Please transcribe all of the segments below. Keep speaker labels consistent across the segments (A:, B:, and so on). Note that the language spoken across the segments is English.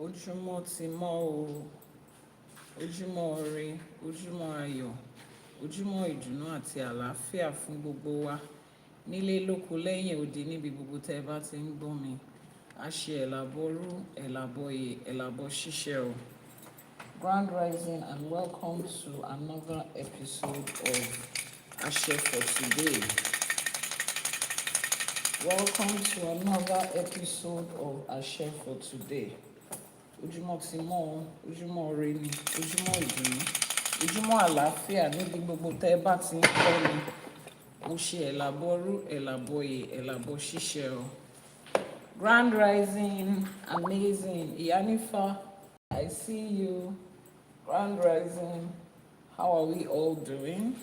A: Ojúmọ́ ti mọ́ o, ojúmọ́ ire, ojúmọ́ ayọ̀, ojúmọ́ ìdùnnú àti àlàáfíà fún gbogbo wa. Nílé lóko lẹ́yìn odi níbi gbogbo tẹ́ ẹ bá ti ń gbọ́ mi. A ṣe Àbọrú, Àbọyè, Àbọṣíṣẹ o. Grand rising and welcome to another episode of Àṣẹ for today. Welcome to another episode of Àṣẹ for today. Ojúmọ́ ti mọ́ o, ojúmọ́ ire ni, ojúmọ́ ìdùnnú, ojúmọ́ àlàáfíà níbi gbogbo tẹ́ ẹ bá ti ń kọ́ mi. Mo ṣe Àbọrú, Àbọyè, Àbọṣíṣẹ o. Grand rising, amazing. Iyanifa, I see you. Grand rising, how are we all doing?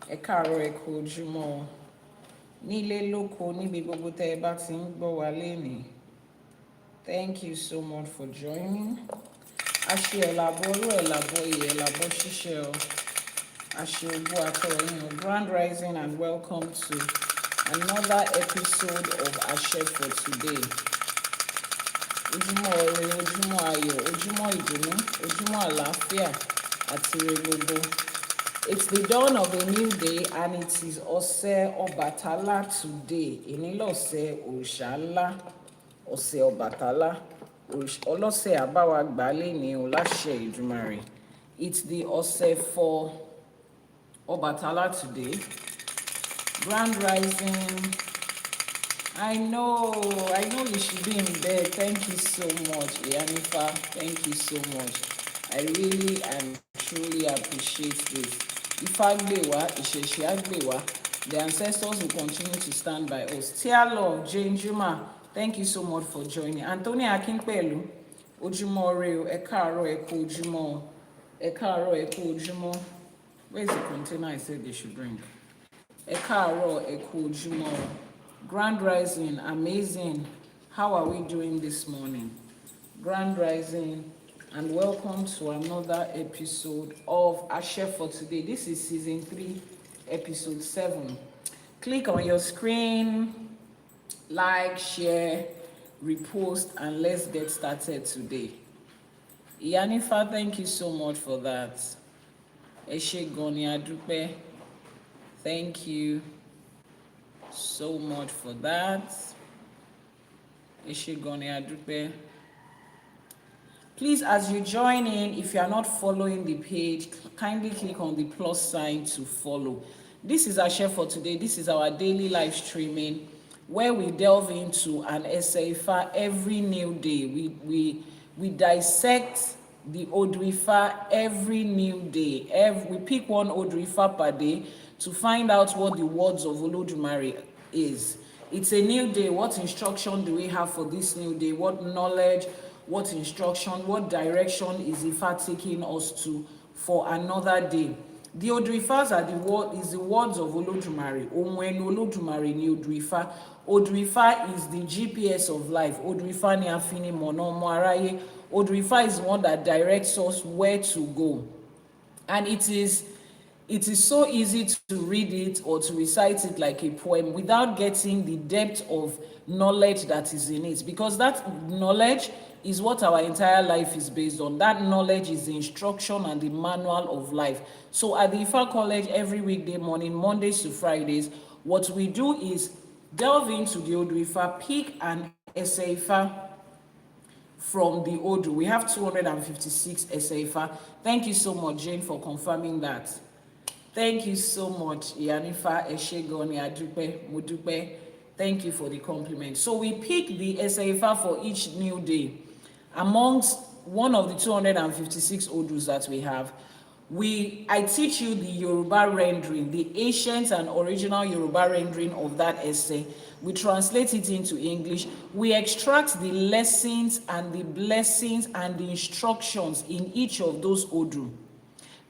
A: Ẹ káàárọ̀, ẹ kú ojúmọ́. Nílé lóko níbi gbogbo tẹ́ ẹ bá ti ń gbọ́ wa lénìí. Thank you so much for joining. Àṣẹ Àbọrú, Àbọyè, Àbọṣíṣẹ o. Àṣẹ Ògo àtọ̀yìn. Grand rising and welcome to another episode of Àṣẹ for today. Ojúmọ́ ire, ojúmọ́ ayọ̀, ojúmọ́ ìdùnnú, ojúmọ́ àlàáfíà àti ire gbogbo. It's the dawn of a new day and it is Ọ̀sẹ̀ Ọbàtálá today. Èní lọ̀sẹ̀ òrìṣà ńlá, ọ̀sẹ̀ Ọbàtálá. Ọlọ́sẹ̀ àbáwá gbà lénìí o láṣẹ Èdùmàrè. It's the ọ̀sẹ̀ for Ọbàtálá today. Grand rising. I know you should be in bed. Thank you so much, Iyanifa. Thank you so much. I really and truly appreciate this. Ifá gbè wá, ÌṢẸṣE á gbè wá. The ancestors will continue to stand by us. Tia Love, Jane Juma, thank you so much for joining. Anthony Akinpelu, ojúmọ́ ire o, ẹ káàárọ̀, ẹ kú ojúmọ́. Ẹ káàárọ̀, ẹ kú ojúmọ́. Where's the container I said they should bring? Ẹ káàárọ̀, ẹ kú ojúmọ́. Grand rising, amazing. How are we doing this morning? Grand rising and welcome to another episode of Àṣẹ for today. This is season 3, episode 7. Click on your screen, like, share, repost, and let's get started today. Iyanifa, thank you so much for that. Ẹ ṣé gan ni, a dúpẹ́. Thank you so much for that. Ẹ ṣé gan ni, a dúpẹ́. Please, as you join in, if you are not following the page, kindly click on the plus sign to follow. This is Àṣẹ for today. This is our daily live streaming where we delve into an Ifá every new day. We dissect the Odù Ifá every new day. We pick one Odù Ifá per day to find out what the words of Elédùmarè is. It's a new day. What instruction do we have for this new day? What knowledge, what instruction, what direction is Ifá taking us to for another day? The Odù Ifás are the words of Elédùmarè. Ohun ẹnu Elédùmarè ni Odù Ifá. Odù Ifá is the GPS of life. Odù Ifá ni afinimọ̀nà ọmọ aráyé. Odù Ifá is the one that directs us where to go. And it is so easy to read it or to recite it like a poem without getting the depth of knowledge that is in it, because that knowledge is what our entire life is based on. That knowledge is the instruction and the manual of life. So at the Ifá College, every weekday morning, Mondays to Fridays, what we do is delve into the Odù Ifá, pick an Ifá from the Odù. We have 256 Ifá. Thank you so much, Jane, for confirming that. Thank you so much, Iyanifa. Ẹ ṣé gan ni, a dúpẹ́, mo dúpẹ́. Thank you for the compliment. So we pick the Ifá for each new day. Amongst one of the 256 Odus that we have, I teach you the Yoruba rendering, the ancient and original Yoruba rendering of that essay. We translate it into English. We extract the lessons and the blessings and the instructions in each of those Odu.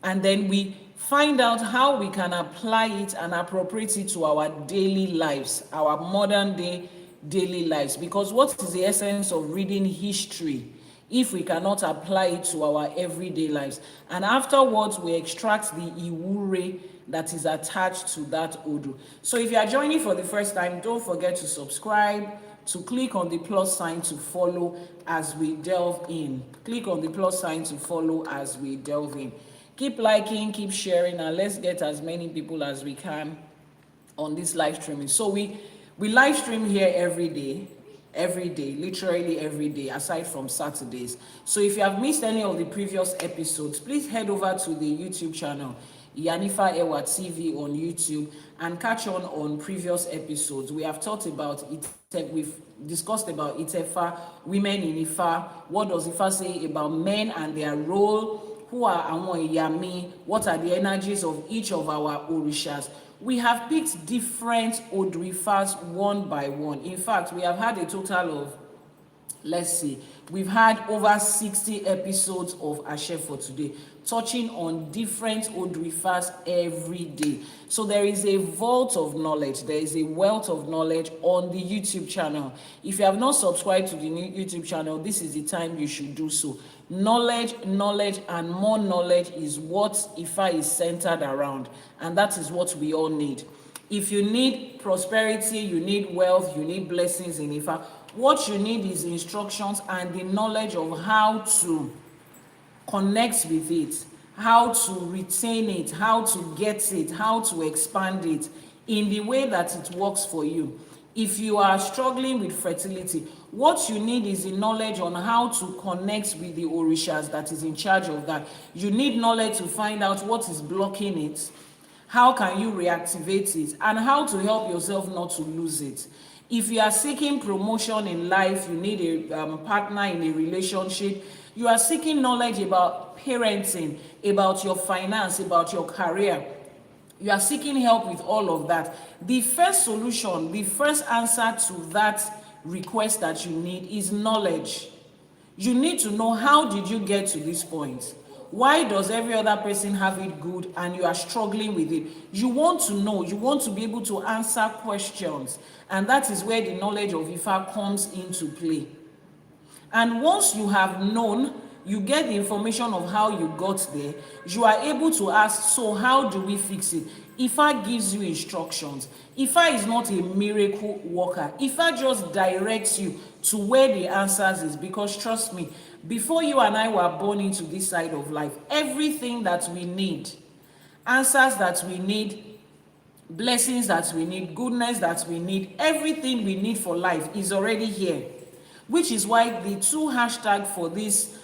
A: And then we find out how we can apply it and appropriate it to our daily lives, our modern day daily lives. Because what is the essence of reading history if we cannot apply it to our everyday lives? And afterwards, we extract the Iwure that is attached to that Odu. So if you are joining for the first time, don't forget to subscribe, to click on the plus sign to follow as we delve in. Click on the plus sign to follow as we delve in. Keep liking, keep sharing, and let's get as many people as we can on this live streaming. So we live stream here every day, literally every day, aside from Saturdays. So if you have missed any of the previous episodes, please head over to the YouTube channel, Iyanifa Ewa TV on YouTube, and catch on previous episodes. We have talked about it, we've discussed about Itefa, women in Ifa, what does Ifa say about men and their role, who are àwọn Iyami, what are the energies of each of our orishas. We have picked different Odù Ifás one by one. In fact, we have had a total of, let's see, we've had over 60 episodes of Àṣẹ for today, touching on different Odù Ifás every day. So there is a vault of knowledge, there is a wealth of knowledge on the YouTube channel. If you have not subscribed to the new YouTube channel, this is the time you should do so. Knowledge, and more knowledge is what Ifa is centered around, and that is what we all need. If you need prosperity, you need wealth, you need blessings in Ifa, what you need is instructions and the knowledge of how to connect with it, how to retain it, how to get it, how to expand it in the way that it works for you. If you are struggling with fertility, what you need is the knowledge on how to connect with the orishas that is in charge of that. You need knowledge to find out what is blocking it, how can you reactivate it, and how to help yourself not to lose it. If you are seeking promotion in life, you need a partner in a relationship, you are seeking knowledge about parenting, about your finance, about your career, you are seeking help with all of that, the first solution, the first answer to that request that you need is knowledge. You need to know, how did you get to this point? Why does every other person have it good and you are struggling with it? You want to know, you want to be able to answer questions, and that is where the knowledge of Ifa comes into play. And once you have known, you get the information of how you got there, you are able to ask, so how do we fix it? Ifa gives you instructions. Ifa is not a miracle worker. Ifa just directs you to where the answers is, because trust me, before you and I were born into this side of life, everything that we need, answers that we need, blessings that we need, goodness that we need, everything we need for life is already here. Which is why the two hashtags for this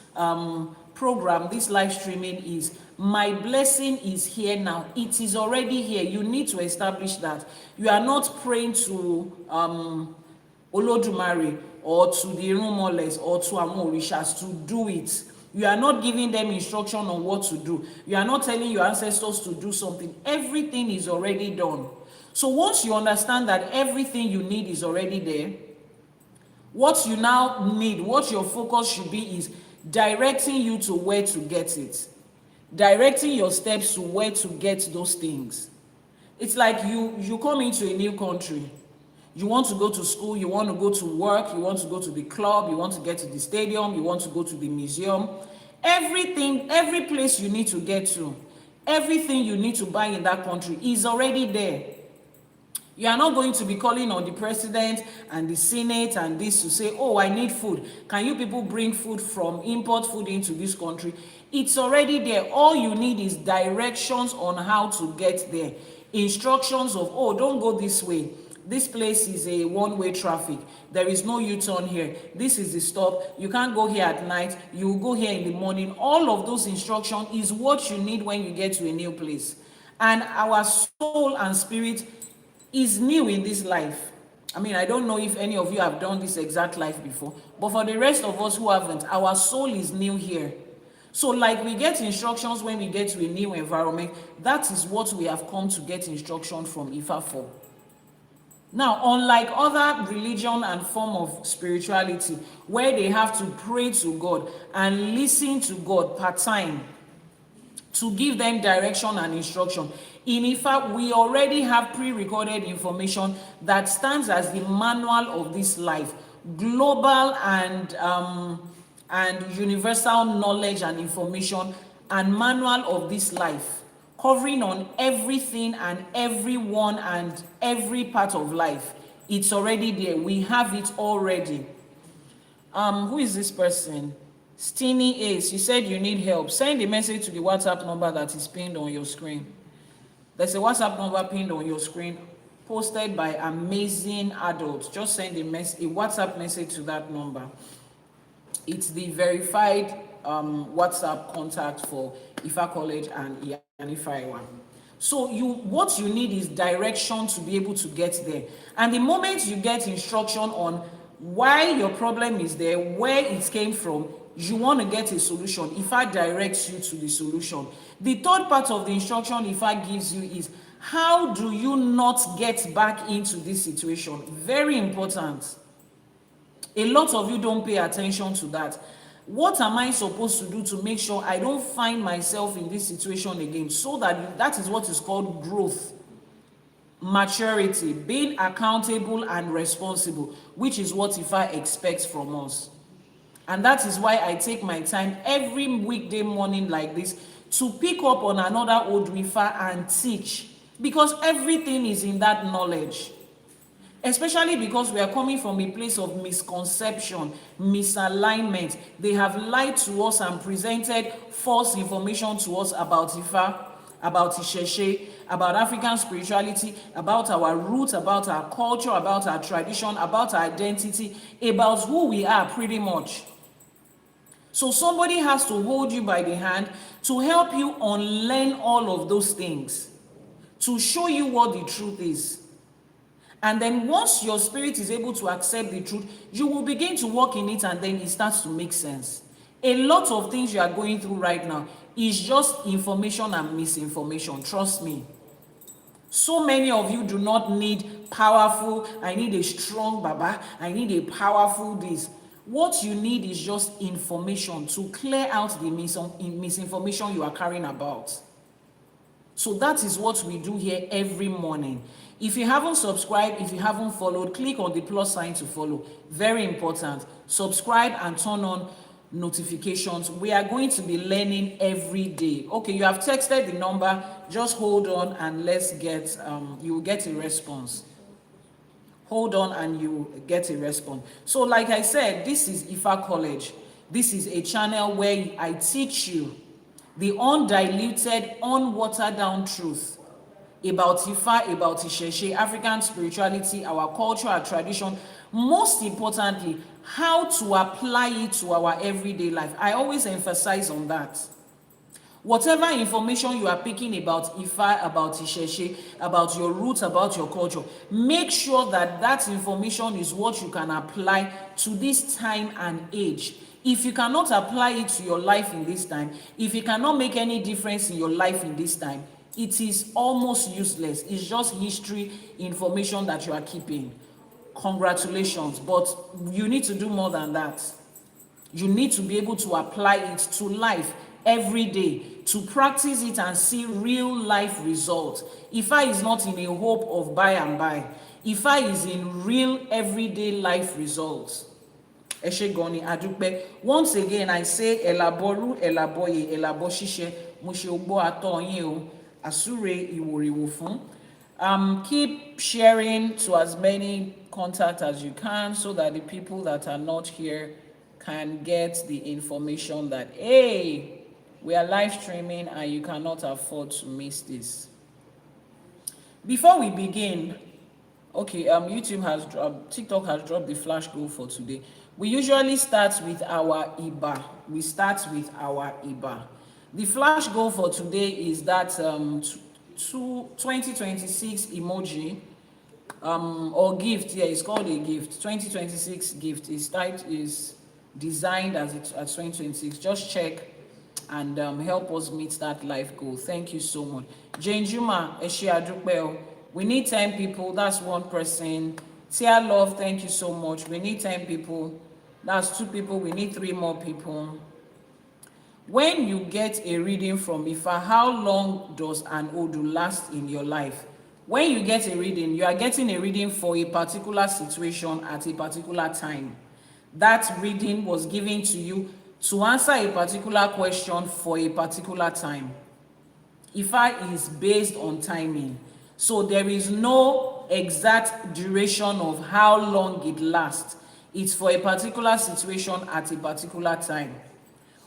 A: program, this live streaming, is my blessing is here now. It is already here. You need to establish that. You are not praying to Olódùmarè or to the Irúnmọlẹ̀ or to àwọn orishas to do it. You are not giving them instruction on what to do. You are not telling your ancestors to do something. Everything is already done. So once you understand that everything you need is already there, what you now need, what your focus should be, is directing you to where to get it. Directing your steps to where to get those things. It's like you come into a new country. You want to go to school, you want to go to work, you want to go to the club, you want to get to the stadium, you want to go to the museum. Everything, every place you need to get to, everything you need to buy in that country is already there. You are not going to be calling on the president and the senate and this to say, oh, I need food. Can you people bring food from, import food into this country? It's already there. All you need is directions on how to get there. Instructions of, oh, don't go this way. This place is a one-way traffic. There is no U-turn here. This is the stop. You can't go here at night. You go here in the morning. All of those instructions is what you need when you get to a new place. And our soul and spirit is new in this life. I mean, I don't know if any of you have done this exact life before, but for the rest of us who haven't, our soul is new here. So like we get instructions when we get to a new environment, that is what we have come to get instruction from Ifa for. Now, unlike other religion and form of spirituality, where they have to pray to God and listen to God per time to give them direction and instruction, in Ifa, we already have pre-recorded information that stands as the manual of this life, global and universal knowledge and information and manual of this life, covering on everything and everyone and every part of life It's already there. We have it already. Who is this person? Steeny Ace, you said you need help. Send a message to the WhatsApp number that is pinned on your screen. There's a WhatsApp number pinned on your screen, posted by amazing adults. Just send a WhatsApp message to that number. It's the verified WhatsApp contact for Ifá College and Iyanifa Ewa. So what you need is direction to be able to get there. And the moment you get instruction on why your problem is there, where it came from, you want to get a solution. Ifá directs you to the solution. The third part of the instruction Ifá gives you is, how do you not get back into this situation? Very important. A lot of you don't pay attention to that. What am I supposed to do to make sure I don't find myself in this situation again? So that is what is called growth, maturity, being accountable and responsible, which is what Ifá expects from us. And that is why I take my time every weekday morning like this to pick up on another Odù Ifá and teach, because everything is in that knowledge. Especially because we are coming from a place of misconception, misalignment. They have lied to us and presented false information to us about Ifá, about ÌṢÄШE, about African spirituality, about our roots, about our culture, about our tradition, about our identity, about who we are pretty much. So somebody has to hold you by the hand to help you unlearn all of those things, to show you what the truth is. And then once your spirit is able to accept the truth, you will begin to walk in it, and then it starts to make sense. A lot of things you are going through right now is just information and misinformation. Trust me. So many of you do not need powerful, I need a strong Baba, I need a powerful this. What you need is just information to clear out the misinformation you are carrying about. So that is what we do here every morning. If you haven't subscribed, if you haven't followed, click on the plus sign to follow. Very important. Subscribe and turn on notifications. We are going to be learning every day. Okay, you have texted the number. Just hold on and let's get, you will get a response. Hold on and you will get a response. So like I said, this is Ifá College. This is a channel where I teach you the undiluted, unwatered down truth about Ifá, about ÌШẸ̀ṣe, African spirituality, our culture, our tradition. Most importantly, how to apply it to our everyday life. I always emphasize on that. Whatever information you are picking about Ifá, about ΙШῈṣe, about your roots, about your culture, make sure that that information is what you can apply to this time and age. If you cannot apply it to your life in this time, if it cannot make any difference in your life in this time, it is almost useless. It's just history information that you are keeping. Congratulations, but you need to do more than that. You need to be able to apply it to life every day, to practice it and see real life results. Ifá is not in a hope of by and by. Ifá is in real everyday life results. Once again, I say Àbọrú, Àbọyè, Àbọṣíṣẹ, mo ṣe ogbó atọ́ yín o, àsúre ìwòrìwò fún. Keep sharing to as many contacts as you can so that the people that are not here can get the information that, hey, we are live streaming and you cannot afford to miss this. Before we begin, okay, YouTube has dropped, TikTok has dropped the flash goal for today. We usually start with our Iba. We start with our Iba. The flash goal for today is that 2026 emoji or gift. Yeah, it's called a gift. 2026 gift is designed as 2026. Just check and help us meet that life goal. Thank you so much. Jane Juma, we need 10 people. That's one person. Tia Love, thank you so much. We need 10 people. That's 2 people. We need 3 more people. When you get a reading from Ifá, how long does an Odù last in your life? When you get a reading, you are getting a reading for a particular situation at a particular time. That reading was given to you to answer a particular question for a particular time. Ifá is based on timing. So there is no exact duration of how long it lasts. It's for a particular situation at a particular time.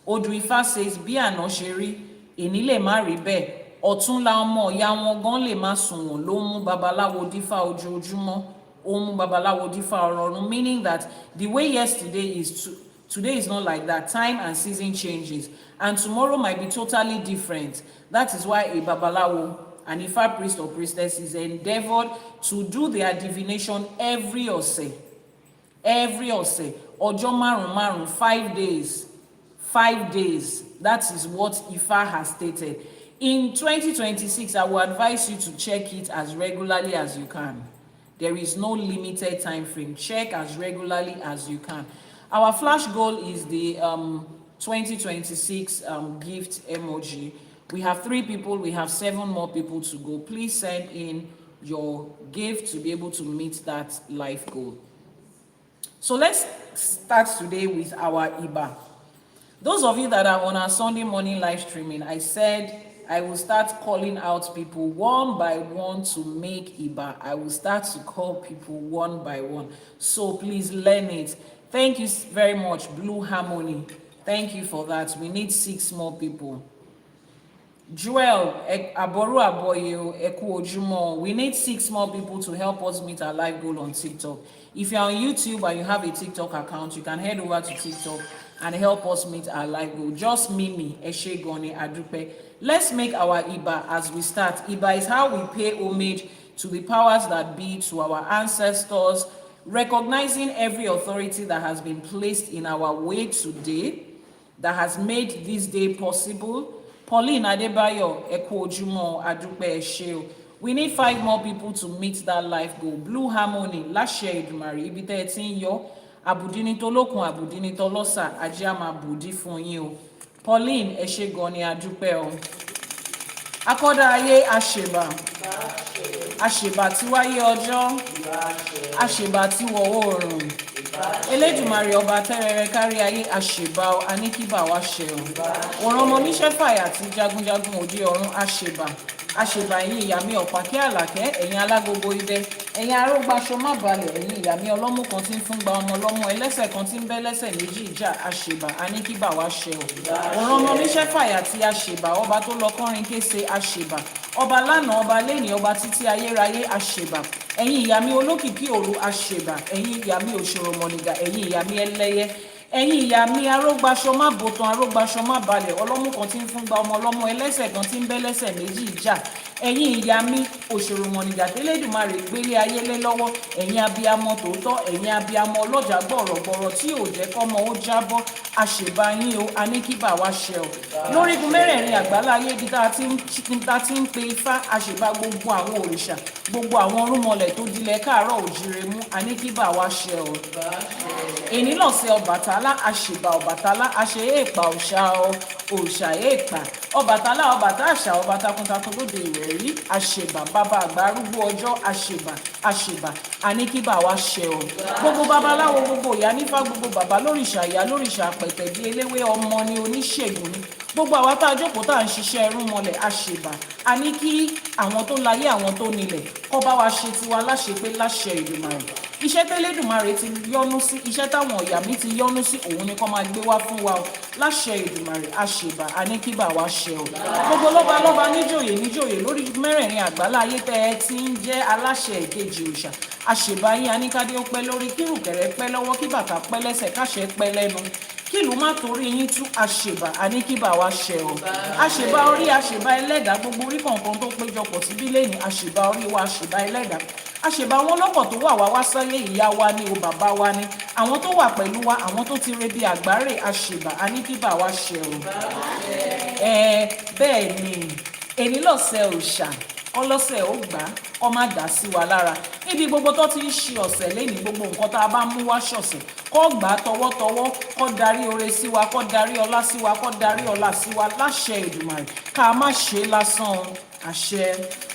A: Odù Ifá says, bí àná ṣe rí, èní lè má rí bẹ́ẹ̀, ọ̀túnla ọmọ ìyá wọn gan lè má sunwọ̀n ló mú babaláwo dífá ojoojúmọ́, ó mú babaláwo dífá ọ̀rọ̀run, meaning that the way yesterday is today is not like that. Time and season changes, and tomorrow might be totally different. That is why a babalawo, an Ifa priest or priestess, is endeavored to do their divination every ọ̀sẹ̀. Ọjọ́ márùn-ún, 5 days. 5 days. That is what Ifa has stated. In 2026, I will advise you to check it as regularly as you can. There is no limited time frame. Check as regularly as you can. Our flash goal is the 2026 gift emoji. We have 3 people. We have 7 more people to go. Please send in your gift to be able to meet that life goal. So let's start today with our Iba. Those of you that are on our Sunday morning live streaming, I said I will start calling out people one by one to make Iba. I will start to call people one by one. So please learn it. Thank you very much, Blue Harmony. Thank you for that. We need 6 more people. Joel, Àbọrú, Àbọyè, Eku Ojumo. We need 6 more people to help us meet our live goal on TikTok. If you're on YouTube and you have a TikTok account, you can head over to TikTok and help us meet our live goal. Just Mimi, Eshe Goni, Adupe. Let's make our Iba as we start. Iba is how we pay homage to the powers that be, to our ancestors, recognizing every authority that has been placed in our way today, that has made this day possible. Pauline Adebayo, Eku Ojumo, Adupe, Eshe. We need 5 more people to meet that life goal. Blue Harmony, Lashe Edumare, ibi tẹ́ ẹ ti ń yọ, àbùdíní tó lókun, àbùdíní tó lọ́sà, ajé á máa bùdí fún yín o. Pauline, ẹ ṣé gan ni, a dúpẹ́ o. Akọ́dá ayé àṣèbà, àṣèbà tí wáyé ọjọ́, àṣèbà tí wọ̀ oòrùn. Elédùmarè ọba tẹ́rẹrẹ kárí ayé, àṣèbà o, aníkíbà wá ṣe o. Òràn ọmọ oníṣẹ́ fàyà tí jagunjagun òde ọ̀run, àṣèbà. Àṣèbà ẹ̀yin ìyá mi ọ̀pákẹ́ àlàkẹ́, ẹ̀yin alágogo idẹ, ẹ̀yin arógbáṣọ má balẹ̀, ẹ̀yin ìyá mi ọlọ́mú kan tí ń fún gba ọmọ ọlọ́mọ, ẹlẹ́sẹ̀ kan tí ń bẹ́ lẹ́sẹ̀ méjì ìjà, àṣèbà aníkíbà wá ṣe o. Òràn ọmọ oníṣẹ́ fàyà tí àṣèbà, ọba tó lọ kọrin kése àṣèbà, ọba lánàá, ọba lẹ́nìí, ọba títí ayérayé àṣèbà. Ẹ̀yin ìyá mi olókìkí òru àṣèbà, ẹ̀yin ìyá mi òṣòròmọ̀nìgà, ẹ̀yin ìyá mi ẹlẹ́yẹ, ẹ̀yin ìyá mi arógbáṣọ má bòtán, arógbáṣọ má balẹ̀, ọlọ́mú kan tí ń fún gba ọmọ ọlọ́mọ, ẹlẹ́sẹ̀ kan tí ń bẹ́ lẹ́sẹ̀ méjì ìjà, ẹ̀yin ìyá mi òṣòròmọ̀nìgà tẹ́lẹ̀dùmarè gbélé ayé lé lọ́wọ́, ẹ̀yin abiyamọ tòótọ́, ẹ̀yin abiyamọ ọlọ́jà gbọ̀rọ̀gbọ̀rọ̀ tí ò jẹ́ kọ́mọ ó jábọ́, àṣèbà yín o, aníkíbà wá ṣe o. Lórígun mẹ́rẹ̀ẹ̀rin àgbáláyé ibi tá a ti ń pe Ifá, àṣèbà gbogbo àwọn òrìṣà, gbogbo àwọn orúnmọlẹ̀ tó dilẹ̀ káàárọ̀ òjìrè mú, aníkíbà wá ṣe o. Èní lọ̀sẹ̀ Ọbàtálá, àṣèbà Ọbàtálá, àṣẹ èèpà òòṣà èèpà, Ọbàtálá ọbàtá àṣà, ọba takuntakun lóde ìrẹ̀rí, àṣèbà bàbá àgbà arúgbó ọjọ́, àṣèbà aníkíbà wá ṣe o. Gbogbo babaláwo, gbogbo Iyanifa, gbogbo bàbá lórìṣà, ìyá lórìṣà, àpẹ̀tẹ̀ bí eléwé, ọmọ ni, oníṣègùn ni, gbogbo àwa tá a jókòó tá à ń ṣiṣẹ́ ẹrúnmọlẹ̀, àṣèbà a ní kí àwọn tó láyé, àwọn tó nílẹ̀, kó bá wa ṣe tiwa láṣepé láṣẹ Èdùmàrè. Iṣẹ́ tẹ́lẹ̀dùmarè ti yọ́nú sí, iṣẹ́ táwọn ọ̀yà mi ti yọ́nú sí, òun ni kó máa gbé wá fún wa o, láṣẹ Èdùmàrè, àṣèbà aníkíbà wá ṣe o. Gbogbo lọ́balọ́ba níjòyè lórí mẹ́rẹ̀ẹ̀rin àgbáláyé tẹ́ ẹ ti ń jẹ́ aláṣẹ ìkejì òòṣà, àṣèbà yín aníkádé ó pẹ́ lórí, kírùkẹ̀rẹ̀ pẹ́ lọ́wọ́, kí bàtà pẹ́ lẹ́sẹ̀, káṣẹ pẹ́ lẹ́nu, kí ìlú má torí yín tú, àṣèbà aníkíbà wá ṣe o. Àṣèbà orí, àṣèbà ẹlẹ́dàá, gbogbo orí kọ̀ọ̀kan tó péjọpọ̀ síbí lẹ́yìn, àṣèbà orí wa, àṣèbà ẹlẹ́dàá, àṣèbà wọn lọ́pọ̀ tó wà wá sáyé, ìyá wa ni o, bàbá wa ni, àwọn tó wà pẹ̀lú wa, àwọn tó ti rebi àgbáre, àṣèbà aníkíbà wá ṣe o. Bẹ́ẹ̀ ni èní lọ̀sẹ̀ òòṣà, ọlọ́sẹ̀ ó gbà kó má dá sí wa lára. Níbi gbogbo tó ti ń ṣe ọ̀sẹ̀ lẹ́yìn, gbogbo nǹkan tá a bá mú wá ṣọ̀sẹ̀, kó gbà á tọwọ́tọwọ́, kó darí oore sí wa, kó darí ọlá sí wa, kó darí ọlá sí wa láṣẹ Èdùmàrè, ká má ṣe lásán àṣẹ.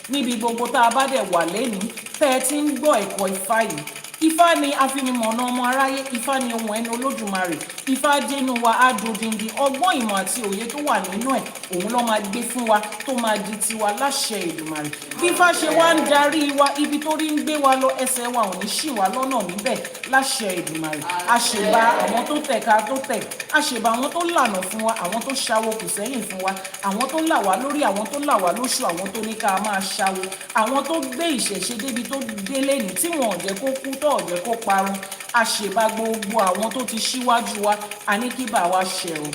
A: Níbi gbogbo tá a bá dẹ̀ wà lẹ́yìn, tẹ́ ẹ ti ń gbọ́ ẹ̀kọ́ Ifá yìí, Ifá ni afinimọ̀nà ọmọ aráyé, Ifá ni ohun ẹni Olódùmarè, Ifá dénú wa á dodindi ọgbọ́n ìmọ̀ àti òye tó wà nínú ẹ̀ òun ló máa gbé fún wa tó máa di tiwa láṣẹ Èdùmàrè. Bí Ifá ṣe wá ń darí wa ibi tó rí ń gbé wa lọ ẹsẹ̀ wa ò ní ṣì wá lọ́nà níbẹ̀ láṣẹ Èdùmàrè. Àṣèbà àwọn tó tẹ̀ ká tó tẹ̀, àṣèbà àwọn tó lànà fún wa, àwọn tó ṣàwo kù sẹ́yìn fún wa, àwọn tó là wá lórí, àwọn tó là wá lóṣù, àwọn tó ní ká máa ṣàwo, àwọn tó gbé ìṣẹ̀ṣe débi tó délé ní tí wọn ò jẹ́ kó kú tó ò jẹ́ kó parun. Àṣèbà gbogbo àwọn tó ti ṣíwájú wa, a ní kí bá wa ṣẹ o.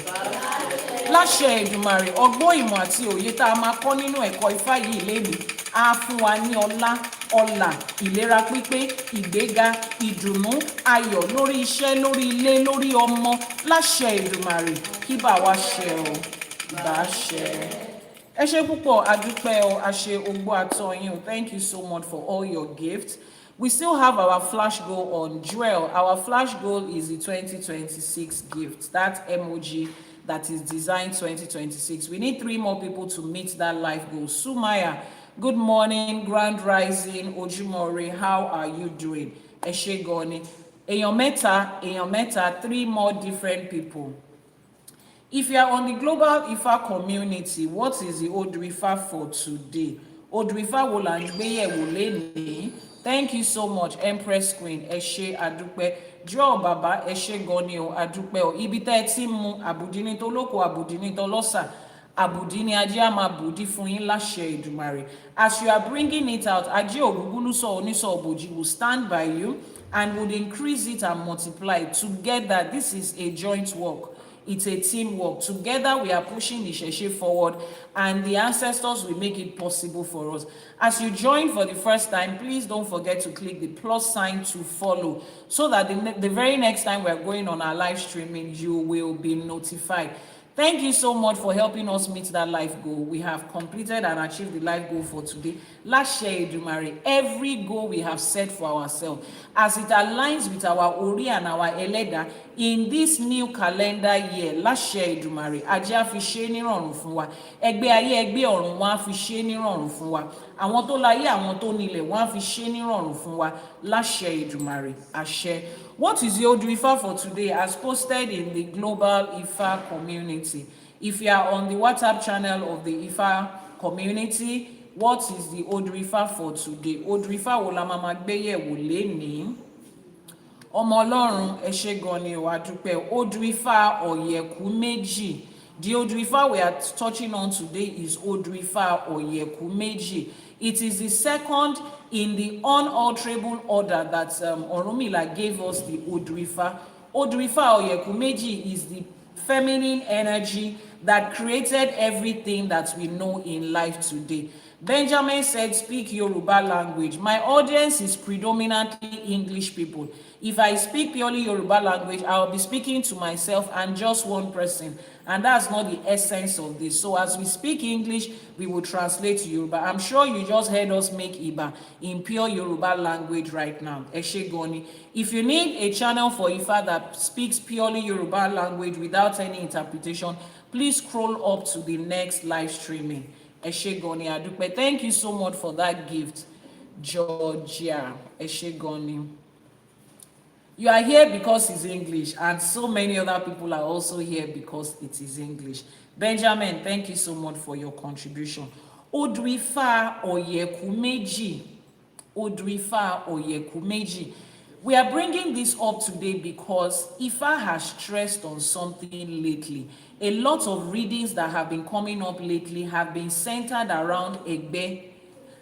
A: Láṣẹ Èdùmàrè, ọgbọ́n ìmọ̀ àti òye tá a máa kọ́ nínú ẹ̀kọ́ Ifá yìí lénìí á fún wa ní ọlá, ọlà, ìlera pípé, ìgbéga, ìdùnnú, ayọ̀ lórí iṣẹ́, lórí ilé, lórí ọmọ. Láṣẹ Èdùmàrè, kí bá wa ṣẹ o, bá ṣẹ. Ẹ ṣé púpọ̀, adúpẹ́ o, a ṣe ogbó àtọyìn o. Thank you so much for all your gifts. We still have our flash goal on Jewel. Our flash goal is the 2026 gift, that emoji that is designed 2026. We need 3 more people to meet that life goal. Sumaya, good morning, Grand Rising, Ojumore, how are you doing? Eshe Goni. Èèyàn mẹ́ta, 3 more different people. If you are on the global Ifá community, what is the Odù Ifá for today? Odù Ifá wo là ń gbé yẹ̀wò lénìí? Thank you so much, Empress Queen. Ẹ ṣé adúpẹ́. Joe Baba, ẹ ṣé gan ni o, adúpẹ́ o. Ibi tẹ́ ẹ ti mú àbùdíní tó lóko, àbùdíní tó lọ́sà, àbùdíní ajé á máa bùdí fún yín láṣẹ Èdùmàrè. As you are bringing it out, Ajé Ògúngúlùsọ Onísọ Òbòjì will stand by you and would increase it and multiply it. Together, this is a joint work. It's a teamwork. Together, we are pushing the ÌṢÄШE forward, and the ancestors will make it possible for us. As you join for the first time, please don't forget to click the plus sign to follow, so that the very next time we're going on our live streaming, you will be notified. Thank you so much for helping us meet that life goal. We have completed and achieved the life goal for today. Láṣẹ Èdùmàrè, every goal we have set for ourselves, as it aligns with our Ori and our Ẹlẹ́dà in this new calendar year, láṣẹ Èdùmàrè, Ajé á fi ṣe nírọ̀rùn fún wa. Ẹgbẹ́ ayé ẹgbẹ́ ọ̀run wọn á fi ṣe nírọ̀rùn fún wa. Àwọn tó láyé, àwọn tó nílẹ̀ wọn á fi ṣe nírọ̀rùn fún wa. Láṣẹ Èdùmàrè, àṣẹ. What is the Odù Ifá for today as posted in the global Ifá community? If you are on the WhatsApp channel of the Ifá community, what is the Odù Ifá for today? Odù Ifá wo la máa gbé yẹ̀wò lénìí? Ọmọ Ọlọ́run, ẹ ṣé gan ni o, adúpẹ́. Odù Ifá Oyeku Meji. The Odù Ifá we are touching on today is Odù Ifá Oyeku Meji. It is the second in the unalterable order that Ọ̀rúnmìlà gave us the Odù Ifá. Odù Ifá Oyeku Meji is the feminine energy that created everything that we know in life today. Benjamin said, speak Yoruba language. My audience is predominantly English people. If I speak purely Yoruba language, I'll be speaking to myself and just one person. And that's not the essence of this. So as we speak English, we will translate to Yoruba. I'm sure you just heard us make Iba in pure Yoruba language right now. Eshe Goni. If you need a channel for Ifa that speaks purely Yoruba language without any interpretation, please scroll up to the next live streaming. Eshe Goni Adupe. Thank you so much for that gift, Georgia. Eshe Goni. You are here because it's English, and so many other people are also here because it is English. Benjamin, thank you so much for your contribution. Odù Ifá Oyeku Meji. Odù Ifá Oyeku Meji. We are bringing this up today because Ifá has stressed on something lately. A lot of readings that have been coming up lately have been centered around Egbe.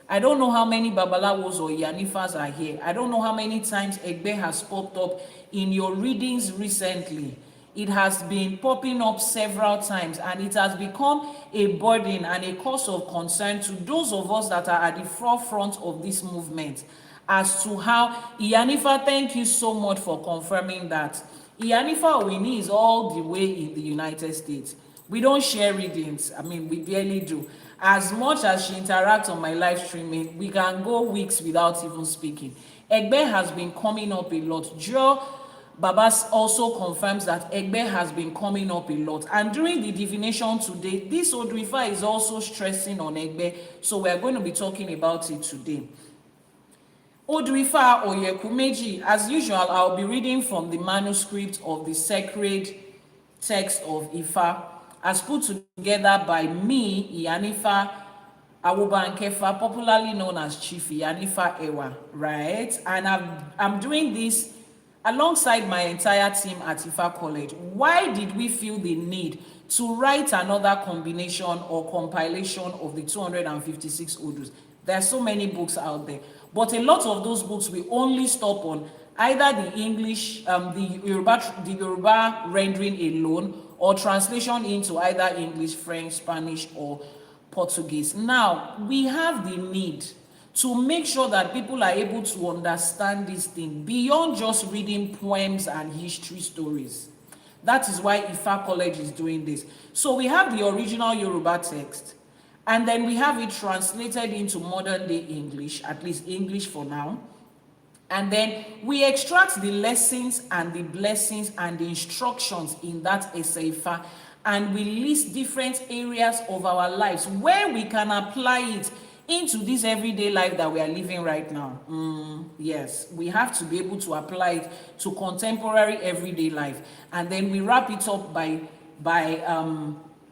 A: I don't know how many Babalawos or Iyanifas are here. I don't know how many times Egbe has popped up in your readings recently. It has been popping up several times, and it has become a burden and a cause of concern to those of us that are at the forefront of this movement as to how Iyanifa, thank you so much for confirming that. Iyanifa Owini is all the way in the United States. We don't share readings. I mean, we barely do. As much as she interacts on my live streaming, we can go weeks without even speaking. Egbe has been coming up a lot. Joe Babas also confirms that Egbe has been coming up a lot. And during the divination today, this Odù Ifá is also stressing on Egbe. So we are going to be talking about it today. Odù Ifá Oyeku Meji. As usual, I'll be reading from the manuscript of the sacred text of Ifa, as put together by me, Iyanifa Ewa, popularly known as Chief Iyanifa Ewa, right? And I'm doing this alongside my entire team at Ifa College. Why did we feel the need to write another combination or compilation of the 256 Odus? There are so many books out there, but a lot of those books will only stop on either the English, the Yoruba rendering alone, or translation into either English, French, Spanish, or Portuguese. Now, we have the need to make sure that people are able to understand this thing beyond just reading poems and history stories. That is why Ifa College is doing this. So we have the original Yoruba text, and then we have it translated into modern day English, at least English for now. And then we extract the lessons and the blessings and the instructions in that Ifa, and we list different areas of our lives where we can apply it into this everyday life that we are living right now. Yes, we have to be able to apply it to contemporary everyday life. And then we wrap it up by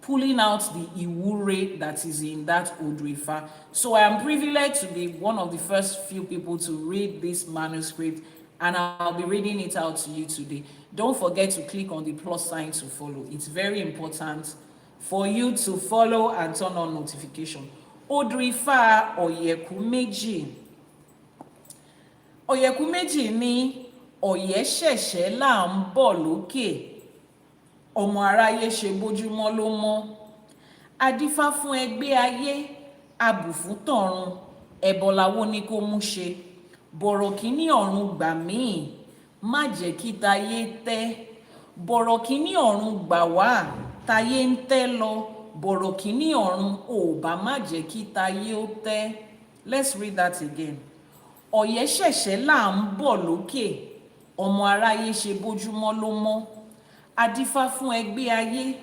A: pulling out the Iwure that is in that Odù Ifá. So I am privileged to be one of the first few people to read this manuscript, and I'll be reading it out to you today. Don't forget to click on the plus sign to follow. It's very important for you to follow and turn on notification. Odù Ifá Oyeku Meji. Oyeku Meji ní Iyanifa là ń bọ̀ lókè. Ọmọ aráyé ṣe bójúmọ́ ló mọ́. Adífá fún ẹgbẹ́ ayé, abù fún tọ̀run, ẹbọ lawó ní kó mú ṣe. Bọ̀rọ̀ kíní ọ̀run gbà mí, má jẹ́ kí tayé tẹ́. Bọ̀rọ̀ kíní ọ̀run gbà wá, tayé ń tẹ́ lọ. Bọ̀rọ̀ kíní ọ̀run ò bá má jẹ́ kí tayé ó tẹ́. Let's read that again. Iyanifa là ń bọ̀ lókè, ọmọ aráyé ṣe bójúmọ́ ló mọ́. Adífá fún ẹgbẹ́ ayé,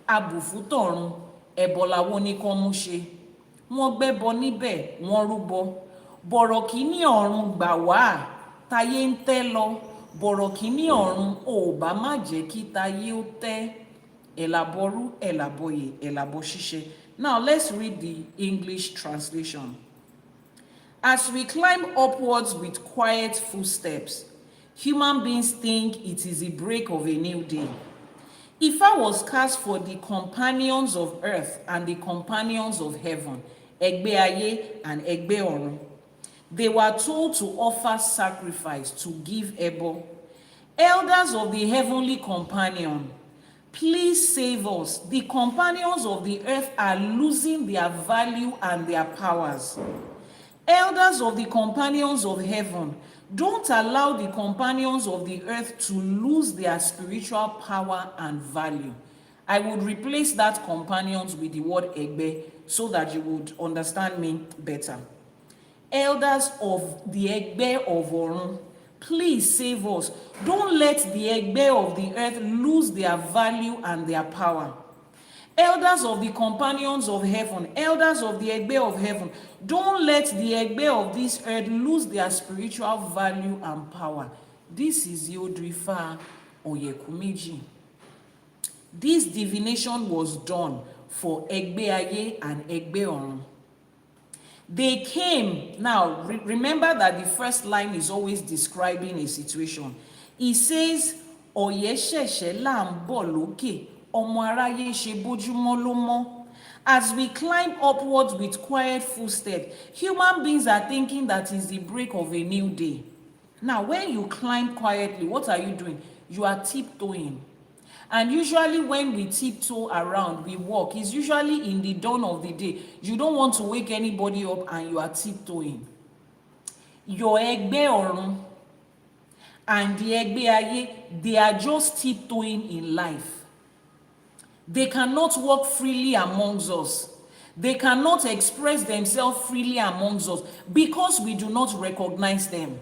A: abù fún tọ̀run, ẹbọ lawó ní kó mú ṣe. Wọ́n gbẹ́bọ níbẹ̀, wọ́n rúbọ. Bọ̀rọ̀ kíní ọ̀run gbà wá, tayé ń tẹ́ lọ. Bọ̀rọ̀ kíní ọ̀run ò bá má jẹ́ kí tayé ó tẹ́. Àbọrú, Àbọyè, Àbọṣíṣẹ. Now let's read the English translation. As we climb upwards with quiet footsteps, human beings think it is the break of a new day. Ifa was cast for the companions of earth and the companions of heaven, Ẹgbẹ́ ayé and Ẹgbẹ́ ọ̀run. They were told to offer sacrifice, to give ẹbọ. Elders of the heavenly companion, please save us. The companions of the earth are losing their value and their powers. Elders of the companions of heaven, don't allow the companions of the earth to lose their spiritual power and value. I would replace that companions with the word Egbe so that you would understand me better. Elders of the Egbe of Orun, please save us. Don't let the Egbe of the earth lose their value and their power. Elders of the companions of heaven, elders of the Egbe of heaven, don't let the Egbe of this earth lose their spiritual value and power. This is Odù Ifá Oyeku Meji. This divination was done for Egbe Ayé and Egbe Ọ̀run. They came. Now, remember that the first line is always describing a situation. It says, Iyanifa là ń bọ̀ lókè, ọmọ aráyé ṣe bójúmọ́ ló mọ́. As we climb upwards with quiet footsteps, human beings are thinking that is the break of a new day. Now, when you climb quietly, what are you doing? You are tiptoeing. And usually when we tiptoe around, we walk, it's usually in the dawn of the day. You don't want to wake anybody up and you are tiptoeing. Your Egbe Ọ̀run and the Egbe Ayé, they are just tiptoeing in life. They cannot walk freely amongst us. They cannot express themselves freely amongst us because we do not recognize them.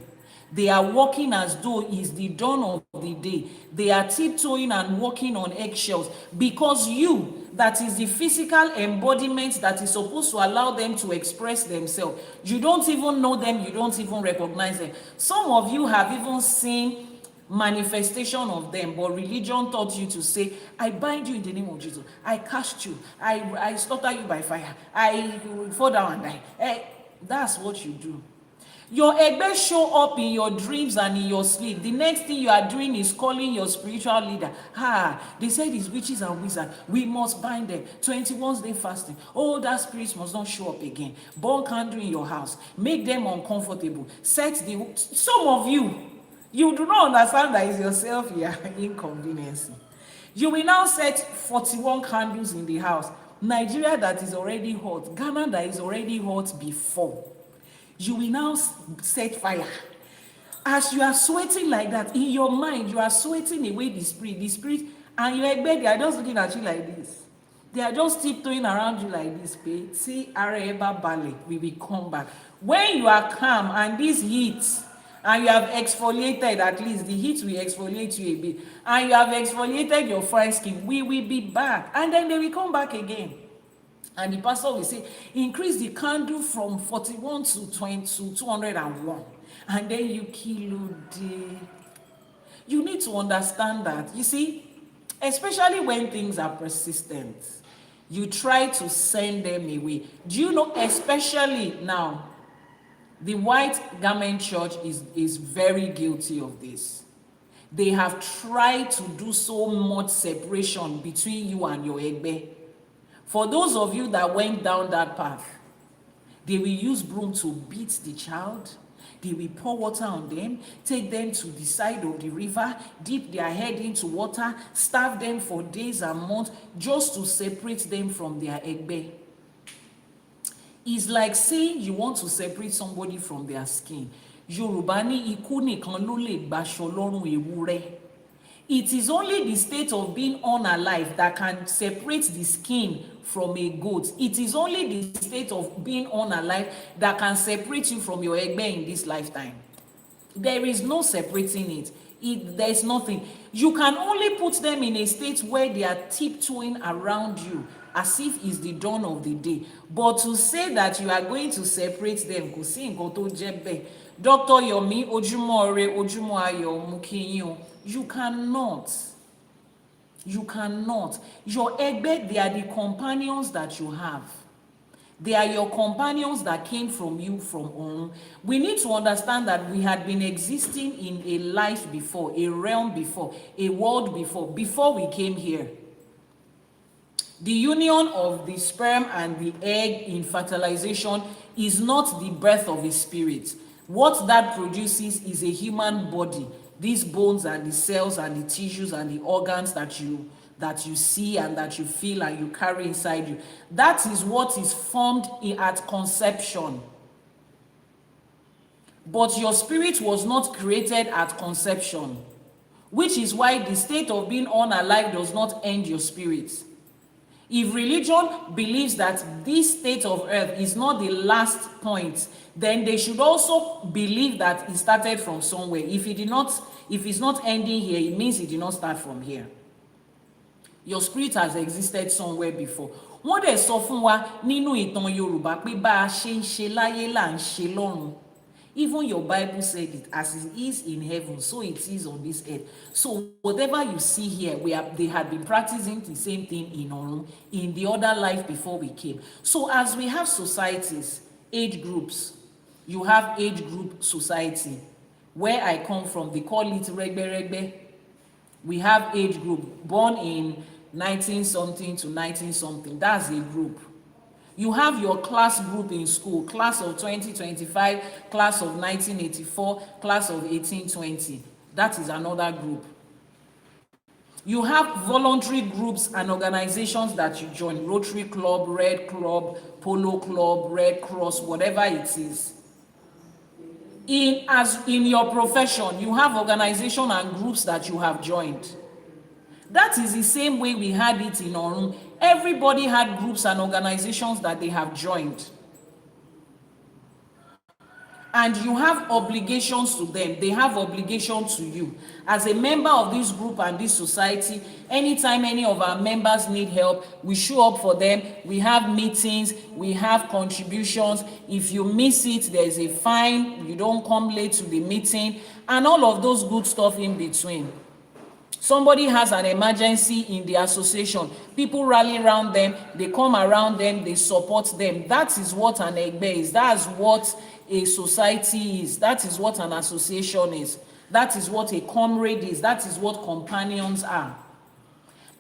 A: They are walking as though it's the dawn of the day. They are tiptoeing and walking on eggshells because you, that is the physical embodiment that is supposed to allow them to express themselves, you don't even know them, you don't even recognize them. Some of you have even seen manifestation of them, but religion taught you to say, I bind you in the name of Jesus, I cast you, I slaughter you by fire, I will fall down and die. That's what you do. Your egbe show up in your dreams and in your sleep. The next thing you are doing is calling your spiritual leader. They said it's witches and wizards. We must bind them. 21 day fasting. Oh, that spirit must not show up again. Burn candle in your house. Make them uncomfortable. Some of you do not understand that it's yourself you are inconveniencing. You will now set 41 candles in the house. Nigeria that is already hot. Ghana that is already hot before. You will now set fire. As you are sweating like that, in your mind, you are sweating away the spirit, and your egbe, they are just looking at you like this. They are just tiptoeing around you like this. See, Areba Bale, we will come back. When you are calm and this heat, and you have exfoliated, at least the heat will exfoliate you a bit, and you have exfoliated your fine skin, we will be back, and then they will come back again. And the pastor will say, increase the candle from 41 to 201. And then you kill the. You need to understand that. You see, especially when things are persistent, you try to send them away. Do you know, especially now, the white garment church is very guilty of this. They have tried to do so much separation between you and your egbe. For those of you that went down that path, they will use broom to beat the child. They will pour water on them, take them to the side of the river, dip their head into water, starve them for days and months just to separate them from their egbe. It's like saying you want to separate somebody from their skin. Yorùbá ní ikú nìkan ló lè gbaṣọ lọ́rùn ewúrẹ́. It is only the state of being unalive that can separate the skin from a goat. It is only the state of being unalive that can separate you from your egbe in this lifetime. There is no separating it. There is nothing. You can only put them in a state where they are tiptoeing around you as if it's the dawn of the day. But to say that you are going to separate them, kò sí nǹkan tó jẹ́ bẹ́ẹ̀. Dr. Yomi, ojúmọ́ ire, ojúmọ́ ayọ̀, mo kí yín o. You cannot. You cannot. Your egbe, they are the companions that you have. They are your companions that came from you from Odù. We need to understand that we had been existing in a life before, a realm before, a world before we came here. The union of the sperm and the egg in fertilization is not the birth of a spirit. What that produces is a human body. These bones and the cells and the tissues and the organs that you see and that you feel and you carry inside you. That is what is formed at conception. But your spirit was not created at conception, which is why the state of being unalive does not end your spirit. If religion believes that this state of earth is not the last point, then they should also believe that it started from somewhere. If it's not ending here, it means it did not start from here. Your spirit has existed somewhere before. Wọ́n dẹ̀ sọ fún wa nínú ìtàn Yorùbá pé bá a ṣe ń ṣe láyé là ń ṣe lọ́run. Even your Bible said it, as it is in heaven, so it is on this earth. So whatever you see here, they had been practicing the same thing in Odù, in the other life before we came. So as we have societies, age groups, you have age group society. Where I come from, they call it regbe. We have age group, born in 19-something to 19-something. That's a group. You have your class group in school, class of 2025, class of 1984, class of 1820. That is another group. You have voluntary groups and organizations that you join, Rotary Club, Red Club, Polo Club, Red Cross, whatever it is. In your profession, you have organizations and groups that you have joined. That is the same way we had it in Odù. Everybody had groups and organizations that they have joined. and you have obligations to them. They have obligation to you. As a member of this group and this society, anytime any of our members need help, we show up for them. We have meetings, we have contributions. If you miss it, there is a fine. You don't come late to the meeting, and all of those good stuff in between. Somebody has an emergency in the association, people rally around them, they come around them, they support them. That is what an egbe is. That's what a society is. That is what an association is. That is what a comrade is. That is what companions are.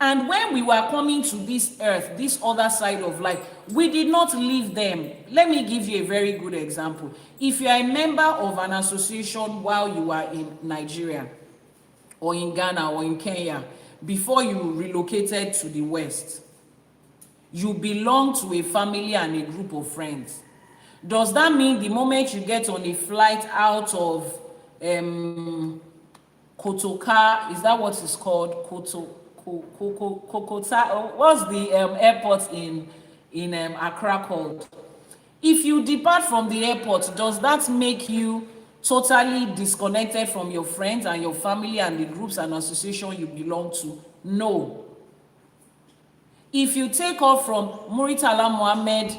A: And when we were coming to this earth, this other side of life, we did not leave them. Let me give you a very good example. If you are a member of an association while you are in Nigeria, or in Ghana or in Kenya, before you relocated to the West, you belong to a family and a group of friends. Does that mean the moment you get on a flight out of Kotoka, is that what it's called? Kokota, what's the airport in Accra called? If you depart from the airport, does that make you totally disconnected from your friends and your family and the groups and association you belong to? No. If you take off from Muritala Mohammed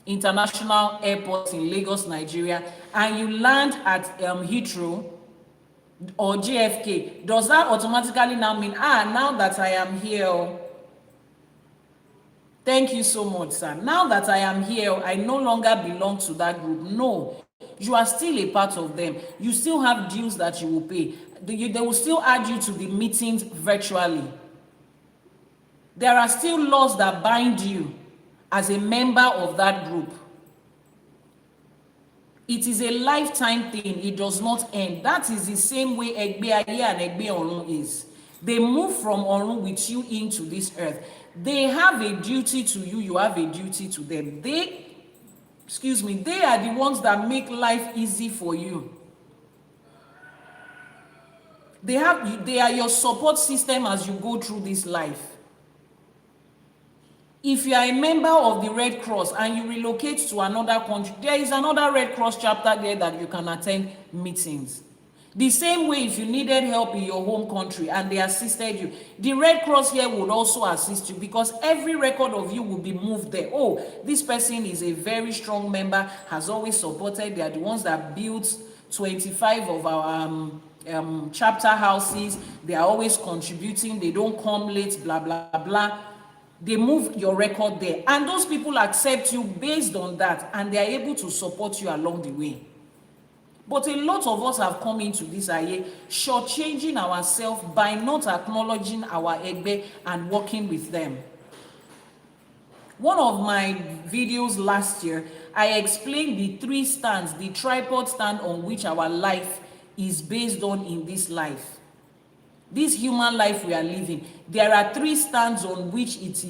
A: International Airport in Lagos, Nigeria, and you land at Heathrow or JFK, does that automatically now mean, now that I am here, thank you so much, sir, now that I am here, I no longer belong to that group? No. You are still a part of them. You still have dues that you will pay. They will still add you to the meetings virtually. There are still laws that bind you as a member of that group. It is a lifetime thing. It does not end. That is the same way Egbe Aye and Egbe Orun is. They move from Orun with you into this earth. They have a duty to you. You have a duty to them. They are the ones that make life easy for you. They are your support system as you go through this life. If you are a member of the Red Cross and you relocate to another country, there is another Red Cross chapter there that you can attend meetings. The same way, if you needed help in your home country and they assisted you, the Red Cross here would also assist you, because every record of you will be moved there. Oh, this person is a very strong member, has always supported. They are the ones that built 25 of our chapter houses. They are always contributing. They don't come late, blah, blah, blah. They move your record there. And those people accept you based on that, and they are able to support you along the way. But a lot of us have come into this aye shortchanging ourselves by not acknowledging our egbe and working with them. One of my videos last year, I explained the 3 stands, the tripod stand on which our life is based on in this life. This human life we are living, there are 3 stands on which it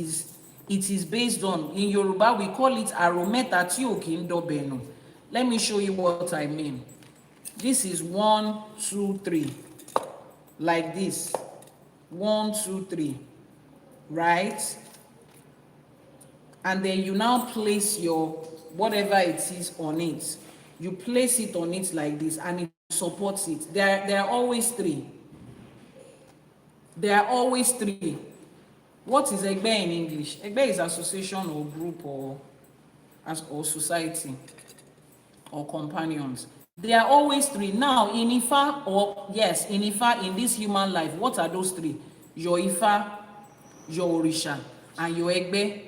A: is based on. In Yoruba, we call it arometa tí ò kí ń dọ̀bẹ̀ nù. Let me show you what I mean. This is 1, 2, 3, like this. 1, 2, 3, right? And then you now place your whatever it is on it. You place it on it like this, and it supports it. There are always 3. There are always 3. What is Egbe in English? Egbe is association or group or society or companions. There are always 3. Now, in Ifa, in Ifa, in this human life, what are those 3? Your Ifa, your Orisha, and your Egbe.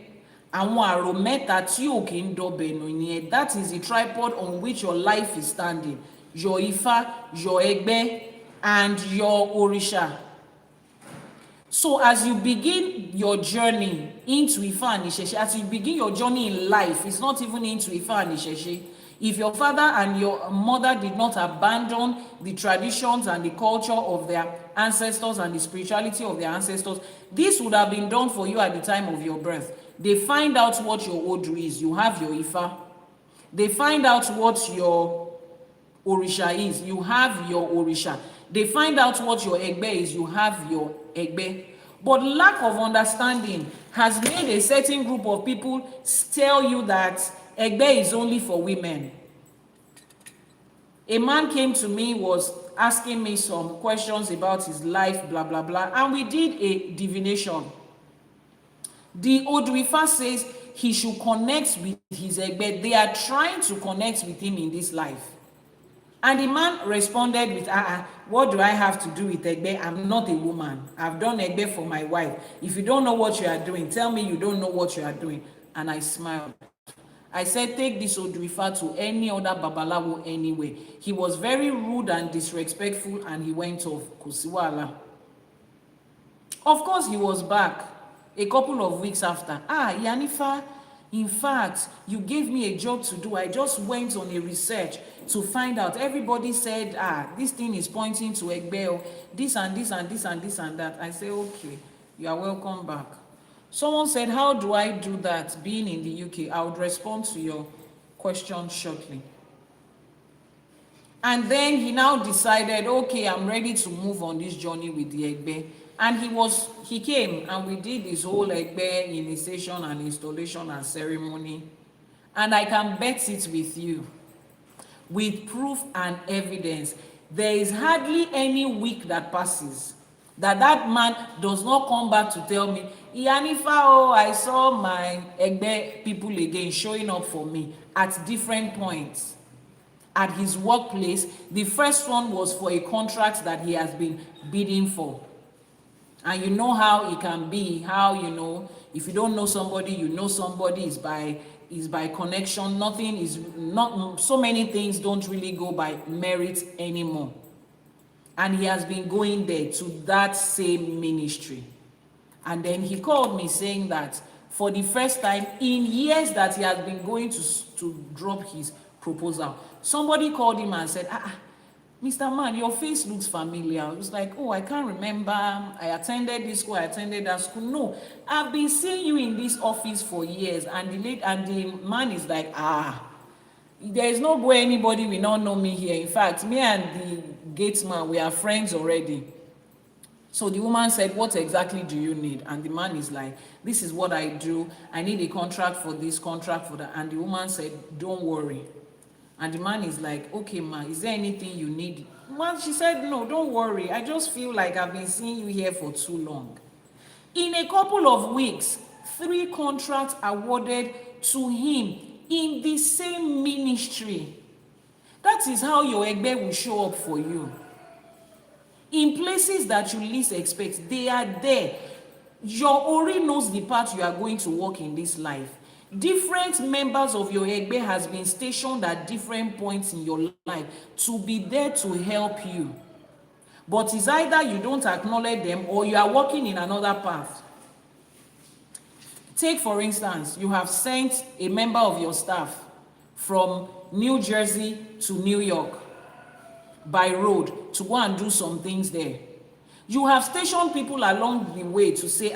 A: Àwọn àrò mẹ́ta tí ò kí ń dọ̀bẹ̀ nù yẹn, that is the tripod on which your life is standing. Your Ifa, your Egbe, and your Orisha. So as you begin your journey into Ifa and Ìṣẹ̀ṣe, as you begin your journey in life, it's not even into Ifa and Ìṣẹ̀ṣe. If your father and your mother did not abandon the traditions and the culture of their ancestors and the spirituality of their ancestors, this would have been done for you at the time of your birth. They find out what your Odù is, you have your Ifa. They find out what your Orisha is, you have your Orisha. They find out what your Egbe is, you have your Egbe. But lack of understanding has made a certain group of people tell you that Egbe is only for women. A man came to me, was asking me some questions about his life, blah, blah, blah, and we did a divination. The Odù Ifá says he should connect with his Egbe. They are trying to connect with him in this life. And the man responded with, what do I have to do with Egbe? I'm not a woman. I've done Egbe for my wife. If you don't know what you are doing, tell me you don't know what you are doing. And I smiled. I said, take this Odù Ifá to any other Babalawo anyway. He was very rude and disrespectful, and he went off. Kosiwala. Of course, he was back a couple of weeks after. Iyanifa, in fact, you gave me a job to do. I just went on a research to find out. Everybody said, this thing is pointing to Egbe, this and this and this and this and that. I say, okay, you are welcome back. Someone said, how do I do that being in the UK? I would respond to your question shortly. And then he now decided, okay, I'm ready to move on this journey with the Egbe. And he came and we did his whole Egbe initiation and installation and ceremony. And I can bet it with you, with proof and evidence. There is hardly any week that passes that man does not come back to tell me, Iyanifa, I saw my Egbe people again showing up for me at different points. At his workplace, the first one was for a contract that he has been bidding for. And you know how it can be, how, if you don't know somebody, you know somebody is by connection. So many things don't really go by merit anymore. And he has been going there to that same ministry. And then he called me saying that for the first time in years that he has been going to drop his proposal, somebody called him and said, Mr. Man, your face looks familiar. I was like, I can't remember. I attended this school, I attended that school. No, I've been seeing you in this office for years. And the man is like, there is no way anybody will not know me here. In fact, me and the gatesman, we are friends already. So the woman said, what exactly do you need? And the man is like, this is what I do. I need a contract for this, contract for that. And the woman said, don't worry. And the man is like, okay, ma, is there anything you need? Well, she said, no, don't worry. I just feel like I've been seeing you here for too long. In a couple of weeks, 3 contracts awarded to him in the same ministry. That is how your Egbe will show up for you. In places that you least expect, they are there. Your Ori knows the path you are going to walk in this life. Different members of your Egbe has been stationed at different points in your life to be there to help you. But it's either you don't acknowledge them or you are walking in another path. Take, for instance, you have sent a member of your staff from New Jersey to New York by road to go and do some things there. You have stationed people along the way to say,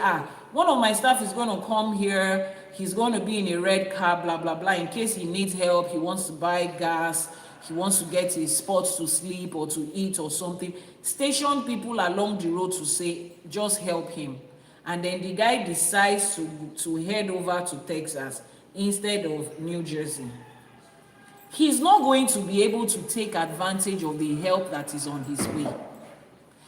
A: one of my staff is going to come here, he's going to be in a red car, blah, blah, blah, in case he needs help, he wants to buy gas, he wants to get a spot to sleep or to eat or something. Station people along the road to say, just help him. And then the guy decides to head over to Texas instead of New Jersey. He's not going to be able to take advantage of the help that is on his way.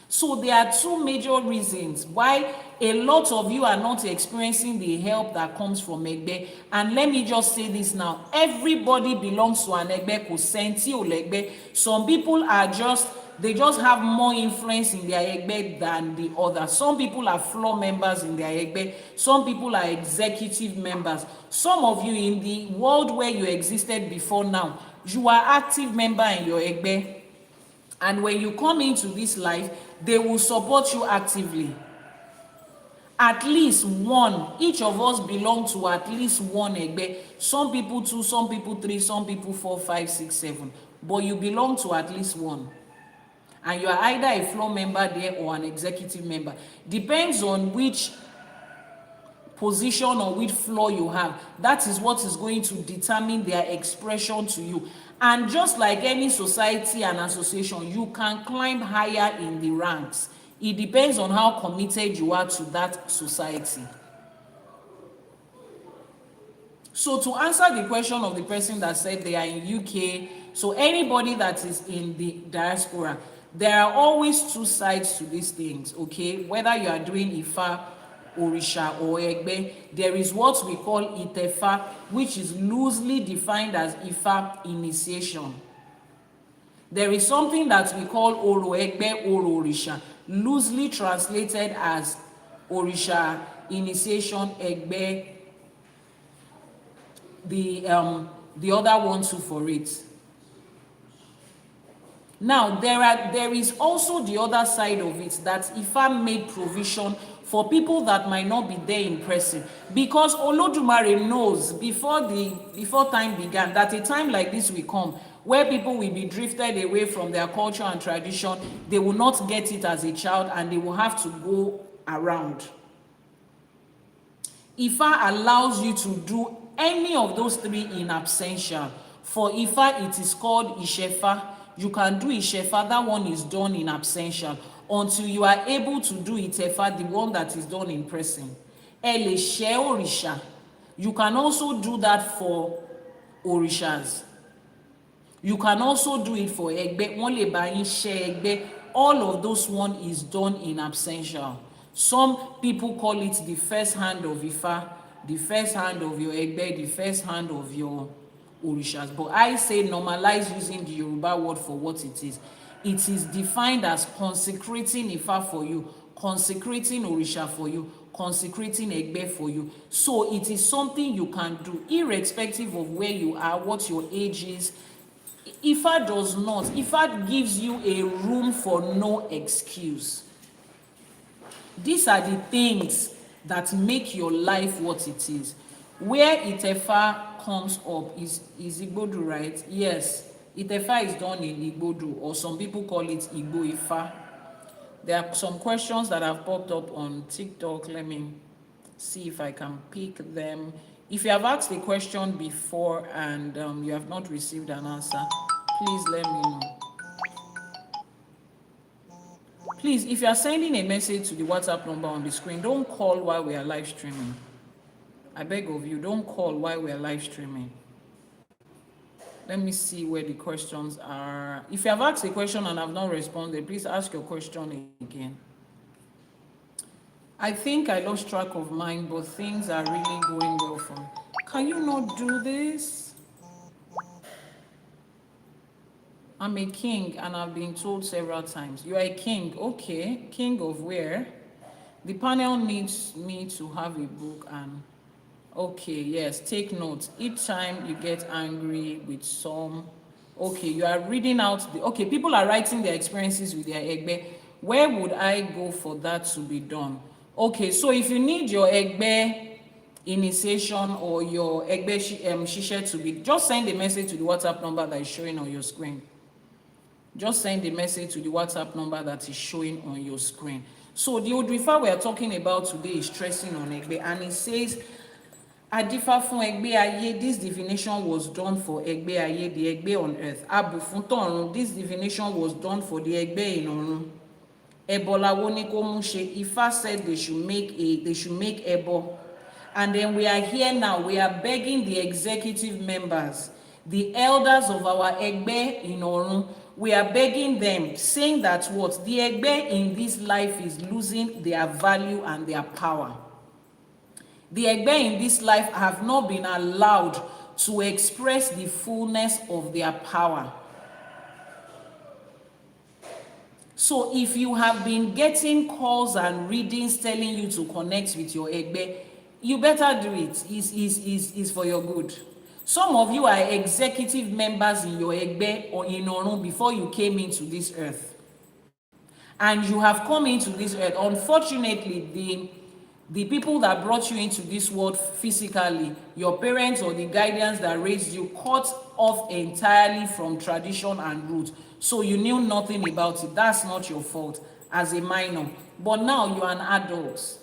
A: So there are 2 major reasons why a lot of you are not experiencing the help that comes from Egbe. And let me just say this now. Everybody belongs to an Egbe, kò sẹ́ni ò lẹ́gbẹ́. Some people are they just have more influence in their Egbe than the others. Some people are floor members in their Egbe. Some people are executive members. Some of you in the world where you existed before now, you are active member in your Egbe. And when you come into this life, they will support you actively. At least one. Each of us belong to at least one Egbe. Some people 2, some people 3, some people 4, 5, 6, 7. But you belong to at least one. And you are either a floor member there or an executive member. Depends on which position or which floor you have. That is what is going to determine their expression to you. And just like any society and association, you can climb higher in the ranks. It depends on how committed you are to that society. So to answer the question of the person that said they are in UK, So anybody that is in the diaspora, there are always two sides to these things, okay? Whether you are doing Ifa, Orisha, or Egbe, there is what we call Itefa, which is loosely defined as Ifa initiation. There is something that we call Oro Egbe, Oro Orisha, loosely translated as Orisha initiation, Egbe, the other one too for it. Now, there is also the other side of it, that Ifa made provision for people that might not be there in person, because Olodumare knows before time began that a time like this will come where people will be drifted away from their culture and tradition. They will not get it as a child and they will have to go around. Ifa allows you to do any of those three in absentia. For Ifa, it is called Ishefa. You can do Ishefa, that one is done in absentia, until you are able to do Itefa, the one that is done in person. Eleshe Orisha, you can also do that for Orishas. You can also do it for Egbe, Wonle Bayin She Egbe. All of those one is done in absentia. Some people call it the first hand of Ifa, the first hand of your Egbe, the first hand of your Orishas. But I say normalize using the Yoruba word for what it is. It is defined as consecrating Ifa for you, consecrating Orisha for you, consecrating Egbe for you. So it is something you can do irrespective of where you are, what your age is. Ifa does not. Ifa gives you a room for no excuse. These are the things that make your life what it is. Where Itefa comes up is Igbodu, right? Yes, Itefa is done in Igbodu, or some people call it Igbo Ifa. There are some questions that have popped up on TikTok. Let me see if I can pick them. If you have asked a question before and you have not received an answer, please let me know. Please, if you are sending a message to the WhatsApp number on the screen, don't call while we are live streaming. I beg of you, don't call while we are live streaming. Let me see where the questions are. If you have asked a question and have not responded, please ask your question again. I think I lost track of mine, but things are really going well for me. Can you not do this? I'm a king and I've been told several times. You are a king. Okay, king of where? The panel needs me to have a book and... Okay, yes, take notes. Each time you get angry with some... Okay, you are reading out... Okay, people are writing their experiences with their Egbe. Where would I go for that to be done? Okay, so if you need your Egbe initiation or your Egbe Shishe to be... Just send a message to the WhatsApp number that is showing on your screen. Just send a message to the WhatsApp number that is showing on your screen. So the Odù Ifá we are talking about today is stressing on Egbe, and it says, Adifa fún Egbe ayé, this divination was done for Egbe ayé, the Egbe on earth. Abu fún tọ̀run, this divination was done for the Egbe in ọ̀run. Ẹbọ làwọn ní kó mú ṣe. Ifá said they should make ẹbọ. And then we are here now, we are begging the executive members, the elders of our Egbe in ọ̀run, we are begging them, saying that what? The Egbe in this life is losing their value and their power. The Egbe in this life have not been allowed to express the fullness of their power. So if you have been getting calls and readings telling you to connect with your Egbe, you better do it. It's for your good. Some of you are executive members in your Egbe or in Orun before you came into this earth. And you have come into this earth. Unfortunately, the people that brought you into this world physically, your parents or the guardians that raised you, cut off entirely from tradition and roots. So you knew nothing about it. That's not your fault as a minor. But now you're an adult.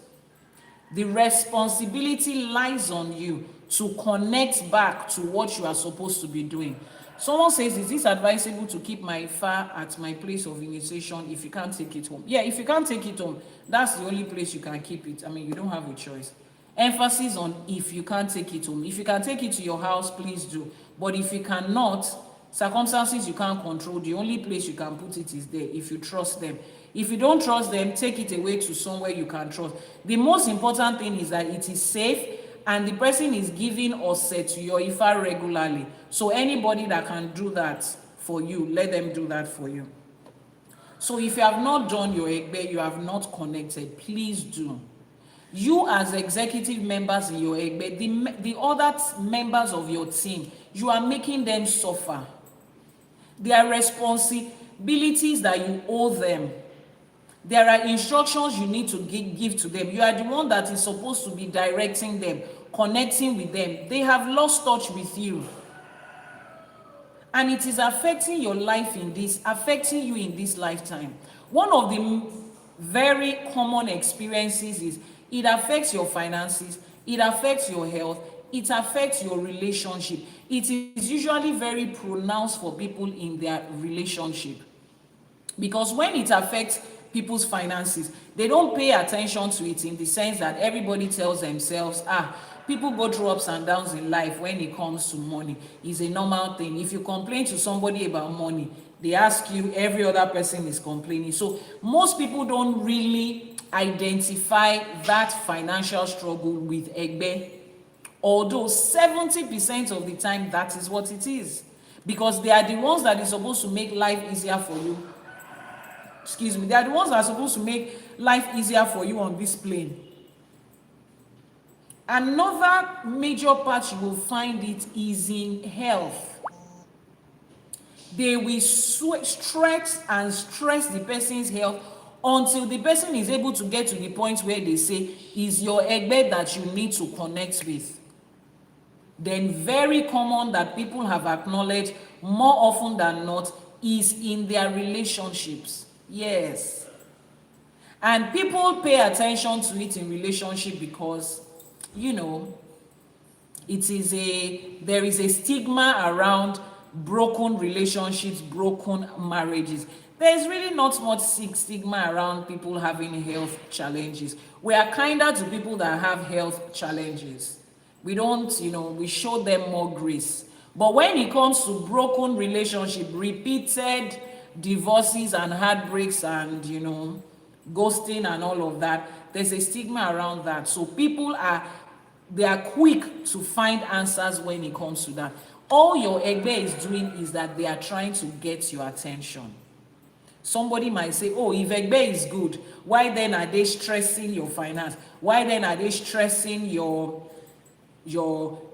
A: The responsibility lies on you to connect back to what you are supposed to be doing. Someone says, is this advisable to keep my Ifa at my place of initiation if you can't take it home? Yeah, if you can't take it home, that's the only place you can keep it. I mean, you don't have a choice. Emphasis on if you can't take it home. If you can take it to your house, please do. But if you cannot, Circumstances you can't control, the only place you can put it is there if you trust them. If you don't trust them, take it away to somewhere you can trust. The most important thing is that it is safe and the person is giving or set to your Ifa regularly. So anybody that can do that for you, let them do that for you. So if you have not done your Egbe, you have not connected, please do. You as executive members in your Egbe, the other members of your team, you are making them suffer. There are responsibilities that you owe them. There are instructions you need to give to them. You are the one that is supposed to be directing them, connecting with them. They have lost touch with you. And it is affecting your life affecting you in this lifetime. One of the very common experiences is it affects your finances, it affects your health, it affects your relationship. It is usually very pronounced for people in their relationship. Because when it affects people's finances, they don't pay attention to it in the sense that everybody tells themselves, people go through ups and downs in life when it comes to money. It's a normal thing. If you complain to somebody about money, they ask you, every other person is complaining. So most people don't really identify that financial struggle with Egbe. Although 70% of the time that is what it is. Because they are the ones that are supposed to make life easier for you. Excuse me. They are the ones that are supposed to make life easier for you on this plane. Another major part you will find it is in health. They will stretch and stress the person's health until the person is able to get to the point where they say, is your Egbe that you need to connect with. Then very common that people have acknowledged more often than not is in their relationships. Yes. And people pay attention to it in relationship because, you know, there is a stigma around broken relationships, broken marriages. There's really not much stigma around people having health challenges. We are kinder to people that have health challenges. We don't, we show them more grace. But when it comes to broken relationship, repeated divorces and heartbreaks and, ghosting and all of that, there's a stigma around that. So people are quick to find answers when it comes to that. All your Egbe is doing is that they are trying to get your attention. Somebody might say, oh, if Egbe is good, why then are they stressing your finance? Why then are they stressing your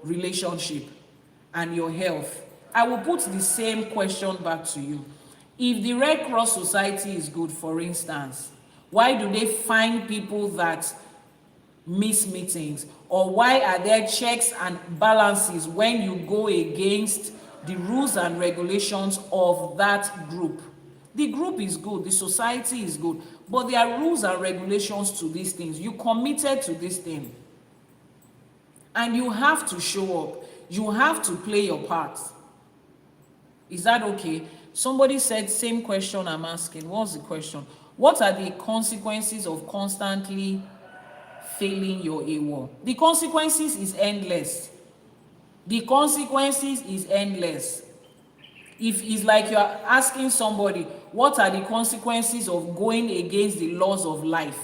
A: relationship and your health? I will put the same question back to you. If the Red Cross Society is good, for instance, why do they find people that miss meetings? Or why are there checks and balances when you go against the rules and regulations of that group? The group is good, the society is good, but there are rules and regulations to these things. You committed to this thing. And you have to show up. You have to play your part. Is that okay? Somebody said, same question I'm asking. What's the question? What are the consequences of constantly failing your AWOL? The consequences is endless. The consequences is endless. If it's like you're asking somebody, what are the consequences of going against the laws of life?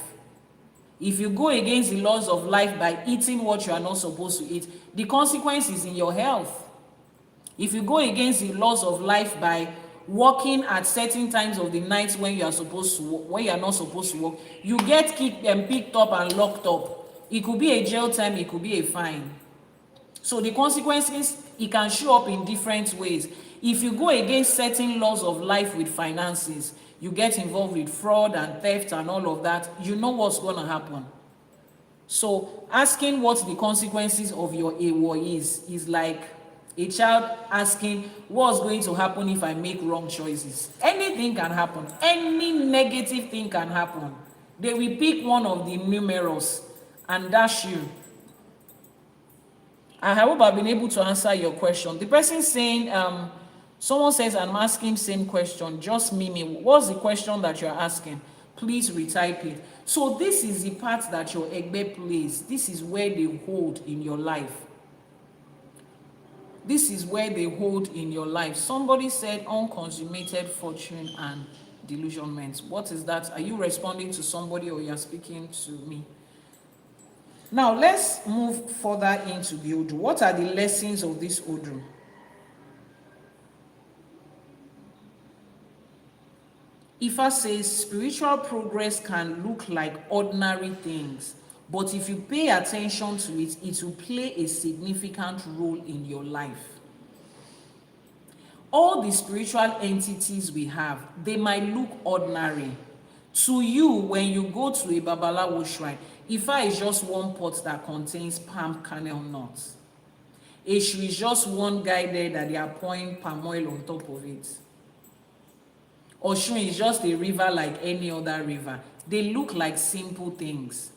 A: If you go against the laws of life by eating what you are not supposed to eat, the consequence is in your health. If you go against the laws of life by working at certain times of the night when you are supposed to work, when you are not supposed to work, you get picked up and locked up. It could be a jail time, it could be a fine. So the consequences, it can show up in different ways. If you go against certain laws of life with finances, you get involved with fraud and theft and all of that, you know what's going to happen. So asking what the consequences of your AWOL is like a child asking what's going to happen if I make wrong choices. Anything can happen. Any negative thing can happen. They will pick one of the numerous and dash you. I hope I've been able to answer your question. The person saying, someone says, I'm asking same question, just Mimi. What's the question that you're asking? Please retype it. So this is the part that your Egbe plays. This is where they hold in your life. This is where they hold in your life. Somebody said unconsummated fortune and delusionment. What is that? Are you responding to somebody or you're speaking to me? Now, let's move further into the Odù. What are the lessons of this Odù? Ifá says spiritual progress can look like ordinary things, but if you pay attention to it, it will play a significant role in your life. All the spiritual entities we have, they might look ordinary. To you, when you go to a Babalawo shrine, Ifá is just one pot that contains palm kernel nuts. Eshu is just one guy there that they are pouring palm oil on top of it. Oshun is just a river like any other river. They look like simple things.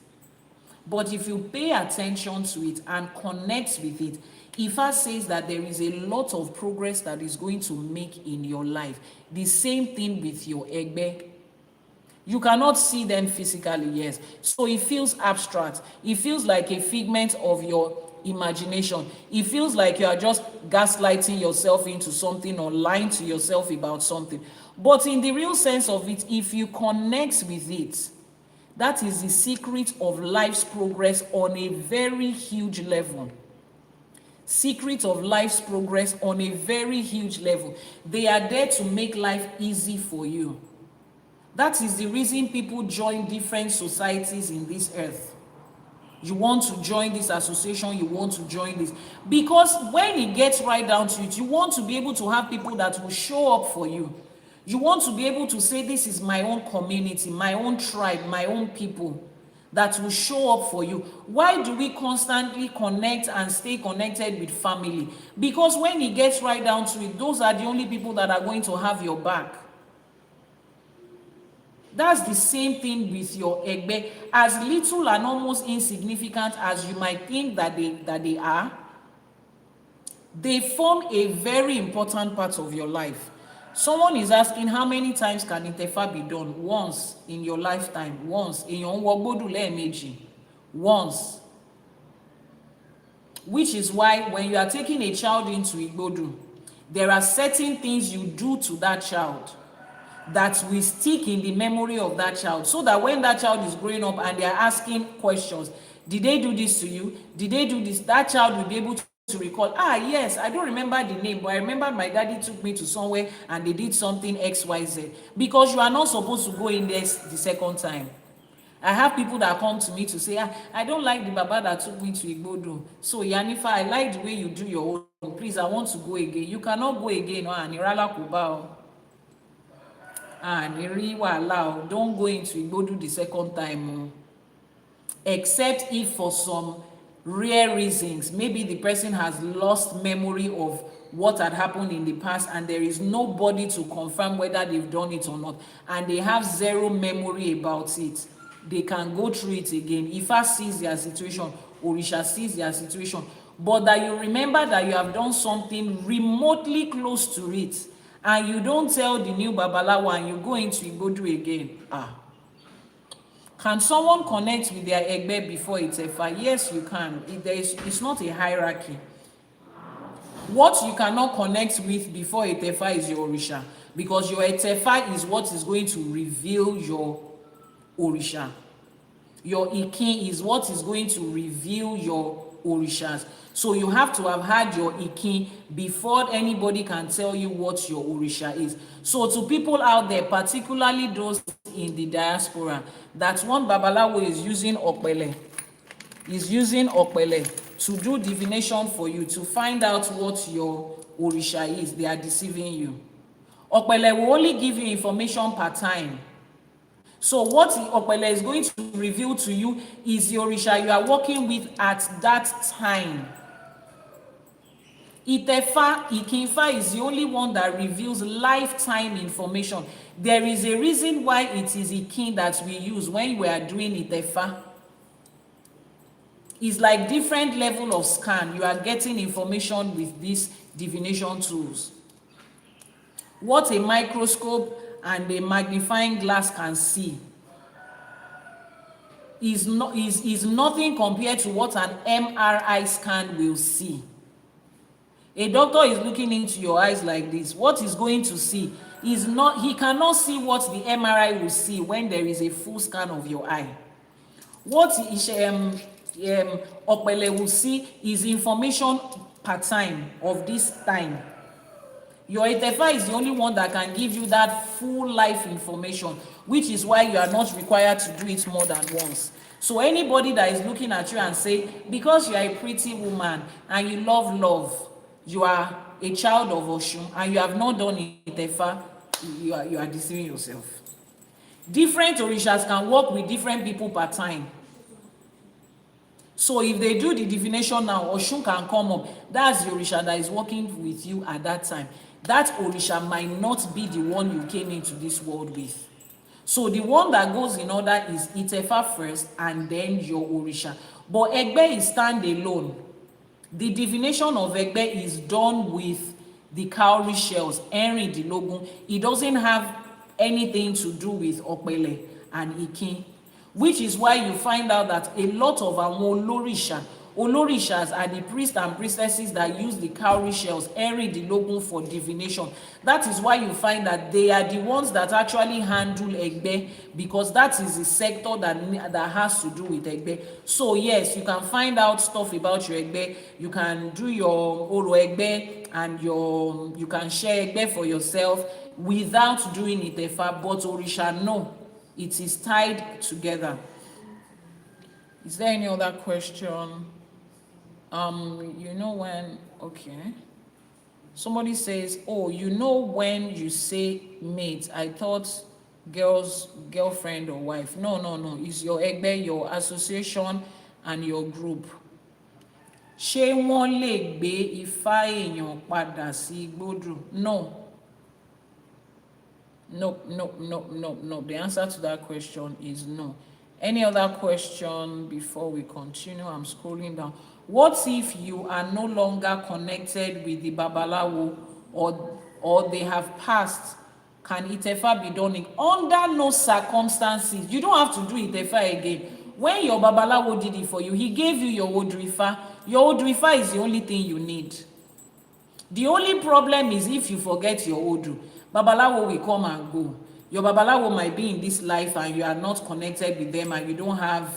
A: But if you pay attention to it and connect with it, Ifá says that there is a lot of progress that is going to make in your life. The same thing with your Egbe. You cannot see them physically, yes. So it feels abstract. It feels like a figment of your imagination. It feels like you are just gaslighting yourself into something or lying to yourself about something. But in the real sense of it, if you connect with it, that is the secret of life's progress on a very huge level. Secret of life's progress on a very huge level. They are there to make life easy for you. That is the reason people join different societies in this earth. You want to join this association, you want to join this. Because when it gets right down to it, you want to be able to have people that will show up for you. You want to be able to say, this is my own community, my own tribe, my own people that will show up for you. Why do we constantly connect and stay connected with family? Because when it gets right down to it, those are the only people that are going to have your back. That's the same thing with your Egbe. As little and almost insignificant as you might think that they are, they form a very important part of your life. Someone is asking, how many times can Itefa be done? Once in your lifetime. Once. In your Meji. Once. Which is why when you are taking a child into Igbodu, there are certain things you do to that child that will stick in the memory of that child, so that when that child is growing up and they are asking questions, did they do this to you? Did they do this? That child will be able to recall, yes, I don't remember the name, but I remember my daddy took me to somewhere and they did something XYZ. Because you are not supposed to go in there the second time. I have people that come to me to say, I don't like the Baba that took me to Igbodu. So Iyanifa, I like the way you do your own. Please, I want to go again. You cannot go again. Don't go into Igbodu the second time. Except if for some rare reasons, maybe the person has lost memory of what had happened in the past and there is nobody to confirm whether they've done it or not, and they have zero memory about it. They can go through it again. Ifá sees their situation, Orisha sees their situation, but that you remember that you have done something remotely close to it, and you don't tell the new Babalawo and you go into Igbodu again. Can someone connect with their Egbe before Itefa? Yes, you can. It's not a hierarchy. What you cannot connect with before Itefa is your Orisha, because your Itefa is what is going to reveal your Orisha. Your Ikin is what is going to reveal your Orishas. So you have to have had your Ikin before anybody can tell you what your Orisha is. So to people out there, particularly those in the diaspora, that one Babalawo is using Okpele, to do divination for you, to find out what your Orisha is. They are deceiving you. Okpele will only give you information per time. So what Okpele is going to reveal to you is the Orisha you are working with at that time. Ikinfa is the only one that reveals lifetime information. There is a reason why it is Ikin that we use when we are doing Itefa. It's like different level of scan. You are getting information with these divination tools. What a microscope and a magnifying glass can see is nothing compared to what an MRI scan will see. A doctor is looking into your eyes like this. What he's going to see is not, he cannot see what the MRI will see when there is a full scan of your eye. What Opele will see is information per time of this time. Your Itefa is the only one that can give you that full life information, which is why you are not required to do it more than once. So anybody that is looking at you and say, because you are a pretty woman and you love, you are a child of Oshun and you have not done Itefa, you are deceiving yourself. Different Orishas can work with different people per time. So if they do the divination now, Oshun can come up. That's the Orisha that is working with you at that time. That Orisha might not be the one you came into this world with. So the one that goes in order is Itefa first and then your Orisha. But Egbe is stand alone. The divination of Egbe is done with the cowrie shells, Henry the Logun. It doesn't have anything to do with Opele and Ikin, which is why you find out that a lot of our Olorishas are the priests and priestesses that use the cowrie shells, Henry the Logun, for divination. That is why you find that they are the ones that actually handle Egbe, because that is the sector that has to do with Egbe. So yes, you can find out stuff about your Egbe. You can do your Oro Egbe and you can share Egbe for yourself without doing Itefa, but Orisha, no, it is tied together. Is there any other question? You know when, okay. Somebody says, oh, you know when you say mate, I thought girlfriend or wife. No. It's your Egbe, your association and your group. Ṣé wọ́n lè gbé Ifá èèyàn padà sí Igbódù? No. No. The answer to that question is no. Any other question before we continue? I'm scrolling down. What if you are no longer connected with the Babalawo or they have passed? Can Itefa be done? Under no circumstances. You don't have to do Itefa again. When your Babalawo did it for you, he gave you your Odù Ifá. Your Odù Ifá is the only thing you need. The only problem is if you forget your Odù, Babalawo will come and go. Your Babalawo might be in this life and you are not connected with them and you don't have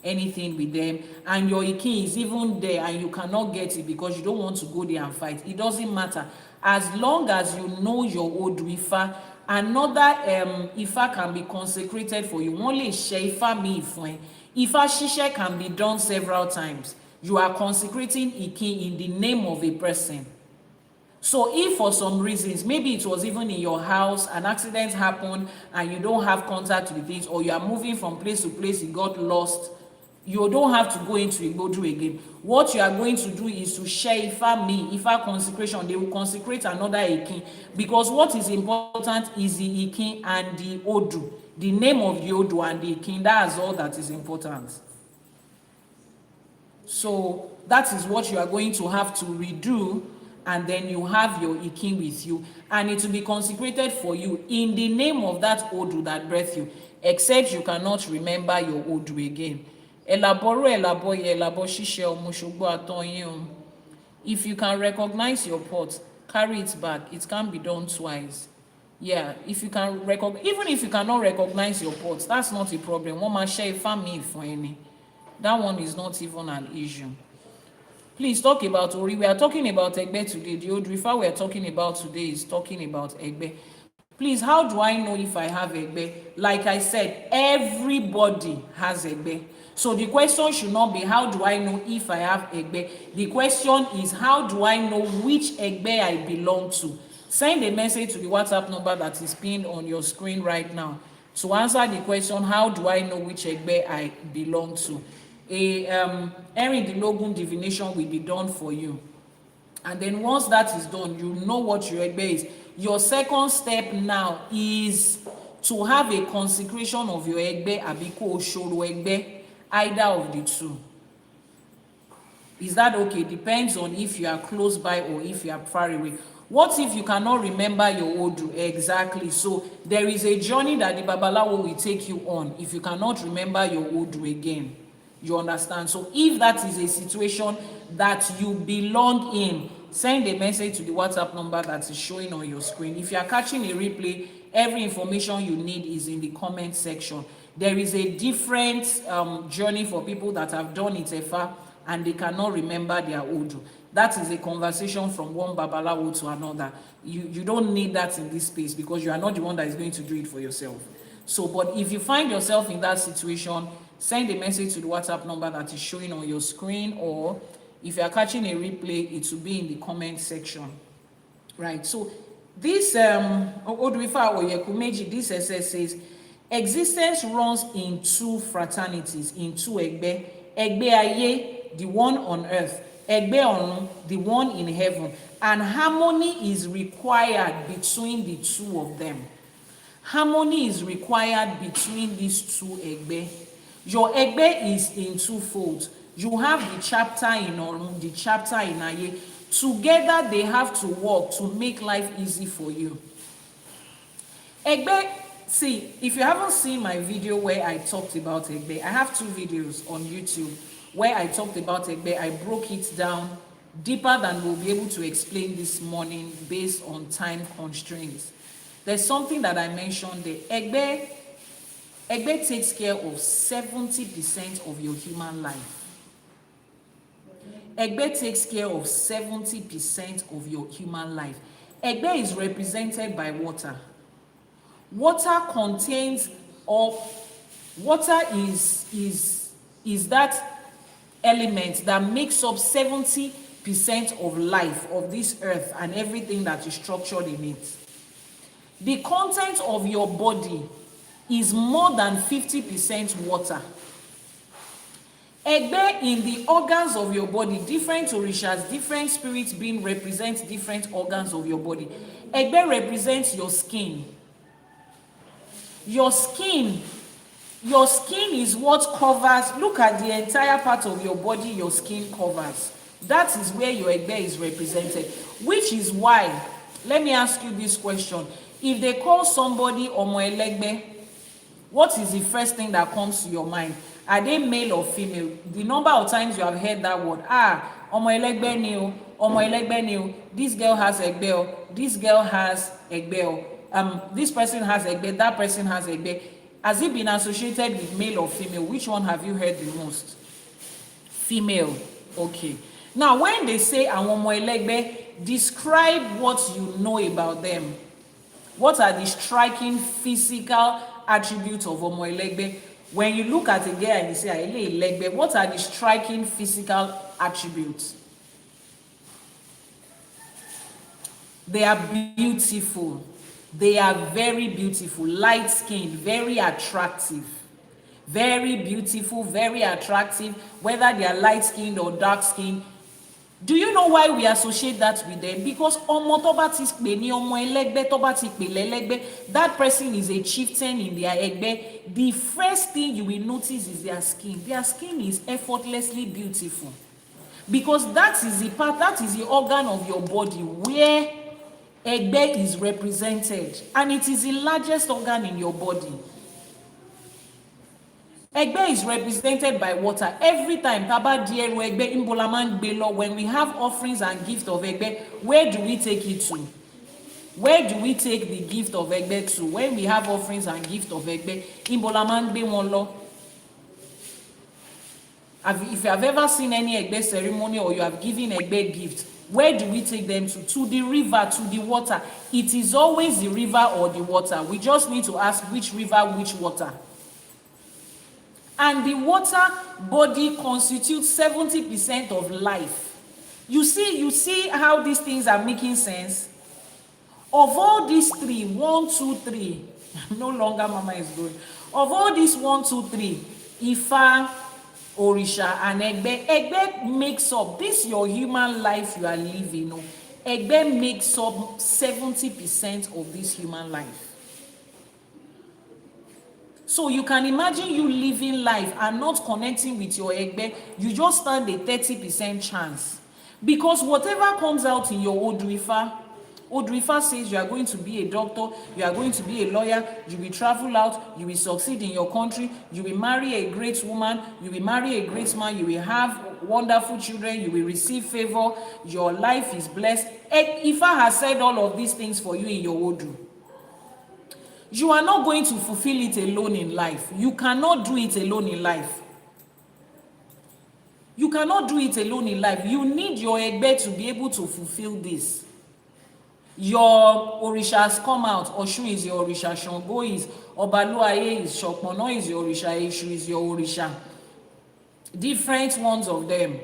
A: anything with them, and your Ikin is even there and you cannot get it because you don't want to go there and fight. It doesn't matter. As long as you know your Odù Ifá, another Ifá can be consecrated for you. Only ṣe Ifá mi ìfún ẹ. Àbọṣíṣẹ can be done several times. You are consecrating Ikin in the name of a person. So if for some reasons, maybe it was even in your house, an accident happened and you don't have contact with it, or you are moving from place to place, you got lost, you don't have to go into Igbodu again. What you are going to do is to share Ifá consecration. They will consecrate another Ikin, because what is important is the Ikin and the Odù, the name of the Odù and the Ikin. That's all that is important. So that is what you are going to have to redo, and then you have your Ikin with you, and it will be consecrated for you in the name of that Odù that breathed you, except you cannot remember your Odù again. Àbọrú, Àbọyè, Àbọṣíṣẹ, Òmùṣogbo àtọyìn. If you can recognize your pot, carry it back. It can be done twice. Yeah, if you can even if you cannot recognize your pot, that's not a problem. One man share family for any. That one is not even an issue. Please talk about Ori. We are talking about Egbe today. The Odù Ifá we are talking about today is talking about Egbe. Please, how do I know if I have Egbe? Like I said, everybody has Egbe. So the question should not be, how do I know if I have Egbe? The question is, how do I know which Egbe I belong to? Send a message to the WhatsApp number that is pinned on your screen right now. To answer the question, how do I know which Egbe I belong to? A Henry the Logun divination will be done for you. And then once that is done, you know what your Egbe is. Your second step now is to have a consecration of your Egbe, Abiko Oshoro Egbe, either of the two. Is that okay? Depends on if you are close by or if you are far away. What if you cannot remember your Odù? Exactly. So there is a journey that the Babalawo will take you on if you cannot remember your Odù again. You understand? So if that is a situation that you belong in, send a message to the WhatsApp number that is showing on your screen. If you are catching a replay, every information you need is in the comment section. There is a different journey for people that have done Itefa and they cannot remember their Odù. That is a conversation from one Babalawo to another. You don't need that in this space because you are not the one that is going to do it for yourself. So, but if you find yourself in that situation, send a message to the WhatsApp number that is showing on your screen, or if you are catching a replay, it will be in the comment section. Right, so this Odù Ifá Oyeku Meji, this SS says, existence runs in two fraternities, in two Egbe. Egbe Aye, the one on earth. Egbe Ọ̀run, the one in heaven. And harmony is required between the two of them. Harmony is required between these two Egbe. Your Egbe is in two folds. You have the chapter in Ọ̀run, the chapter in Aye. Together they have to work to make life easy for you. Egbe, see, if you haven't seen my video where I talked about Egbe, I have 2 videos on YouTube where I talked about Egbe. I broke it down deeper than we'll be able to explain this morning based on time constraints. There's something that I mentioned there. Egbe takes care of 70% of your human life. Egbe takes care of 70% of your human life. Egbe is represented by water. Water contains, or water is that element that makes up 70% of life of this earth and everything that is structured in it. The content of your body is more than 50% water. Egbe in the organs of your body, different orishas, different spirits being represent different organs of your body. Egbe represents your skin. Your skin is what covers, look at the entire part of your body your skin covers. That is where your Egbe is represented. Which is why, let me ask you this question. If they call somebody Omo Elegbe, what is the first thing that comes to your mind? Are they male or female? The number of times you have heard that word, Omo Elegbe ni o, Omo Elegbe ni o, this girl has Egbe o, this girl has Egbe o, this person has Egbe, that person has Egbe. Has it been associated with male or female? Which one have you heard the most? Female. Okay. Now, when they say àwọn ọmọ ẹlẹ́gbẹ́, describe what you know about them. What are the striking physical attributes of ọmọ ẹlẹ́gbẹ́? When you look at a girl and you say ayele ẹlẹ́gbẹ́, what are the striking physical attributes? They are beautiful. They are very beautiful, light skinned, very attractive. Very beautiful, very attractive, whether they are light skinned or dark skinned. Do you know why we associate that with them? Because ọmọ tó bá ti pè ní ọmọ ẹlẹ́gbẹ́, tó bá ti pè lẹ́lẹ́gbẹ́, that person is a chieftain in their ẹgbẹ́. The first thing you will notice is their skin. Their skin is effortlessly beautiful. Because that is the part, that is the organ of your body where Egbe is represented, and it is the largest organ in your body. Egbe is represented by water. Every time Taba Dieru Egbe Imbolaman Belo, when we have offerings and gift of Egbe, where do we take it to? Where do we take the gift of Egbe to? When we have offerings and gift of Egbe, Imbolaman Bewonlo. If you have ever seen any Egbe ceremony or you have given Egbe gift, where do we take them to? To the river, to the water. It is always the river or the water. We just need to ask which river, which water. And the water body constitutes 70% of life. You see how these things are making sense? Of all these 3, 1, 2, 3, no longer Mama is going. Of all these 1, 2, 3, Ifa, Orisha and Egbe makes up, this your human life you are living. No? Egbe makes up 70% of this human life. So you can imagine you living life and not connecting with your Egbe, you just stand a 30% chance. Because whatever comes out in your Odù Ifá, Odù Ifá says you are going to be a doctor, you are going to be a lawyer, you will travel out, you will succeed in your country, you will marry a great woman, you will marry a great man, you will have wonderful children, you will receive favor, your life is blessed. Ifá has said all of these things for you in your Odù. You are not going to fulfill it alone in life. You cannot do it alone in life. You cannot do it alone in life. You need your Egbe to be able to fulfill this. Your Orishas come out. Oshun is your Orisha. Shango is, Obaluaye is, Shokmono is your Orisha, Eshu is your Orisha. Different ones of them.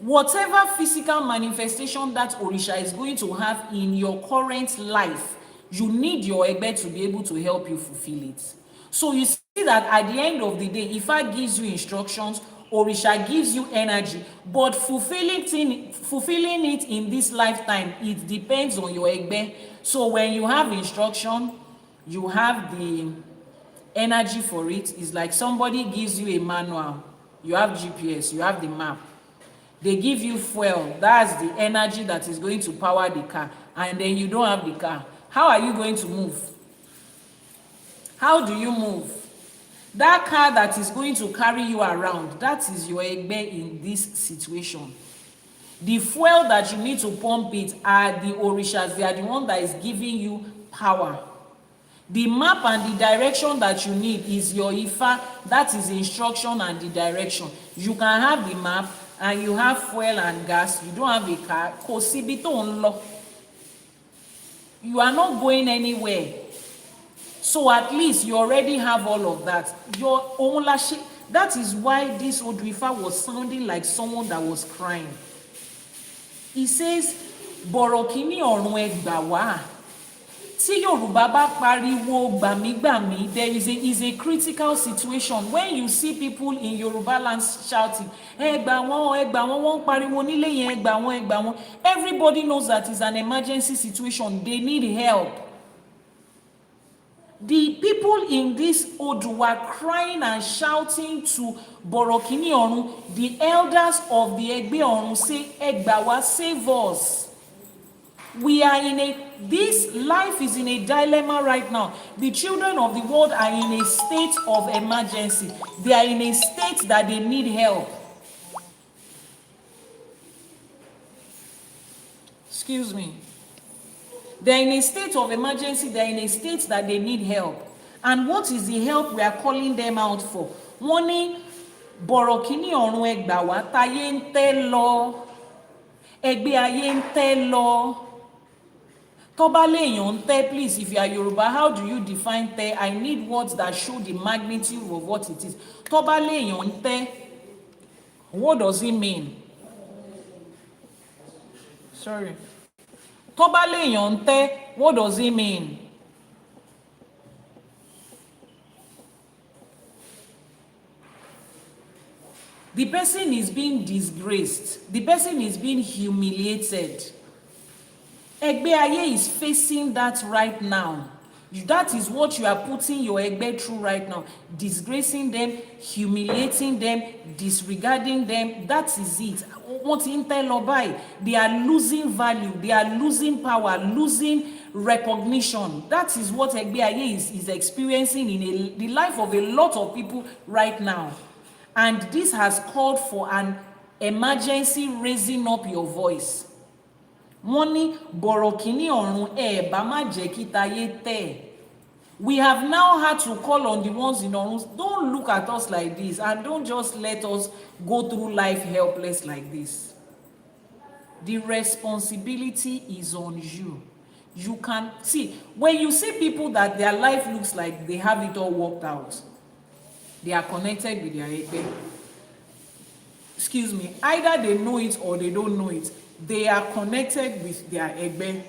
A: Whatever physical manifestation that Orisha is going to have in your current life, you need your Egbe to be able to help you fulfill it. So you see that at the end of the day, Ifá gives you instructions, Orisha gives you energy, but fulfilling it in this lifetime, it depends on your Egbe. So when you have instruction, you have the energy for it. It's like somebody gives you a manual, you have GPS, you have the map. They give you fuel, that's the energy that is going to power the car, and then you don't have the car. How are you going to move? How do you move? That car that is going to carry you around, that is your Egbe in this situation. The fuel that you need to pump it are the Orishas. They are the one that is giving you power. The map and the direction that you need is your Ifá. That is the instruction and the direction. You can have the map and you have fuel and gas. You don't have a car. You are not going anywhere. So at least you already have all of that. Your ownership. That is why this Odù Ifá was sounding like someone that was crying. He says, Borokini ọ̀run ẹ gbà wá. Tí Yorùbá bá pariwo gbàmígbàmí, there is a critical situation. When you see people in Yoruba land shouting, ẹ gbà wọ́n, wọ́n pariwo nílé yẹn, ẹ gbà wọ́n. Everybody knows that it's an emergency situation. They need help. The people in this Odù were crying and shouting to Borokini ọ̀run. The elders of the Egbe ọ̀run say, ẹ gbà wá, save us. We are this life is in a dilemma right now. The children of the world are in a state of emergency. They are in a state that they need help. Excuse me. They're in a state of emergency. They're in a state that they need help. And what is the help we are calling them out for? Wọ́n ní Borokini ọ̀run ẹ gbà wá, táyé ń tẹ́ lọ. Ẹgbẹ́ ayé ń tẹ́ lọ. Tó bá léèyàn ń tẹ́, please, if you are Yoruba, how do you define tẹ́? I need words that show the magnitude of what it is. Tó bá léèyàn ń tẹ́, what does it mean? Sorry. Tó bá léèyàn ń tẹ́, what does it mean? The person is being disgraced. The person is being humiliated. Egbe Aye is facing that right now. That is what you are putting your Egbe through right now. Disgracing them, humiliating them, disregarding them. That is it. What in Telobai? They are losing value. They are losing power, losing recognition. That is what Egbe Aye is experiencing in the life of a lot of people right now. And this has called for an emergency raising up your voice. Wọ́n ní Borokini ọ̀run ẹ bá má jẹ́ kí táyé tẹ́. We have now had to call on the ones in ọ̀run. Don't look at us like this and don't just let us go through life helpless like this. The responsibility is on you. You can see, when you see people that their life looks like they have it all worked out, they are connected with their Egbe. Excuse me, either they know it or they don't know it. They are connected with their Egbe.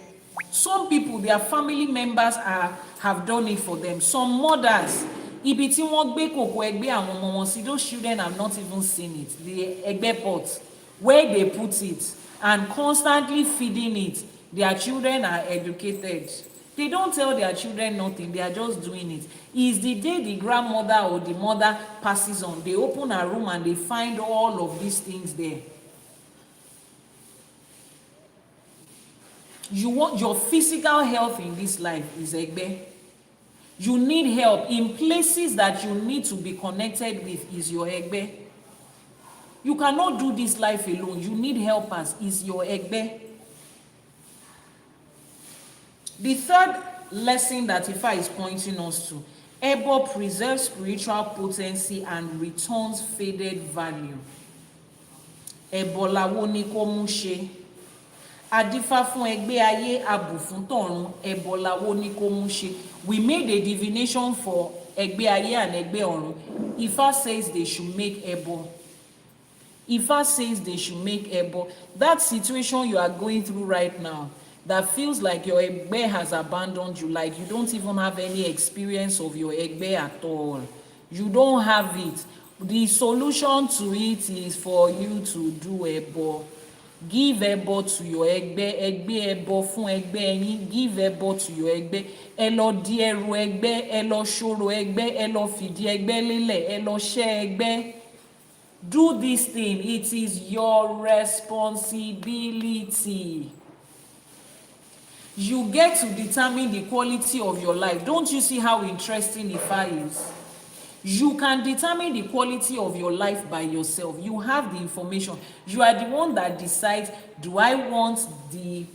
A: Some people, their family members have done it for them. Some mothers, ibi tí wọ́n gbé kòkò Egbe àwọn ọmọ wọn sí, those children have not even seen it. The Egbe pot, where they put it, and constantly feeding it. Their children are educated. They don't tell their children nothing. They are just doing it. Is the day the grandmother or the mother passes on, they open a room and they find all of these things there. You want your physical health in this life is egbe. You need help in places that you need to be connected with is your egbe. You cannot do this life alone. You need helpers is your egbe. The third lesson that Ifa is pointing us to, Ebo preserves spiritual potency and returns faded value. Ebo lawo ni ko mu ṣe. Adifa fún ẹgbẹ́ ayé, abù fún tọ̀run, ẹbọ lawo ni kó mú ṣe. We made a divination for ẹgbẹ́ ayé and ẹgbẹ́ ọ̀run. Ifa says they should make ẹbọ. Ifa says they should make ẹbọ. That situation you are going through right now, that feels like your ẹgbẹ́ has abandoned you, like you don't even have any experience of your ẹgbẹ́ at all. You don't have it. The solution to it is for you to do ẹbọ. Give ẹbọ to your ẹgbẹ́ ẹbọ fún ẹgbẹ́ yín. Give ẹbọ to your ẹgbẹ́. Ẹ lọ di ẹrù ẹgbẹ́, ẹ lọ ṣòro ẹgbẹ́, ẹ lọ fìdí ẹgbẹ́ lélẹ̀, ẹ lọ ṣẹ́ ẹgbẹ́. Do this thing. It is your responsibility. You get to determine the quality of your life. Don't you see how interesting Ifa is? You can determine the quality of your life by yourself. You have the information. You are the one that decides, do I want the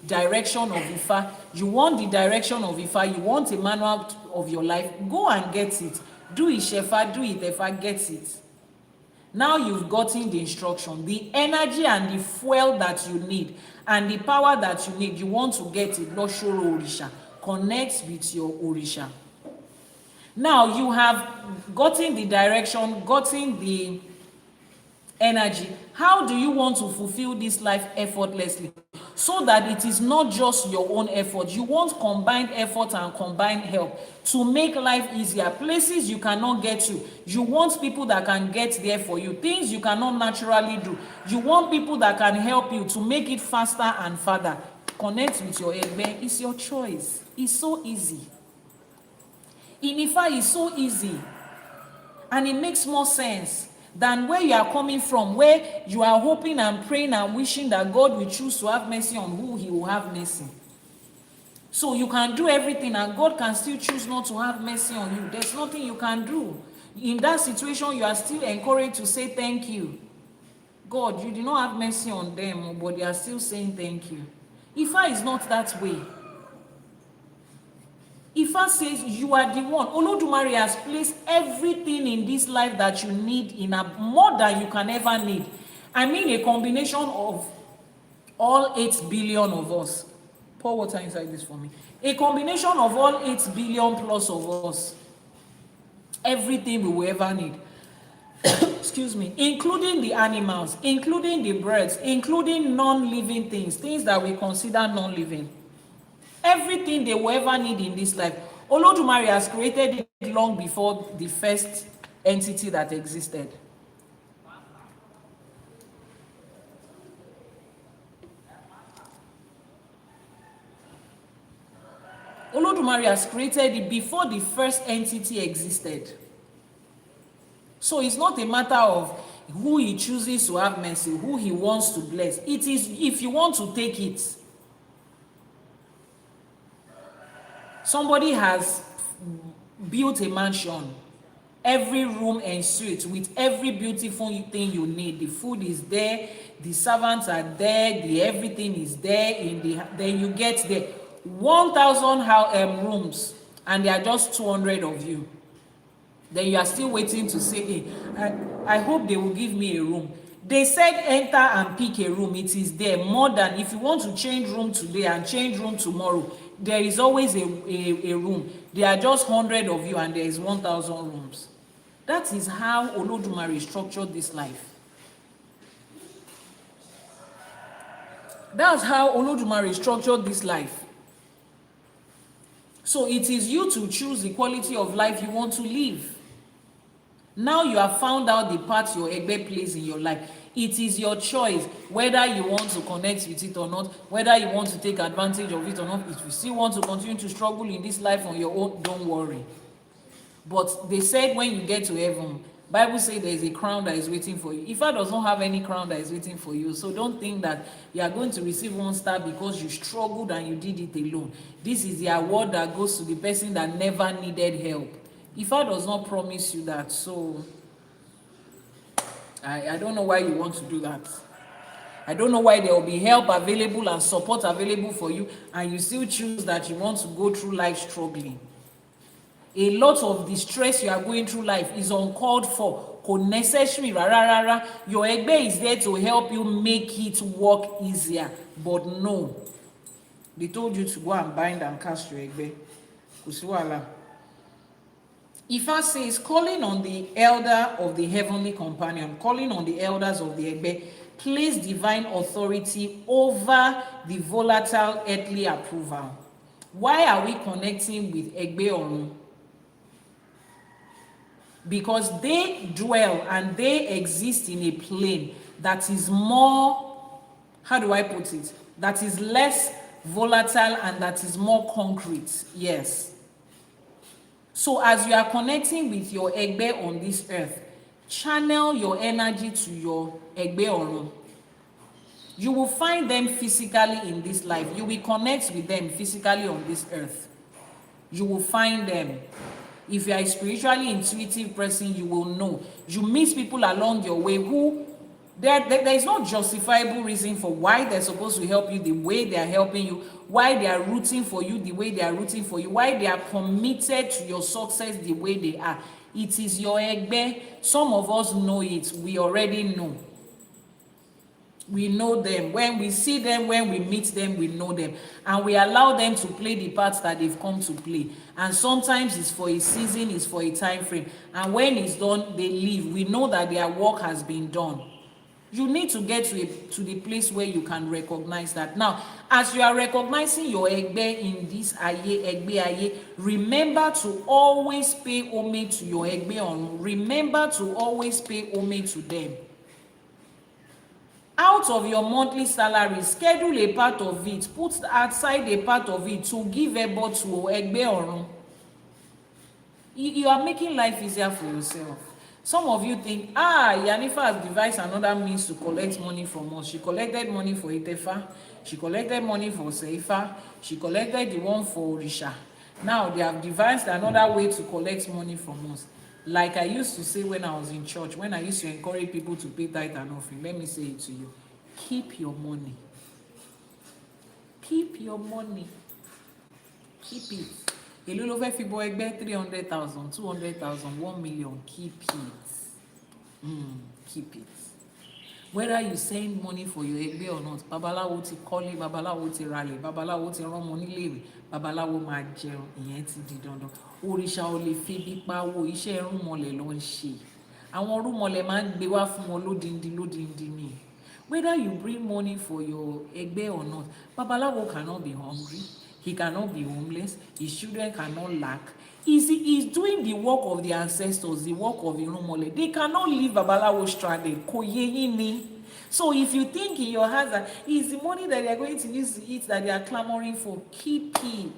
A: direction of Ifa? You want the direction of Ifa? You want a manual of your life? Go and get it. Do Ishefa, do it Ifa, get it. Now you've gotten the instruction, the energy and the fuel that you need, and the power that you need. You want to get it. Loshoro Orisha. Connect with your Orisha. Now you have gotten the direction, gotten the energy. How do you want to fulfill this life effortlessly? So that it is not just your own effort. You want combined effort and combined help to make life easier. Places you cannot get to. You want people that can get there for you. Things you cannot naturally do. You want people that can help you to make it faster and further. Connect with your Egbe. It's your choice. It's so easy. In Ifa is so easy, and it makes more sense than where you are coming from, where you are hoping and praying and wishing that God will choose to have mercy on who he will have mercy. So you can do everything and God can still choose not to have mercy on you. There's nothing you can do. In that situation, you are still encouraged to say thank you. God, you did not have mercy on them, but they are still saying thank you. Ifa is not that way. Ifa says you are the one. Olódùmarè has placed everything in this life that you need in a more than you can ever need. I mean a combination of all 8 billion of us. Pour water inside this for me. A combination of all 8 billion plus of us. Everything we will ever need. Excuse me. Including the animals, including the birds, including non-living things, things that we consider non-living. Everything they will ever need in this life, Olódùmarè has created it long before the first entity that existed. Olódùmarè has created it before the first entity existed. So it's not a matter of who he chooses to have mercy, who he wants to bless. It is if you want to take it. Somebody has built a mansion, every room and suite with every beautiful thing you need. The food is there, the servants are there, everything is there. Then you get there 1,000 rooms, and there are just 200 of you. Then you are still waiting to say, hey, I hope they will give me a room. They said enter and pick a room. It is there. More than if you want to change room today and change room tomorrow, there is always a room. There are just 100 of you and there is 1,000 rooms. That is how Olódùmarè structured this life. That's how Olódùmarè structured this life. So it is you to choose the quality of life you want to live. Now you have found out the part your Egbe plays in your life. It is your choice whether you want to connect with it or not, whether you want to take advantage of it or not. If you still want to continue to struggle in this life on your own, don't worry. But they said when you get to heaven, Bible says there is a crown that is waiting for you. Ifa does not have any crown that is waiting for you. So don't think that you are going to receive one star because you struggled and you did it alone. This is the award that goes to the person that never needed help. Ifa does not promise you that. So I don't know why you want to do that. I don't know why there will be help available and support available for you, and you still choose that you want to go through life struggling. A lot of the stress you are going through life is uncalled for, unnecessary. Your egbe is there to help you make it work easier, but no, they told you to go and bind and cast your egbe. Kusiwala. Ifa says, calling on the elder of the heavenly companion, calling on the elders of the egbe, place divine authority over the volatile earthly approval. Why are we connecting with egbe orun? Because they dwell and they exist in a plane that is more, how do I put it? That is less volatile and that is more concrete. Yes. So as you are connecting with your egbe on this earth, channel your energy to your egbe orun. You will find them physically in this life. You will connect with them physically on this earth. You will find them. If you are a spiritually intuitive person, you will know. You meet people along your way who there is no justifiable reason for why they're supposed to help you the way they are helping you, why they are rooting for you the way they are rooting for you, why they are committed to your success the way they are. It is your egbe. Some of us know it. We already know. We know them. When we see them, when we meet them, we know them. And we allow them to play the parts that they've come to play. And sometimes it's for a season, it's for a time frame. And when it's done, they leave. We know that their work has been done. You need to get to the place where you can recognize that. Now, as you are recognizing your egbe in this egbe, remember to always pay homage to your egbe. Remember to always pay homage to them. Out of your monthly salary, schedule a part of it, put aside a part of it to give ebo to egbe orun. You are making life easier for yourself. Some of you think, Iyanifa has devised another means to collect money from us. She collected money for Itefa, she collected money for Seifa, she collected the one for Orisha. Now they have devised another way to collect money from us. Like I used to say when I was in church, when I used to encourage people to pay tithe and offering, let me say it to you. Keep your money. Keep your money. Keep it. Èló ló fẹ́ fi bọ ẹgbẹ́ 300,000, 200,000, 1 million. Keep it. Keep it. Whether you send money for your egbe or not, babaláwo ti kọ́lé, babaláwo ti ralẹ̀, babaláwo ti rán ọmọ níléèwé, babaláwo máa jẹun, ìyẹn ti di dandan. Òrìṣà ò lè fi bí pawó, iṣẹ́ irúnmọlẹ̀ ló ń ṣe. Àwọn irúnmọlẹ̀ máa ń gbé wá fún wọn lódindi ni. Whether you bring money for your egbe or not, babaláwo cannot be hungry, he cannot be homeless, his children cannot lack. He's doing the work of the ancestors, the work of irúnmọlẹ̀. They cannot leave babaláwo stranded. Kò yé yín ni. So if you think in your heart that it's the money that they are going to use to eat that they are clamoring for, keep it.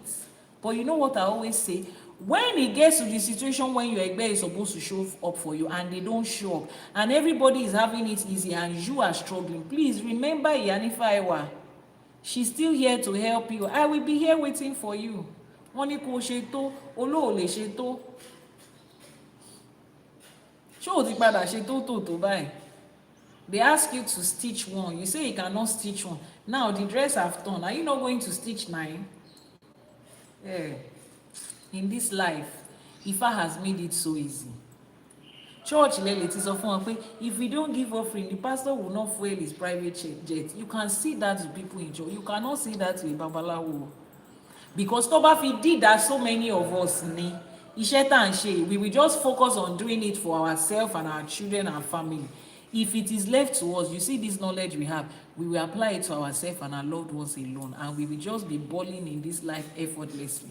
A: But you know what I always say? When it gets to the situation when your egbe is supposed to show up for you and they don't show up, and everybody is having it easy and you are struggling, please remember Iyanifa Ewa. She's still here to help you. I will be here waiting for you. Wọ́n ní kó ṣe tó, olóò lè ṣe tó. Ṣé o ti padà ṣe tó báyìí? They ask you to stitch one. You say you cannot stitch one. Now the dress have torn. Are you not going to stitch 9? Yeah. In this life, Ifa has made it so easy. Church lele ti sọ fún wọn pé if we don't give offering, the pastor will not fuel his private jet. You can see that to people in church. You cannot see that to a babalawo. Because tó bá fi did that so many of us ni iṣẹ́ tá ń ṣe, we will just focus on doing it for ourselves and our children and family. If it is left to us, you see this knowledge we have, we will apply it to ourselves and our loved ones alone, and we will just be balling in this life effortlessly.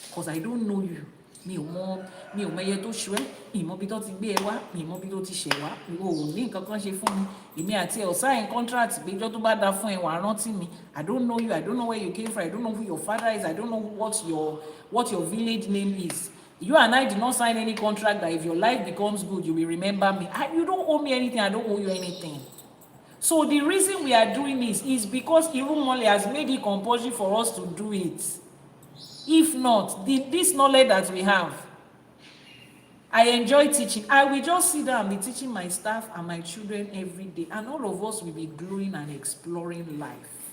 A: Because I don't know you. Mi ò mọ ẹyẹ tó ṣú ẹ́, ìmọ̀ bí tó ti gbé ẹ wá, ìmọ̀ bí tó ti ṣẹ̀ wá, ò ní nǹkan kan ṣe fún mi. Èmi àti ẹ̀ sign contract pé ìjọ́ tó bá da fún ẹ wàá rántí mi. I don't know you, I don't know where you came from, I don't know who your father is, I don't know what your village name is. You and I did not sign any contract that if your life becomes good, you will remember me. You don't owe me anything. I don't owe you anything. So the reason we are doing this is because Irumole has made it compulsory for us to do it. If not, this knowledge that we have, I enjoy teaching. I will just sit down and be teaching my staff and my children every day, and all of us will be growing and exploring life.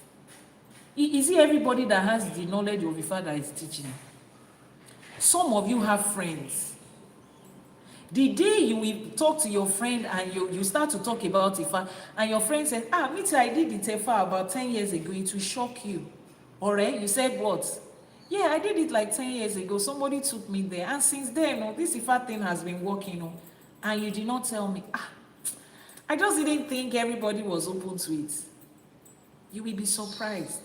A: Is it everybody that has the knowledge of Ifa that is teaching? Some of you have friends. The day you will talk to your friend and you start to talk about Ifa, and your friend says, me too, I did it Ifa about 10 years ago, it will shock you. Alright, you said what? Yeah, I did it like 10 years ago. Somebody took me there. And since then, this Ifa thing has been working. And you did not tell me. I just didn't think everybody was open to it. You will be surprised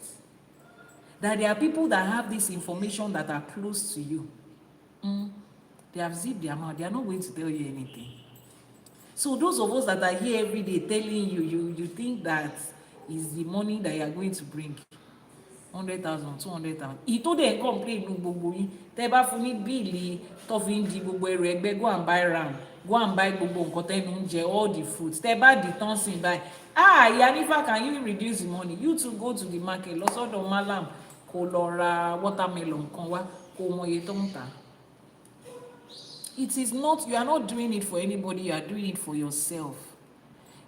A: that there are people that have this information that are close to you. They have zipped their mouth. They are not going to tell you anything. So those of us that are here every day telling you think that is the money that you are going to bring. 100,000, 200,000. Ito dey complain nu gbogbo yin. Tẹ́ bá fún ní bíìlì tó fi ń di gbogbo ẹrù ẹgbẹ́, go and buy ram. Go and buy gbogbo nǹkan tẹ́nu ń jẹ, all the fruits. Tẹ́ bá di tán sìn báyìí. Iyanifa, can you reduce the money? You to go to the market. Lọ sọ́dọ̀ Malam kó lọ ra watermelon kan wá kó mọ iye tó ń tà. It is not, you are not doing it for anybody, you are doing it for yourself.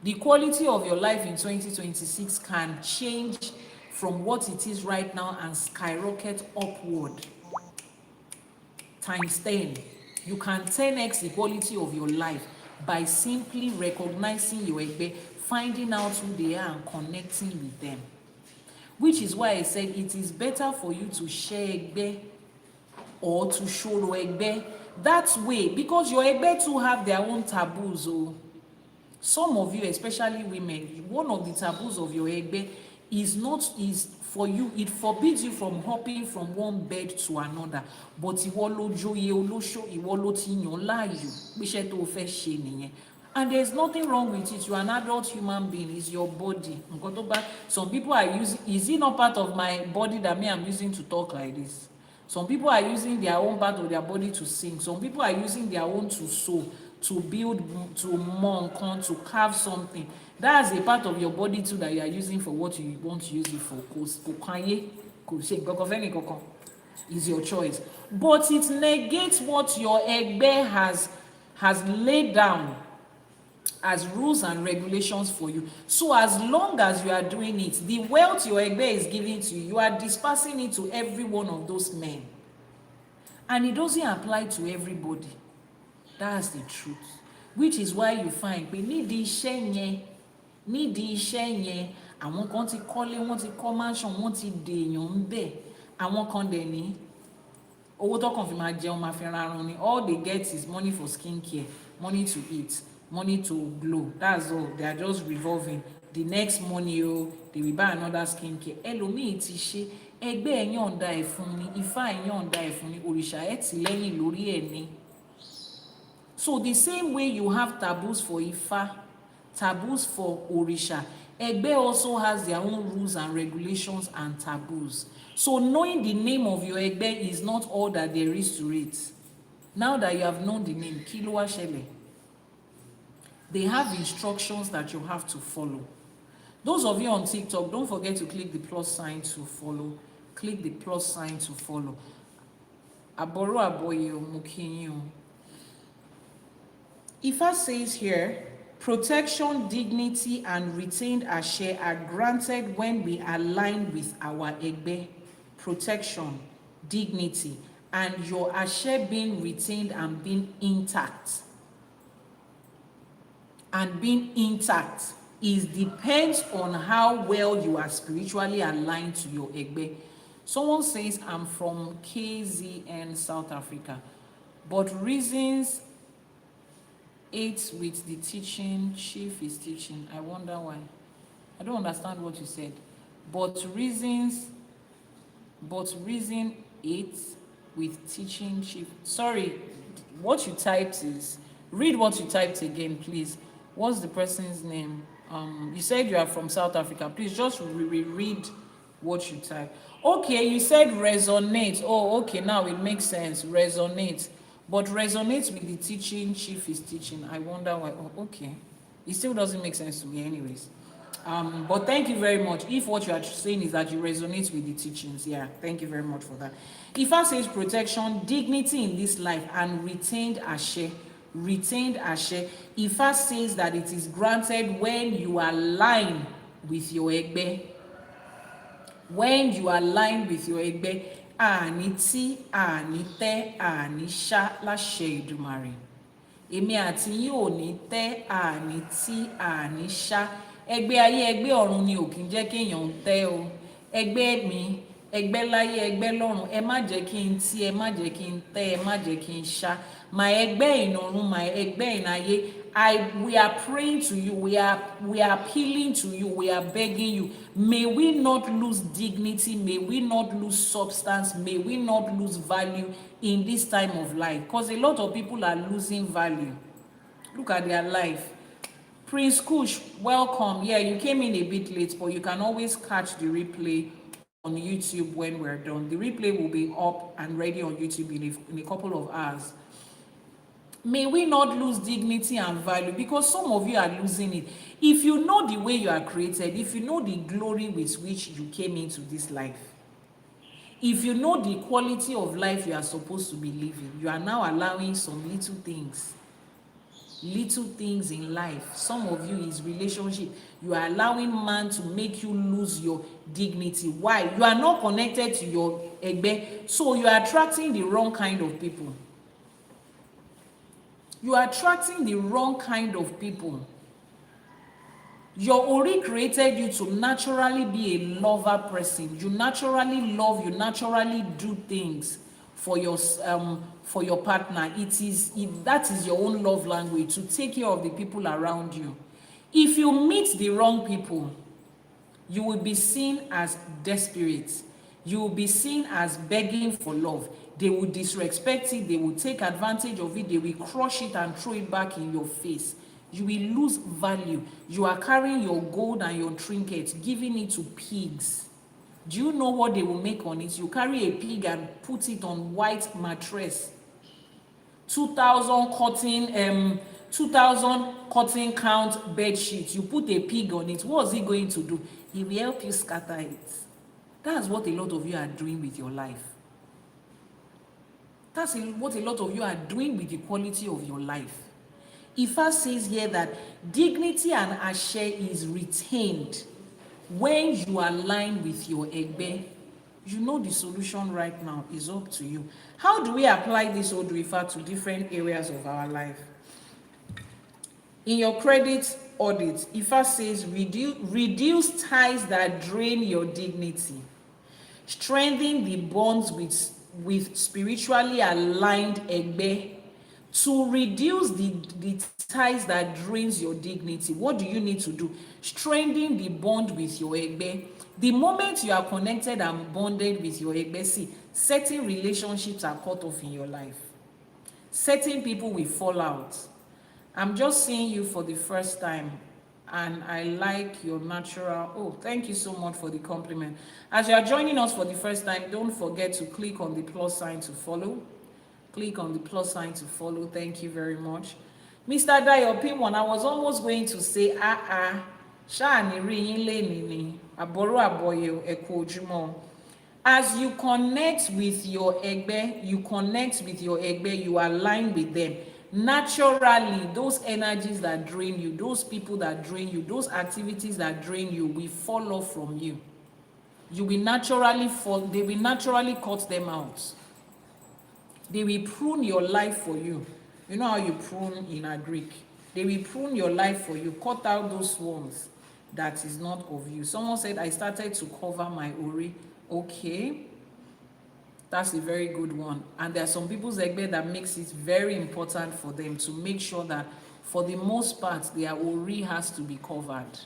A: The quality of your life in 2026 can change from what it is right now and skyrocket upward times 10. You can 10x the quality of your life by simply recognizing your egbe, finding out who they are and connecting with them. Which is why I said it is better for you to share egbe or to show egbe that way, because your egbe too have their own taboos. Some of you, especially women, one of the taboos of your egbe is for you, it forbids you from hopping from one bed to another. But ìwọ ló joyè olóṣó, ìwọ ló ti yàn láàyò, bíṣẹ́ tó fẹ́ ṣe nìyẹn. And there's nothing wrong with it. You're an adult human being. It's your body. Some people are using, is it not part of my body that I'm using to talk like this? Some people are using their own part of their body to sing. Some people are using their own to sew, to build, to monk, to carve something. That's a part of your body too that you are using for what you want to use it for. Is your choice. But it negates what your egbe has laid down as rules and regulations for you. So as long as you are doing it, the wealth your egbe is giving to you, you are dispersing it to every one of those men. And it doesn't apply to everybody. That's the truth. Which is why you find pé nídìí iṣẹ́ yẹn àwọn kan ti kọ́lé, wọ́n ti kọ́ mansion, wọ́n ti dèèyàn ń bẹ̀. Àwọn kan dẹ̀ ní owó tó kàn fi máa jẹun máa fi rarun ni. All they get is money for skincare, money to eat, money to glow. That's all. They are just revolving. The next money, they will buy another skincare. Ẹlòmíì ti ṣe ẹgbẹ́ ẹ̀ yọ̀ǹda ẹ̀ fún ni, Ifá ẹ̀ yọ̀ǹda ẹ̀ fún ni, òrìṣà ẹ̀ tì lẹ́yìn lórí ẹ̀ ni. So the same way you have taboos for Ifa, taboos for Orisha, Egbe also has their own rules and regulations and taboos. So knowing the name of your Egbe is not all that there is to it. Now that you have known the name, Kilowa Shele, they have instructions that you have to follow. Those of you on TikTok, don't forget to click the plus sign to follow. Click the plus sign to follow. Àbọrú Àbọyè Mukinyo. Ifa says here, protection, dignity, and retained Ashe are granted when we align with our Egbe. Protection, dignity, and your Ashe being retained and being intact. And being intact depends on how well you are spiritually aligned to your Egbe. Someone says, I'm from KZN, South Africa, but reasons 8 with the teaching, chief is teaching. I wonder why. I don't understand what you said. But reason 8 with teaching, chief. Sorry, what you typed is, read what you typed again, please. What's the person's name? You said you are from South Africa. Please just reread what you typed. Okay, you said resonate. Oh, okay, now it makes sense. Resonate. but resonates with the teaching Chief is teaching. I wonder why. Oh, okay. It still doesn't make sense to me anyways. But thank you very much. If what you are saying is that you resonate with the teachings, yeah, thank you very much for that. Ifa says protection, dignity in this life, and retained ashe. Retained ashe. Ifa says that it is granted when you align with your egbe. When you align with your egbe, àní tí, àní tẹ́, àní ṣá láṣẹ Èdùmàrè. Èmi àti yín ò ní tẹ́, àní tí, àní ṣá. Ẹgbẹ́ ayé ẹgbẹ́ ọ̀run ni ò kí ń jẹ́ kéèyàn tẹ́ o. Ẹgbẹ́ mi, ẹgbẹ́ láyé ẹgbẹ́ lọ́run, ẹ má jẹ́ kí n tí, ẹ má jẹ́ kí n tẹ́, ẹ má jẹ́ kí n ṣá. My ẹgbẹ́ ìnọ̀run, my ẹgbẹ́ ìnáyé, we are praying to you, we are appealing to you, we are begging you. May we not lose dignity, may we not lose substance, may we not lose value in this time of life. Because a lot of people are losing value. Look at their life. Prince Kush, welcome. Yeah, you came in a bit late, but you can always catch the replay on YouTube when we're done. The replay will be up and ready on YouTube in a couple of hours. May we not lose dignity and value, because some of you are losing it. If you know the way you are created, if you know the glory with which you came into this life, if you know the quality of life you are supposed to be living, you are now allowing some little things in life. Some of you is relationship. You are allowing man to make you lose your dignity. Why? You are not connected to your egbe, so you are attracting the wrong kind of people. You are attracting the wrong kind of people. Your Ori created you to naturally be a lover person. You naturally love, you naturally do things for your partner. That is your own love language, to take care of the people around you. If you meet the wrong people, you will be seen as desperate. You will be seen as begging for love. They will disrespect it, they will take advantage of it, they will crush it and throw it back in your face. You will lose value. You are carrying your gold and your trinkets, giving it to pigs. Do you know what they will make on it? You carry a pig and put it on white mattress. 2,000 cotton count bed sheets. You put a pig on it. What is he going to do? He will help you scatter it. That's what a lot of you are doing with your life. That's what a lot of you are doing with the quality of your life. Ifa says here that dignity and ashe is retained when you align with your egbe. You know the solution right now is up to you. How do we apply this Odù Ifá to different areas of our life? In your credit audit, Ifa says reduce ties that drain your dignity. Strengthen the bonds with spiritually aligned egbe. To reduce the ties that drains your dignity, what do you need to do? Strengthen the bond with your egbe. The moment you are connected and bonded with your egbe, see, certain relationships are cut off in your life. Certain people will fall out. I'm just seeing you for the first time, and I like your natural. Oh, thank you so much for the compliment. As you are joining us for the first time, don't forget to click on the plus sign to follow. Click on the plus sign to follow. Thank you very much. Mr. Dayo P1, I was almost going to say, Shani ri yin leni ni, Àbọrú Àbọyè Eku ojúmọ́. As you connect with your egbe, you align with them. Naturally, those energies that drain you, those people that drain you, those activities that drain you will fall off from you. You will naturally they will naturally cut them out. They will prune your life for you. You know how you prune in a Greek? They will prune your life for you. Cut out those ones that is not of you. Someone said, I started to cover my Ori. Okay. That's a very good one. And there are some people's egbe that makes it very important for them to make sure that for the most part, their Ori has to be covered.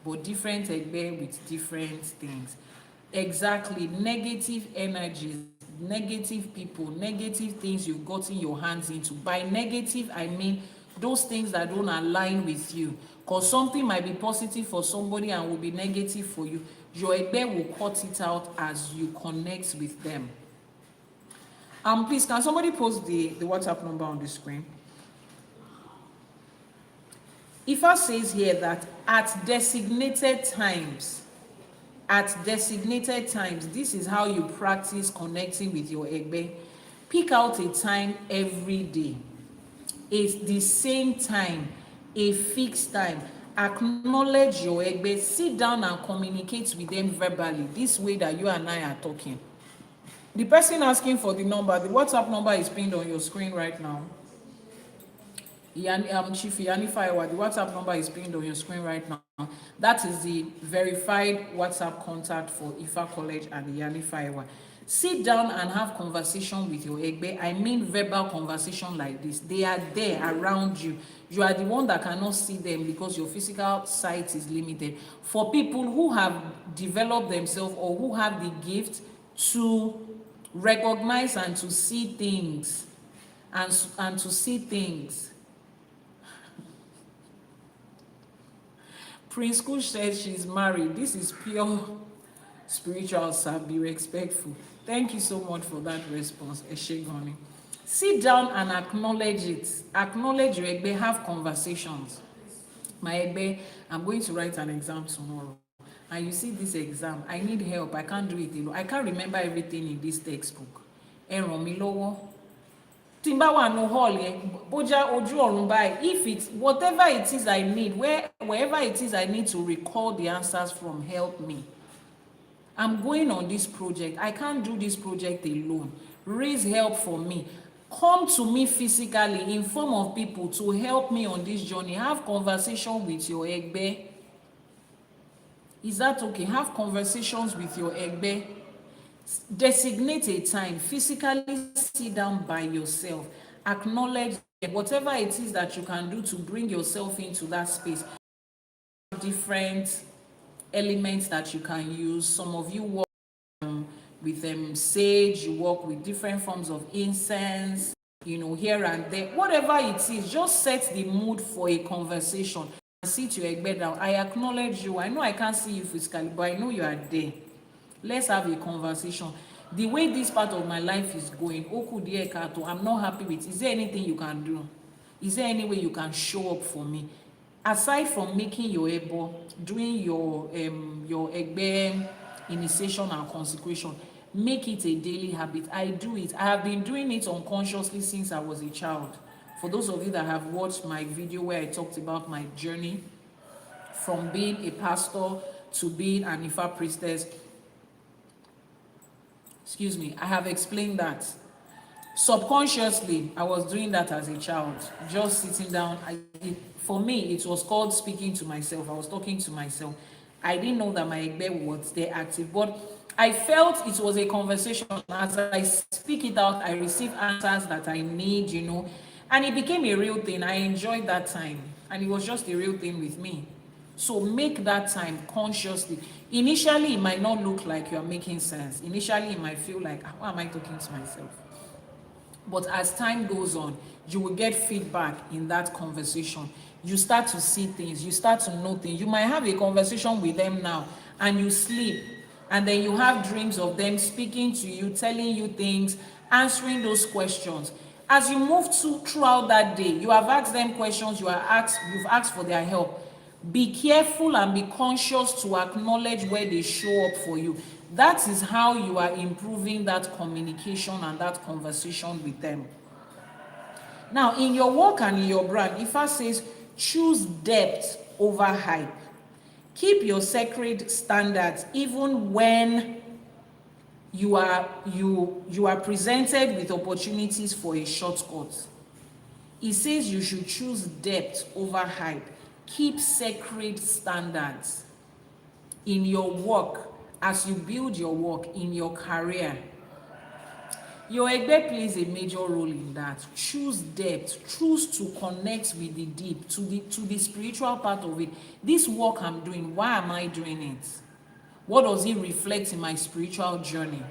A: But different egbe with different things. Exactly. Negative energies, negative people, negative things you've gotten your hands into. By negative, I mean those things that don't align with you. Because something might be positive for somebody and will be negative for you. Your egbe will cut it out as you connect with them. Please, can somebody post the WhatsApp number on the screen? Ifa says here that at designated times, this is how you practice connecting with your Egbe. Pick out a time every day. It's the same time, a fixed time. Acknowledge your Egbe. Sit down and communicate with them verbally, this way that you and I are talking. The person asking for the number, the WhatsApp number is pinned on your screen right now. Chief Iyanifa Ewa, the WhatsApp number is pinned on your screen right now. That is the verified WhatsApp contact for Ifa College and Iyanifa Ewa. Sit down and have conversation with your Egbe. I mean verbal conversation like this. They are there around you. You are the one that cannot see them because your physical sight is limited. For people who have developed themselves or who have the gift to recognize and to see things, and to see things. Prince Kush says she's married. This is pure spiritual, sir. Be respectful. Thank you so much for that response, Eshegoni. Sit down and acknowledge it. Acknowledge your Egbe, have conversations. My Egbe, I'm going to write an exam tomorrow. And you see this exam, I need help. I can't do it alone. I can't remember everything in this textbook. Timbawa no hall, boja oju orun bai. If it's whatever it is I need, wherever it is I need to recall the answers from, help me. I'm going on this project. I can't do this project alone. Raise help for me. Come to me physically in form of people to help me on this journey. Have conversation with your Egbe. Is that okay? Have conversations with your Egbe. Designate a time. Physically sit down by yourself. Acknowledge whatever it is that you can do to bring yourself into that space. Different elements that you can use. Some of you work with sage, you work with different forms of incense, here and there. Whatever it is, just set the mood for a conversation and sit your Egbe down. I acknowledge you. I know I can't see you physically, but I know you are there. Let's have a conversation. The way this part of my life is going, I'm not happy with. Is there anything you can do? Is there any way you can show up for me? Aside from making your Ebo, doing your Egbe initiation and consecration, make it a daily habit. I do it. I have been doing it unconsciously since I was a child. For those of you that have watched my video where I talked about my journey from being a pastor to being an Ifa priestess, I have explained that. Subconsciously, I was doing that as a child, just sitting down. For me, it was called speaking to myself. I was talking to myself. I didn't know that my Egbe was there active, but I felt it was a conversation. As I speak it out, I receive answers that I need, and it became a real thing. I enjoyed that time, and it was just a real thing with me. So make that time consciously. Initially, it might not look like you are making sense. Initially, it might feel like, why am I talking to myself? But as time goes on, you will get feedback in that conversation. You start to see things. You start to know things. You might have a conversation with them now, and you sleep. And then you have dreams of them speaking to you, telling you things, answering those questions. As you move throughout that day, you have asked them questions, you've asked for their help. Be careful and be conscious to acknowledge where they show up for you. That is how you are improving that communication and that conversation with them. Now, in your work and in your brand, Ifa says, choose depth over hype. Keep your sacred standards even when you are presented with opportunities for a shortcut. It says you should choose depth over hype. Keep sacred standards in your work, as you build your work, in your career. Your Egbe plays a major role in that. Choose depth. Choose to connect with the deep, to the spiritual part of it. This work I'm doing, why am I doing it? What does it reflect in my spiritual journey?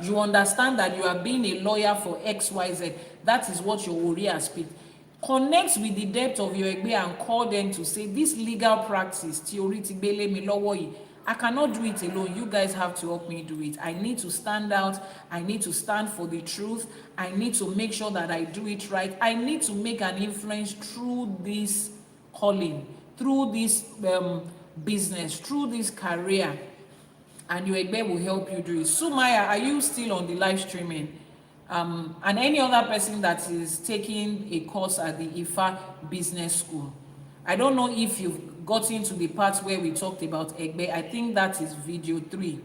A: You understand that you are being a lawyer for XYZ. That is what your Oriya speak. Connect with the depth of your Egbe and call them to say, this legal practice, theory tibele mi lowo yi, I cannot do it alone. You guys have to help me do it. I need to stand out. I need to stand for the truth. I need to make sure that I do it right. I need to make an influence through this calling, through this business, through this career. And your Egbe will help you do it. Sumaya, are you still on the live streaming? And any other person that is taking a course at the Ifa Business School. I don't know if you've gotten to the part where we talked about Egbe. I think that is video 3.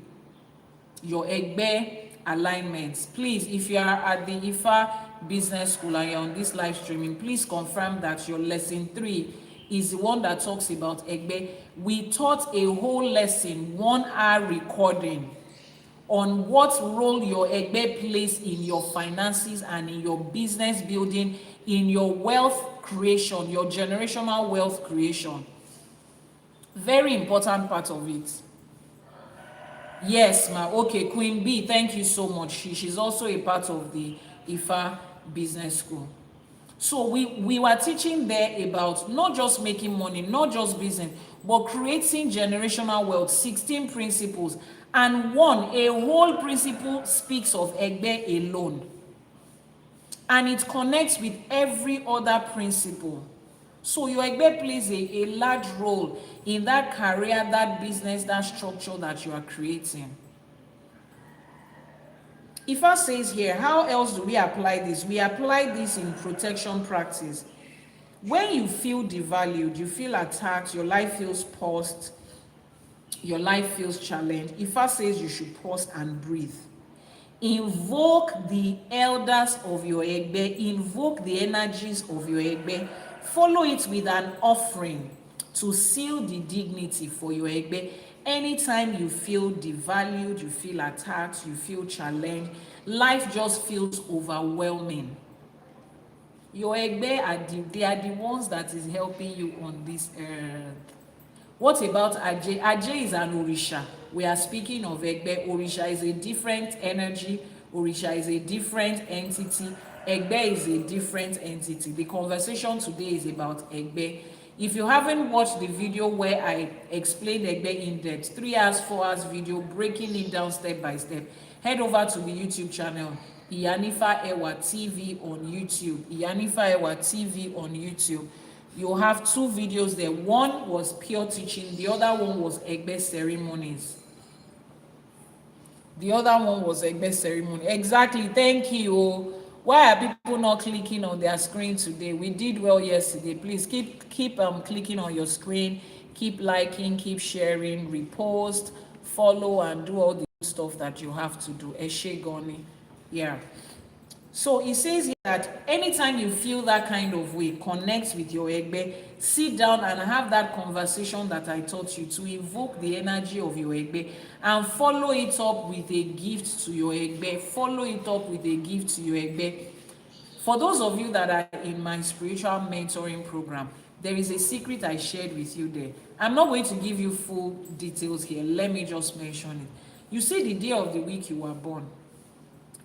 A: Your Egbe alignments. Please, if you are at the Ifa Business School and you're on this live streaming, please confirm that your lesson 3 is the one that talks about Egbe. We taught a whole lesson, 1-hour recording, on what role your Egbe plays in your finances and in your business building, in your wealth creation, your generational wealth creation. Very important part of it. Yes, ma. Okay, Queen B, thank you so much. She's also a part of the Ifa Business School. So we were teaching there about not just making money, not just business, but creating generational wealth, 16 principles. And a whole principle speaks of Egbe alone. And it connects with every other principle. So your Egbe plays a large role in that career, that business, that structure that you are creating. Ifa says here, how else do we apply this? We apply this in protection practice. When you feel devalued, you feel attacked, your life feels paused, your life feels challenged, Ifa says you should pause and breathe. Invoke the elders of your Egbe, invoke the energies of your Egbe, follow it with an offering to seal the dignity for your Egbe. Anytime you feel devalued, you feel attacked, you feel challenged, life just feels overwhelming. Your Egbe they are the ones that is helping you on this earth. What about Aje? Aje is an Orisha. We are speaking of Egbe. Orisha is a different energy. Orisha is a different entity. Egbe is a different entity. The conversation today is about Egbe. If you haven't watched the video where I explained Egbe in depth, 3 hours, 4 hours video, breaking it down step by step, head over to the YouTube channel, Iyanifa Ewa TV on YouTube. Iyanifa Ewa TV on YouTube. You'll have 2 videos there. One was pure teaching. The other one was Egbe ceremonies. The other one was Egbe ceremony. Exactly. Thank you. Why are people not clicking on their screen today? We did well yesterday. Please keep clicking on your screen. Keep liking, keep sharing, repost, follow, and do all the stuff that you have to do. Eshe Goni. Yeah. So it says here that anytime you feel that kind of way, connect with your Egbe, sit down and have that conversation that I taught you to invoke the energy of your Egbe and follow it up with a gift to your Egbe. Follow it up with a gift to your Egbe. For those of you that are in my spiritual mentoring program, there is a secret I shared with you there. I'm not going to give you full details here. Let me just mention it. You see the day of the week you were born.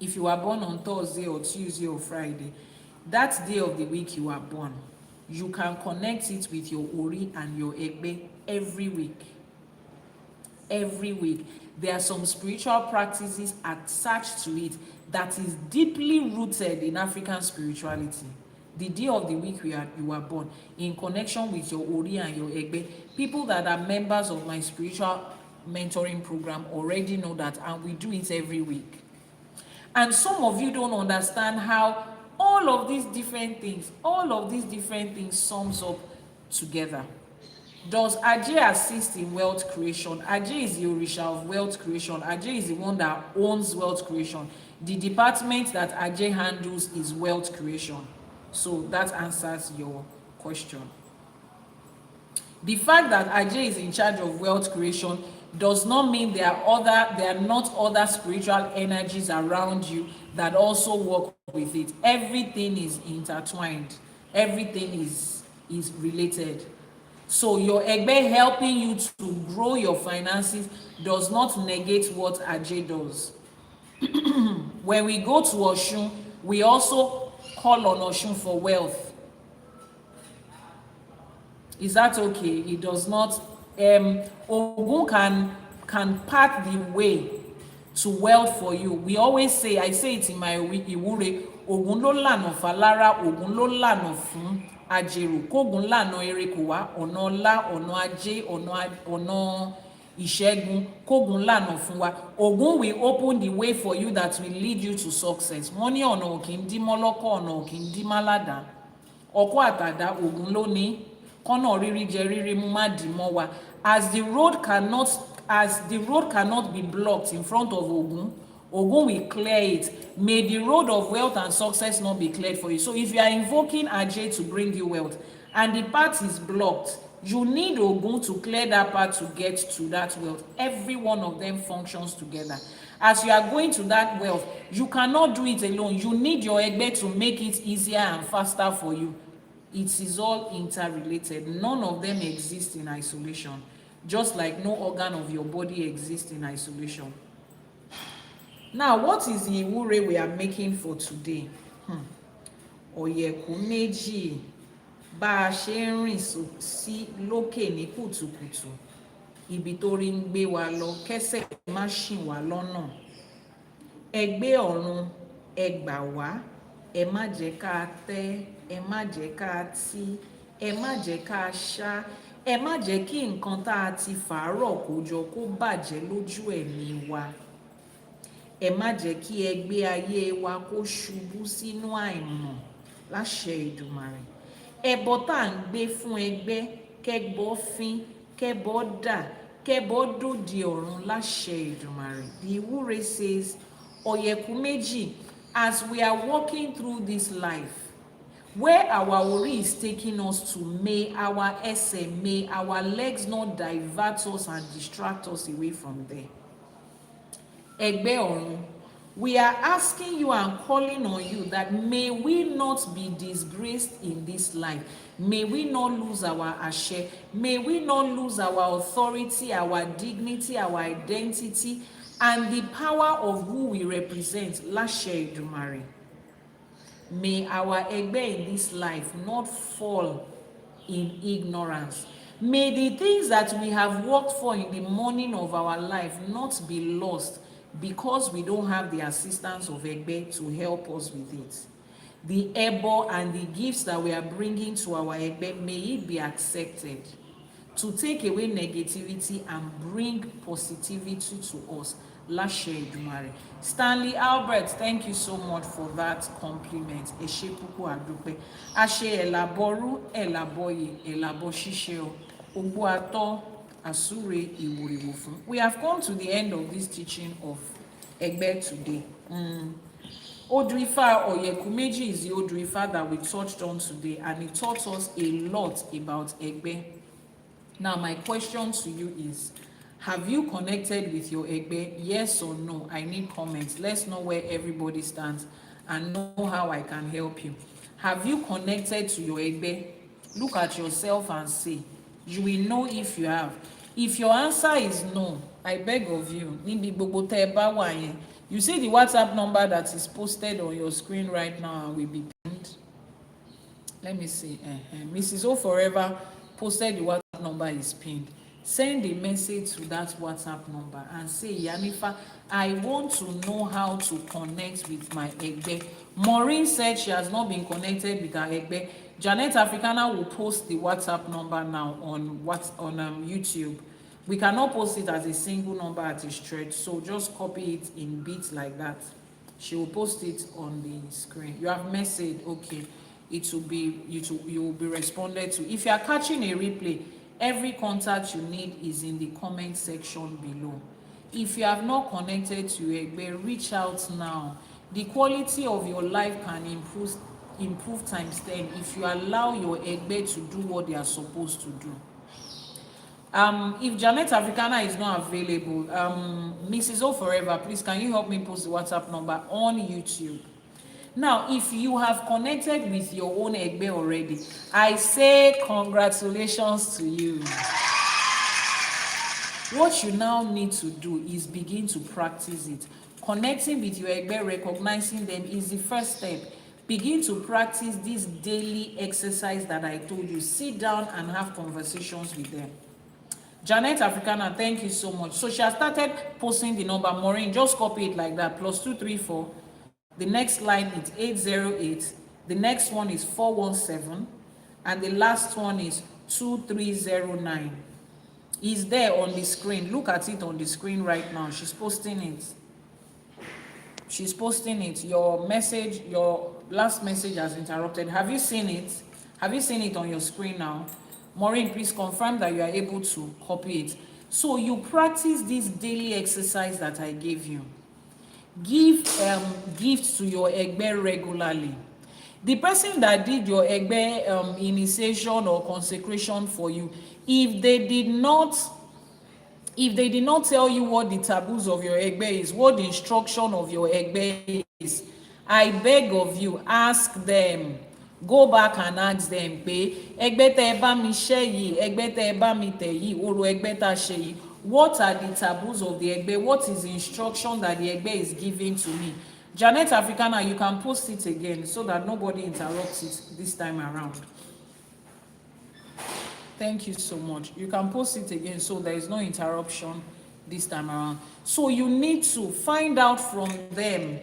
A: If you were born on Thursday or Tuesday or Friday, that day of the week you were born, you can connect it with your Ori and your Egbe every week. Every week. There are some spiritual practices attached to it that is deeply rooted in African spirituality. The day of the week you were born, in connection with your Ori and your Egbe, people that are members of my spiritual mentoring program already know that, and we do it every week. And some of you don't understand how all of these different things sums up together. Does Aje assist in wealth creation? Aje is the Orisha of wealth creation. Aje is the one that owns wealth creation. The department that Aje handles is wealth creation. So that answers your question. The fact that Aje is in charge of wealth creation does not mean there are not other spiritual energies around you that also work with it. Everything is intertwined. Everything is related. So your Egbe helping you to grow your finances does not negate what Aje does. When we go to Oshun, we also call on Oshun for wealth. Is that okay? It does not. Ogun can part the way to wealth for you. We always say, I say it in my ìwúre, Ògún ló lànà fálára, Ògún ló lànà fún ajérò, kógun lànà ire kò wá, ọ̀nà ọlá, ọ̀nà ajé, ọ̀nà ìṣẹ́gun, kógun lànà fún wa. Ògún will open the way for you that will lead you to success. Wọ́n ní ọ̀nà ò kì í dí mọ́ lọ́kọ̀, ọ̀nà ò kì í dí má ládàá. Ọkọ́ àtàdá Ògún ló ní, kọ́nà rírí jẹ rírí mú má dì mọ́ wa. As the road cannot be blocked in front of Ògún, Ògún will clear it. May the road of wealth and success not be cleared for you. So if you are invoking Ajay to bring you wealth and the path is blocked, you need Ògún to clear that path to get to that wealth. Every one of them functions together. As you are going to that wealth, you cannot do it alone. You need your Egbe to make it easier and faster for you. It is all interrelated. None of them exist in isolation. Just like no organ of your body exists in isolation. Now, what is the ìwúre we are making for today? Oyeku Meji, bá a ṣe ń rìn sí lókè ní kùtùkùtù, ibi tó rí ń gbé wa lọ, kẹ́sẹ̀ má ṣì wá lọ́nà. Ẹgbẹ́ ọ̀run, ẹ gbà wá, ẹ má jẹ́ ká tẹ́, ẹ má jẹ́ ká tí, ẹ má jẹ́ ká ṣá, ẹ má jẹ́ kí nǹkan tá a ti fàárọ̀ kó jọ kó bàjẹ́ lójú ẹ̀mí wa. Ẹ má jẹ́ kí ẹgbẹ́ ayé wa kó ṣubú sínú àìmọ̀ láṣẹ Èdùmàrè. Ẹbọ tá à ń gbé fún ẹgbẹ́, kẹ́gbọ́ fín, kẹ́bọ dà, kẹ́bọ dòdì ọ̀run láṣẹ Èdùmàrè. The ìwúre says, Oyeku Meji, as we are walking through this life, where our ori is taking us to, may our ẹsẹ̀, may our legs not divert us and distract us away from there. Ẹgbẹ́ ọ̀run, we are asking you and calling on you that may we not be disgraced in this life. May we not lose our àṣẹ. May we not lose our authority, our dignity, our identity, and the power of who we represent. Láṣẹ Èdùmàrè. May our Egbe in this life not fall in ignorance. May the things that we have worked for in the morning of our life not be lost because we don't have the assistance of Egbe to help us with it. The ebo and the gifts that we are bringing to our Egbe, may it be accepted to take away negativity and bring positivity to us. Láṣẹ Èdùmàrè. Stanley Albert, thank you so much for that compliment. Ẹ ṣé púpọ̀ àdúpẹ́. Àṣẹ Àbọrú, Àbọyè, Àbọṣíṣẹ o. Ogbo atọ́, àsúre ìwòrìwò fún. We have come to the end of this teaching of Egbe today. Odù Ifá Oyeku Meji is the Odù Ifá that we touched on today, and it taught us a lot about Egbe. Now, my question to you is, have you connected with your Egbe? Yes or no? I need comments. Let's know where everybody stands and know how I can help you. Have you connected to your Egbe? Look at yourself and say, you will know if you have. If your answer is no, I beg of you, you see the WhatsApp number that is posted on your screen right now and will be pinned. Let me see. Mrs. O Forever posted the WhatsApp number is pinned. Send a message to that WhatsApp number and say, Iyanifa, I want to know how to connect with my Egbe. Maureen said she has not been connected with her Egbe. Janet Africana will post the WhatsApp number now on YouTube. We cannot post it as a single number at a stretch, so just copy it in bits like that. She will post it on the screen. You have messaged, okay. It will be you will be responded to. If you are catching a replay, every contact you need is in the comment section below. If you have not connected to Egbe, reach out now. The quality of your life can improve times 10 if you allow your Egbe to do what they are supposed to do. If Janet Africana is not available, Mrs. O Forever, please can you help me post the WhatsApp number on YouTube? Now, if you have connected with your own Egbe already, I say congratulations to you. What you now need to do is begin to practice it. Connecting with your Egbe, recognizing them is the first step. Begin to practice this daily exercise that I told you. Sit down and have conversations with them. Janet Africana, thank you so much. So she has started posting the number. Maureen, just copy it like that. +234. The next line is 808. The next one is 417. And the last one is 2309. Is there on the screen. Look at it on the screen right now. She's posting it. She's posting it. Your message, your last message has interrupted. Have you seen it? Have you seen it on your screen now? Maureen, please confirm that you are able to copy it. So you practice this daily exercise that I gave you. Give gifts to your egbe regularly. The person that did your egbe initiation or consecration for you, if they did not tell you what the taboos of your egbe is, what the instruction of your egbe is, I beg of you, ask them. Go back and ask them, egbe te ba mi se yi, egbe te ba mi te yi, oro egbe ta se yi. What are the taboos of the egbe? What is the instruction that the egbe is giving to me? Janet Africana, you can post it again so that nobody interrupts it this time around. Thank you so much. You can post it again so there is no interruption this time around. So you need to find out from them.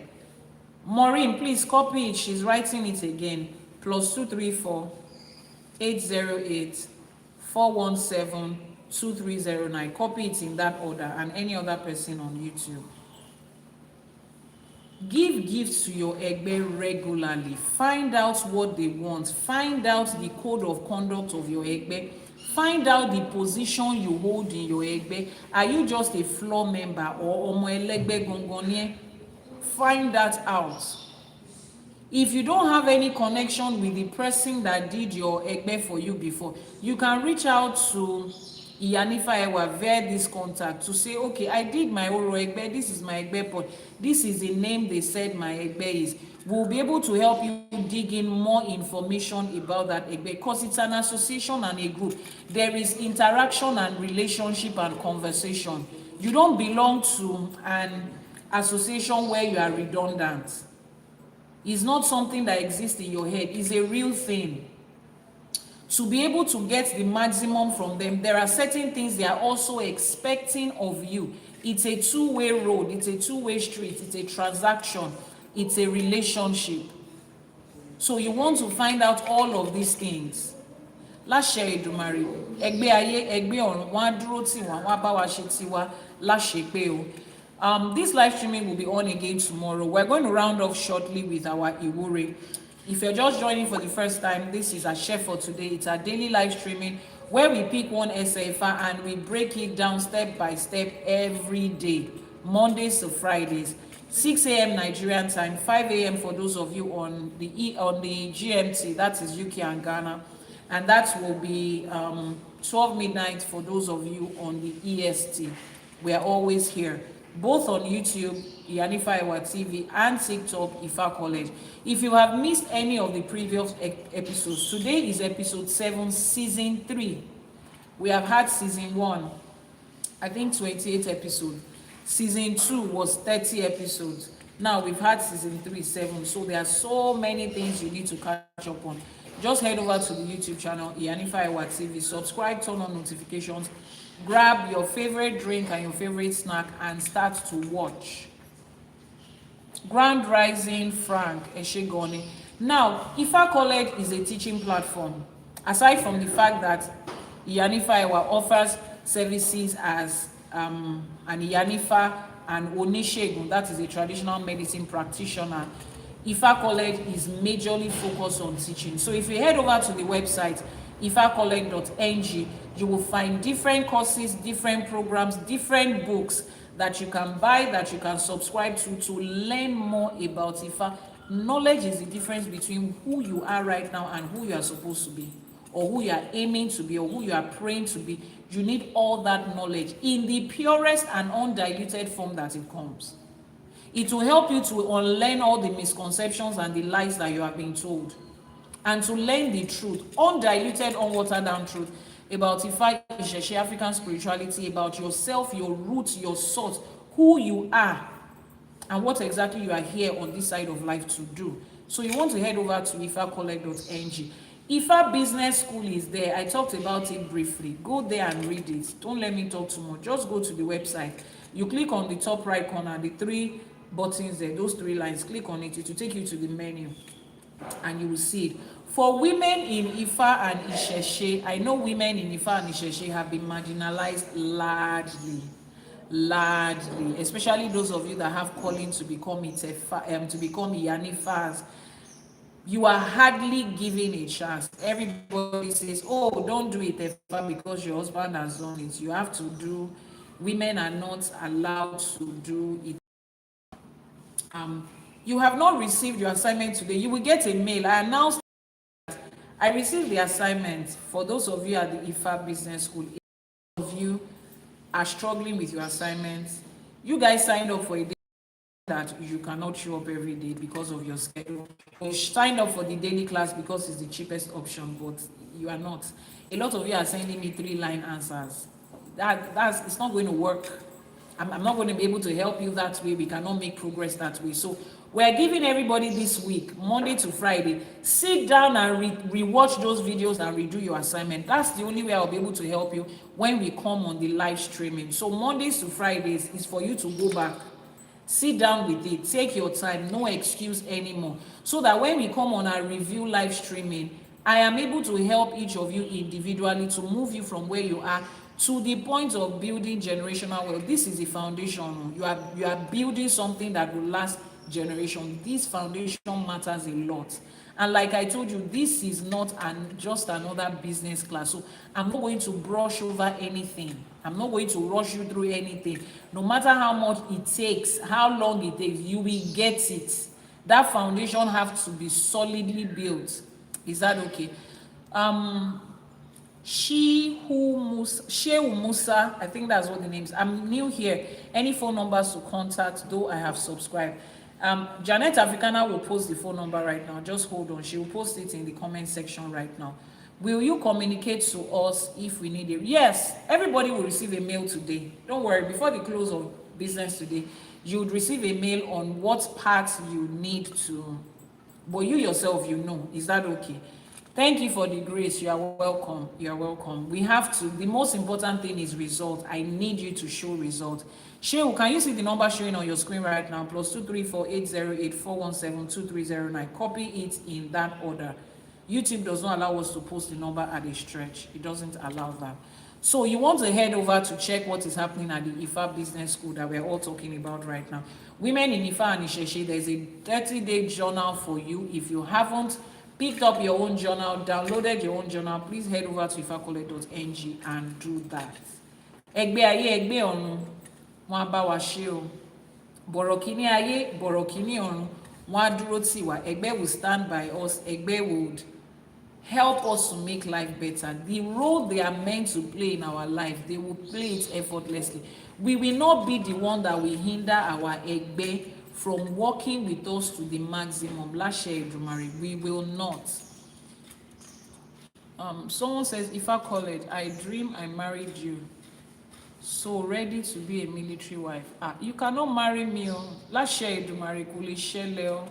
A: Maureen, please copy it. She's writing it again. +234 808 417 2309. Copy it in that order, and any other person on YouTube. Give gifts to your egbe regularly. Find out what they want. Find out the code of conduct of your egbe. Find out the position you hold in your egbe. Are you just a floor member or omo elegbe gongonie? Find that out. If you don't have any connection with the person that did your egbe for you before, you can reach out to Iyanifa Ewa via this contact to say, okay, I did my oro egbe, this is my egbe pot, this is the name they said my egbe is. We'll be able to help you dig in more information about that egbe, because it's an association and a group. There is interaction and relationship and conversation. You don't belong to an association where you are redundant. It's not something that exists in your head. It's a real thing. To be able to get the maximum from them, there are certain things they are also expecting of you. It's a two-way road. It's a two-way street. It's a transaction. It's a relationship. So you want to find out all of these things. Láṣẹ Èdùmàrè, ẹgbẹ́ ayé, ẹgbẹ́ ọ̀run, wọ́n á dúró tì wọ́n, wọ́n á bá wa ṣe tiwa láṣepé o. This live streaming will be on again tomorrow. We're going to round off shortly with our Iwure. If you're just joining for the first time, this is ԻΣΕΕΣΕ for today. It's our daily live streaming where we pick one Esefa and we break it down step by step every day, Mondays to Fridays. 6 a.m. Nigerian time, 5 a.m. for those of you on the GMT, that is UK and Ghana, and that will be 12 midnight for those of you on the EST. We are always here, both on YouTube, Iyanifa Ewa TV, and TikTok, Ifa College. If you have missed any of the previous episodes, today is episode 7, season 3. We have had season 1, I think 28 episodes. Season 2 was 30 episodes. Now we've had season 3, 7. So there are so many things you need to catch up on. Just head over to the YouTube channel, Iyanifa Ewa TV. Subscribe, turn on notifications. Grab your favorite drink and your favorite snack and start to watch. Grand Rising Frank Eshegoni. Now, Ifa College is a teaching platform. Aside from the fact that Iyanifa Ewa offers services as an Iyanifa and Onishegun, that is a traditional medicine practitioner, Ifa College is majorly focused on teaching. So if you head over to the website, ifacollege.ng, you will find different courses, different programs, different books that you can buy, that you can subscribe to learn more about Ifa. Knowledge is the difference between who you are right now and who you are supposed to be, or who you are aiming to be, or who you are praying to be. You need all that knowledge in the purest and undiluted form that it comes. It will help you to unlearn all the misconceptions and the lies that you have been told, and to learn the truth, undiluted, unwatered down truth about Ifa, Ìṣẹ̀ṣe, African spirituality, about yourself, your roots, your source, who you are, and what exactly you are here on this side of life to do. So you want to head over to ifacollege.ng. Ifa Business School is there. I talked about it briefly. Go there and read it. Don't let me talk too much. Just go to the website. You click on the top right corner, the three buttons there, those three lines. Click on it. It will take you to the menu and you will see it. For women in Ifa and ÌṢẸШE, I know women in Ifa and ΙШΕШE have been marginalized largely, especially those of you that have calling to become Iyanifas. You are hardly given a chance. Everybody says, oh, don't do it because your husband has done it. You have to do. Women are not allowed to do it. You have not received your assignment today. You will get a mail. I announced I received the assignment. For those of you at the Ifa Business School, if of you are struggling with your assignments, you guys signed up for a day that you cannot show up every day because of your schedule. You signed up for the daily class because it's the cheapest option, but you are not. A lot of you are sending me 3-line answers. It's not going to work. I'm not going to be able to help you that way. We cannot make progress that way. So we're giving everybody this week, Monday to Friday, sit down and re-watch those videos and redo your assignment. That's the only way I'll be able to help you when we come on the live streaming. So Mondays to Fridays is for you to go back, sit down with it, take your time, no excuse anymore, so that when we come on our review live streaming, I am able to help each of you individually to move you from where you are to the point of building generational wealth. This is the foundation. You are building something that will last generation. This foundation matters a lot. And like I told you, this is not just another business class. So I'm not going to brush over anything. I'm not going to rush you through anything. No matter how much it takes, how long it takes, you will get it. That foundation has to be solidly built. Is that okay? Shehu Musa, I think that's what the name is. I'm new here. Any phone numbers to contact, though I have subscribed. Janet Africana will post the phone number right now. Just hold on. She will post it in the comment section right now. Will you communicate to us if we need it? Yes, everybody will receive a mail today. Don't worry, before the close of business today, you would receive a mail on what parts you need to, but you yourself, you know. Is that okay? Thank you for the grace. You are welcome. You are welcome. We have to, the most important thing is result. I need you to show result. Shehu, can you see the number showing on your screen right now? +234 808 417 2309. Copy it in that order. YouTube does not allow us to post the number at a stretch. It doesn't allow that. So you want to head over to check what is happening at the Ifa Business School that we're all talking about right now. Women in Ifa and ΙШΕШE, there's a 30-day journal for you. If you haven't picked up your own journal, downloaded your own journal, please head over to ifakole.ng and do that. Ẹgbẹ́ ayé, ẹgbẹ́ ọ̀run, wọ́n á bá wa ṣe o. Bọ̀rọ̀kíní ayé, bọ̀rọ̀kíní ọ̀run, wọ́n á dúró tì wá. Ẹgbẹ́ will stand by us. Ẹgbẹ́ would help us to make life better. The role they are meant to play in our life, they will play it effortlessly. We will not be the one that will hinder our Ẹgbẹ́ from working with us to the maximum. Láṣẹ Èdùmàrè, we will not. Someone says, Ifa College, I dream I married you. So ready to be a military wife. You cannot marry me. Láṣẹ Èdùmàrè kò lè ṣẹlẹ̀ o.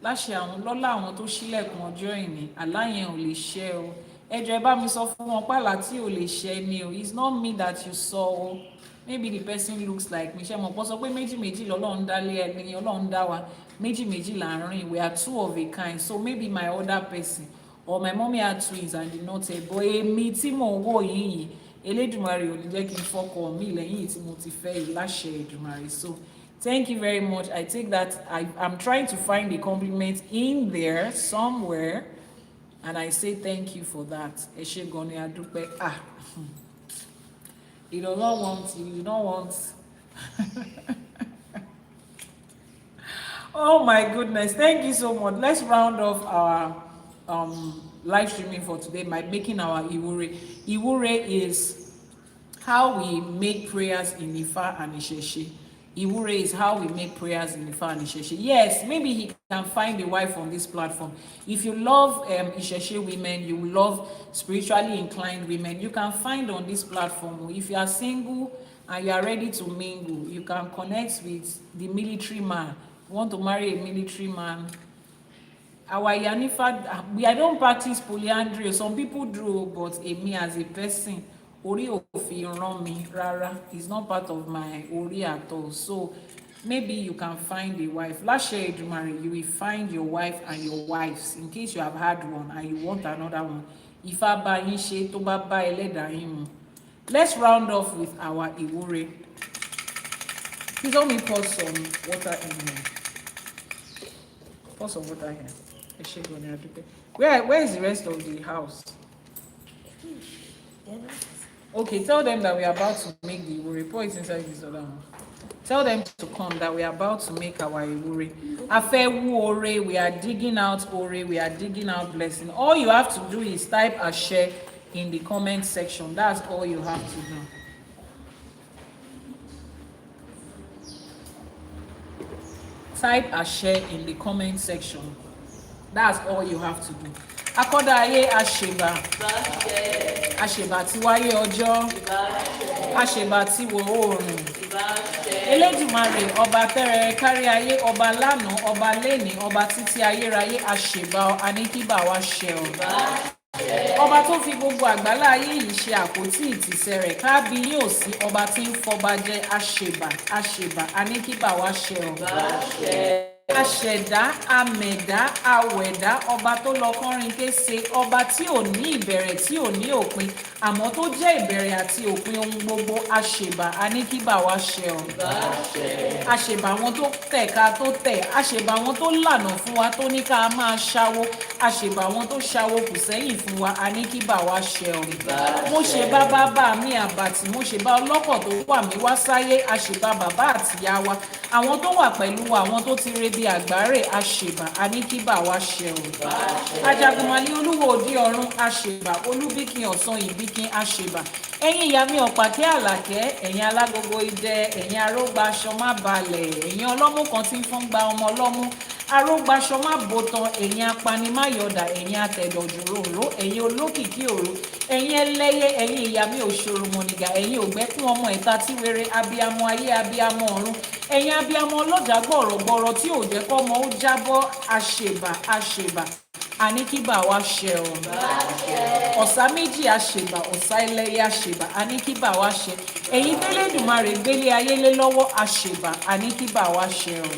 A: Láṣẹ àwọn lọ́lá àwọn tó ṣílẹ̀kùn ọjọ́ ìní, àlá yẹn ò lè ṣẹ o. Ẹ jọ̀ọ́ ẹ bá mi sọ fún wọn pàlà tí ò lè ṣẹ ni o. It's not me that you saw. Maybe the person looks like me. Ṣé mo pọ́ sọ pé méjì méjì lọ́lọ́run dá lé ẹni, Ọlọ́run dá wa. Méjì méjì là ń rìn. We are two of a kind. So maybe my other person or my mommy had twins and did not tell. But èmi tí mò ń wò yìí, Elédùmarè ò ní jẹ́ kí n fọ́kọ mi lẹ́yìn tí mo ti fẹ́ yìí. Láṣẹ Èdùmàrè. So thank you very much. I take that. I'm trying to find a compliment in there somewhere, and I say thank you for that. Ẹ ṣé gan ni, a dúpẹ́. You don't want. You don't want. Oh my goodness! Thank you so much. Let's round off our live streaming for today by making our Iwure. Iwure is how we make prayers in Ifa and ΙШΕШE. Iwure is how we make prayers in Ifa and ΙШΕШE. Yes, maybe he can find a wife on this platform. If you love ΙШΕШE women, you love spiritually inclined women, you can find on this platform. If you are single and you are ready to mingle, you can connect with the military man. You want to marry a military man, Our Iyanifa, I don't practice polyandry. Some people do, but me as a person, ori ò fi rán mi rárá. It's not part of my ori at all. So maybe you can find a wife. Láṣẹ Èdùmàrè, you will find your wife and your wives in case you have had one and you want another one. Ifá bá yín ṣe tó bá bá Ẹlẹ́dàá yín mu. Let's round off with our ìwúre. Please help me pour some water in here. Pour some water here. Where is the rest of the house? Okay, tell them that we are about to make the ìwúre. Pour it inside this other one. Tell them to come that we are about to make our ìwúre. A fẹ́ wú ore, we are digging out ore, we are digging out blessing. All you have to do is type àṣẹ in the comment section. That's all you have to do. Type àṣẹ in the comment section. That's all you have to do. Akọ́dá ayé àṣèbà. Àṣèbà tí wáyé ọjọ́. Àṣèbà tí wọ̀ oòrùn. Elédùmarè ọba tẹ́rẹrẹ kárí ayé, ọba lánàá, ọba lénìí, ọba títí ayérayé, àṣèbà aníkíbà wa ṣẹ ọ̀. Ọba tó fi gbogbo àgbálá ayé yìí ṣe àpótí ìtìsẹ̀ rẹ̀, kábí yóò sí ọba tí ń fọba jẹ, àṣèbà aníkíbà wa ṣẹ ọ̀. Aṣẹ̀dá, amẹ̀dá, awẹ̀dá, ọba tó lọ kọrin kése, ọba tí ò ní ìbẹ̀rẹ̀ tí ò ní òpin, àmọ́ tó jẹ́ ìbẹ̀rẹ̀ àti òpin ohun gbogbo, àṣèbà aníkíbà wa ṣẹ ọ̀. Àṣèbà wọn tó tẹ̀ ká tó tẹ̀, àṣèbà wọn tó lànà fún wa tó ní ká máa ṣáwó, àṣèbà wọn tó ṣáwó kù sẹ́yìn fún wa, aníkíbà wa ṣẹ ọ̀. Mo ṣe bá bàbá mi àbàtì, mo ṣe bá ọlọ́kọ̀ tó wà mí wá sáyé, àṣèbà bàbá àtìyá wa, àwọn tó wà pẹ̀lú wa, àwọn tó ti rebi àgbáre, àṣèbà aníkíbà wa ṣẹ ọ̀. Ajagunmalé olúwo òde ọ̀run, àṣèbà olúbíkin ọ̀sán ìbíkin, àṣèbà. Ẹ̀yin ìyá mi ọ̀pàkẹ́ àlàkẹ́, ẹ̀yin alágogo idẹ, ẹ̀yin arógbá aṣọ má balẹ̀, ẹ̀yin ọlọ́mú kan tí ń fún gba ọmọ ọlọ́mú, arógbá aṣọ má bòtán, ẹ̀yin apanimáyọ̀dà, ẹ̀yin atẹ̀dọ̀jùròró, ẹ̀yin olókìkí òru, ẹ̀yin ẹlẹ́yẹ, ẹ̀yin ìyá mi òṣòro mọ̀nìgà, ẹ̀yin ògbẹ́kún ọmọ ìta tí wéré, abiyamọ ayé, abiyamọ ọ̀run, ẹ̀yin abiyamọ ọlọ́jà gbọ̀rọ̀gbọ̀rọ̀ tí ò jẹ́ kọ́mọ ó jábọ́, àṣèbà aníkíbà wa ṣẹ ọ̀. Ọ̀sá méjì àṣèbà, ọ̀sá ẹlẹ́yẹ àṣèbà aníkíbà wa ṣẹ. Ẹ̀yin tẹ́lẹ̀dùmarè gbélé ayé lé lọ́wọ́, àṣèbà aníkíbà wa ṣẹ ọ̀.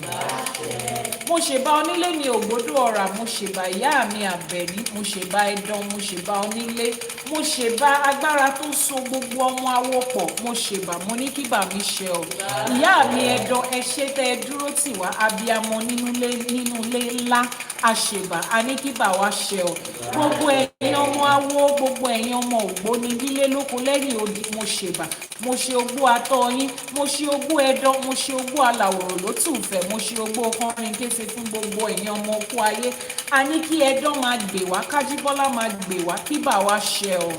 A: Mo ṣèbà onílé mi ògbódò ọ̀rà, mo ṣèbà ìyá mi àbẹ̀ní, mo ṣèbà ẹdán, mo ṣèbà onílé, mo ṣèbà agbára tó so gbogbo ọmọ awo pọ̀, mo ṣèbà mo ní kíbà mi ṣẹ ọ̀. Ìyá mi ẹdán, ẹ ṣé tẹ́ ẹ dúró tì wá, abiyamọ nínú ilé ńlá, àṣèbà aníkíbà wa ṣẹ ọ̀. Gbogbo ẹ̀yin ọmọ awo, gbogbo ẹ̀yin ọmọ ògbóni nílé lóko lẹ́yìn odi, mo ṣèbà, mo ṣe ogbó atọ́ yín, mo ṣe ogbó ẹdán, mo ṣe ogbó alàwòrò lótùfẹ́, mo ṣe ogbó kọrin kése fún gbogbo ẹ̀yin ọmọ okú ayé. A ní kí ẹdán máa gbè wá, kájíbọ́lá máa gbè wá, kíbà wa ṣẹ ọ̀.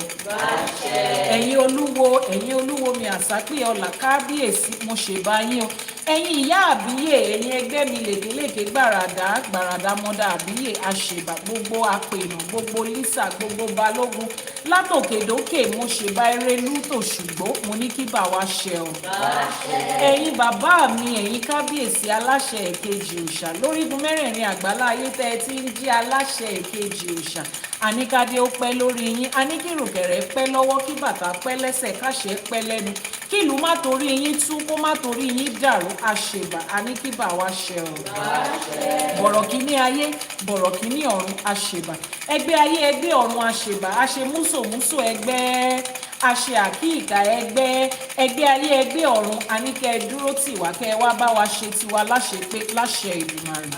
A: Ẹ̀yin olúwo mi àsápè ọlà, kábíyèsí, mo ṣèbà yín o. Ẹ̀yin ìyá àbíyè, ẹ̀yin ẹgbẹ́ mi lèkèlèkè gbàràdá mọ́dà àbíyè, àṣèbà, gbogbo apènà, gbogbo lísà, gbogbo balógun, látòkèdókè, mo ṣèbà erelú tòṣùgbó, mo ní kíbà wa ṣẹ ọ̀. Ẹ̀yin bàbá mi, ẹ̀yin kábíyèsí aláṣẹ èkejì òòṣà, lórígun mẹ́rẹ̀ẹ̀rin àgbálá ayé tẹ́ ẹ ti ń jí aláṣẹ èkejì òòṣà, àníkádé ó pẹ́ lórí yín, àníkìrùkẹ̀rẹ̀ pẹ́ lọ́wọ́, kí bàtà pẹ́ lẹ́sẹ̀, káṣẹ pẹ́ lẹ́nu, kí ìlú má torí yín tú, kó má torí yín dàrú, àṣèbà àníkíbà wa ṣẹ ọ̀. Bọ̀rọ̀ kíní ayé, bọ̀rọ̀ kíní ọ̀run, àṣèbà. Ẹgbẹ́ ayé, ẹgbẹ́ ọ̀run, àṣèbà. Àṣe músòmúsò ẹgbẹ́, àṣe àkíìkà ẹgbẹ́, ẹgbẹ́ ayé, ẹgbẹ́ ọ̀run, àníkẹ́ dúró tì wá, kẹ́ wá bá wa ṣe tiwa láṣẹ Èdùmàrè.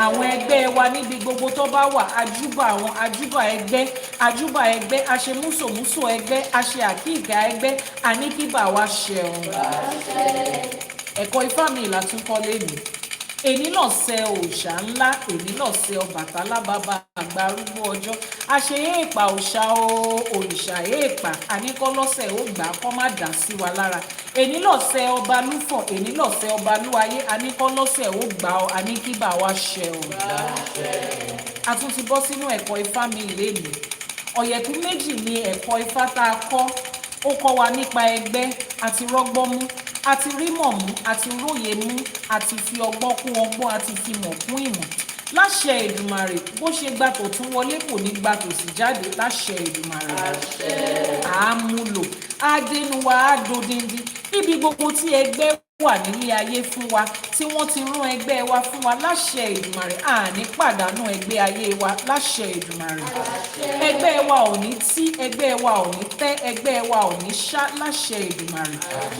A: Àwọn ẹgbẹ́ wa níbi gbogbo tó bá wà, àjúbà àwọn, àjúbà ẹgbẹ́, àṣe músòmúsò ẹgbẹ́, àṣe àkíìkà ẹgbẹ́, àníkíbà wa ṣẹ ọ̀. Ẹ̀kọ́ Ifá mi ìlàtúnkọ́ lẹ́nu. Èní náà sẹ òòṣà ńlá, èní náà sẹ Ọbàtálá bàbá àgbà arúgbó ọjọ́. Àṣẹ èèpà òòṣà o, òrìṣà èèpà, àníkọ́lọ́sẹ̀ ó gbà kọ́ má dà sí wa lára. Èní náà sẹ ọba lúfọ̀, èní náà sẹ ọba lúwayé, àníkọ́lọ́sẹ̀ ó gbà ọ, àníkíbà wa ṣẹ ọ̀. A tún ti bọ́ sínú ẹ̀kọ́ Ifá mi lẹ́nu. Ọ̀yẹ̀kú méjì ni ẹ̀kọ́ Ifá tá a kọ́. Ó kọ́ wa nípa ẹgbẹ́, àti rọ́gbọ́n mú, àti rímọ̀ mú, àti róye mú, àti fi ọgbọ́n kún ọgbọ́n, àti fi mọ̀ kún ìmọ̀. láṣẹ Èdùmàrè bó ṣe gbà tó tún wọlé kò ní gbà tó sì jáde láṣẹ Èdùmàrè àámúlò àdénúwa àdòdìndín níbi gbogbo tí ẹgbẹ́ wà nílé ayé fún wa tí wọ́n ti rán ẹgbẹ́ wa fún wa láṣẹ Èdùmàrè àní pàdánù ẹgbẹ́ ayé wa láṣẹ Èdùmàrè ẹgbẹ́ wa ò ní tí ẹgbẹ́ wa ò ní tẹ́ ẹgbẹ́ wa ò ní ṣá láṣẹ Èdùmàrè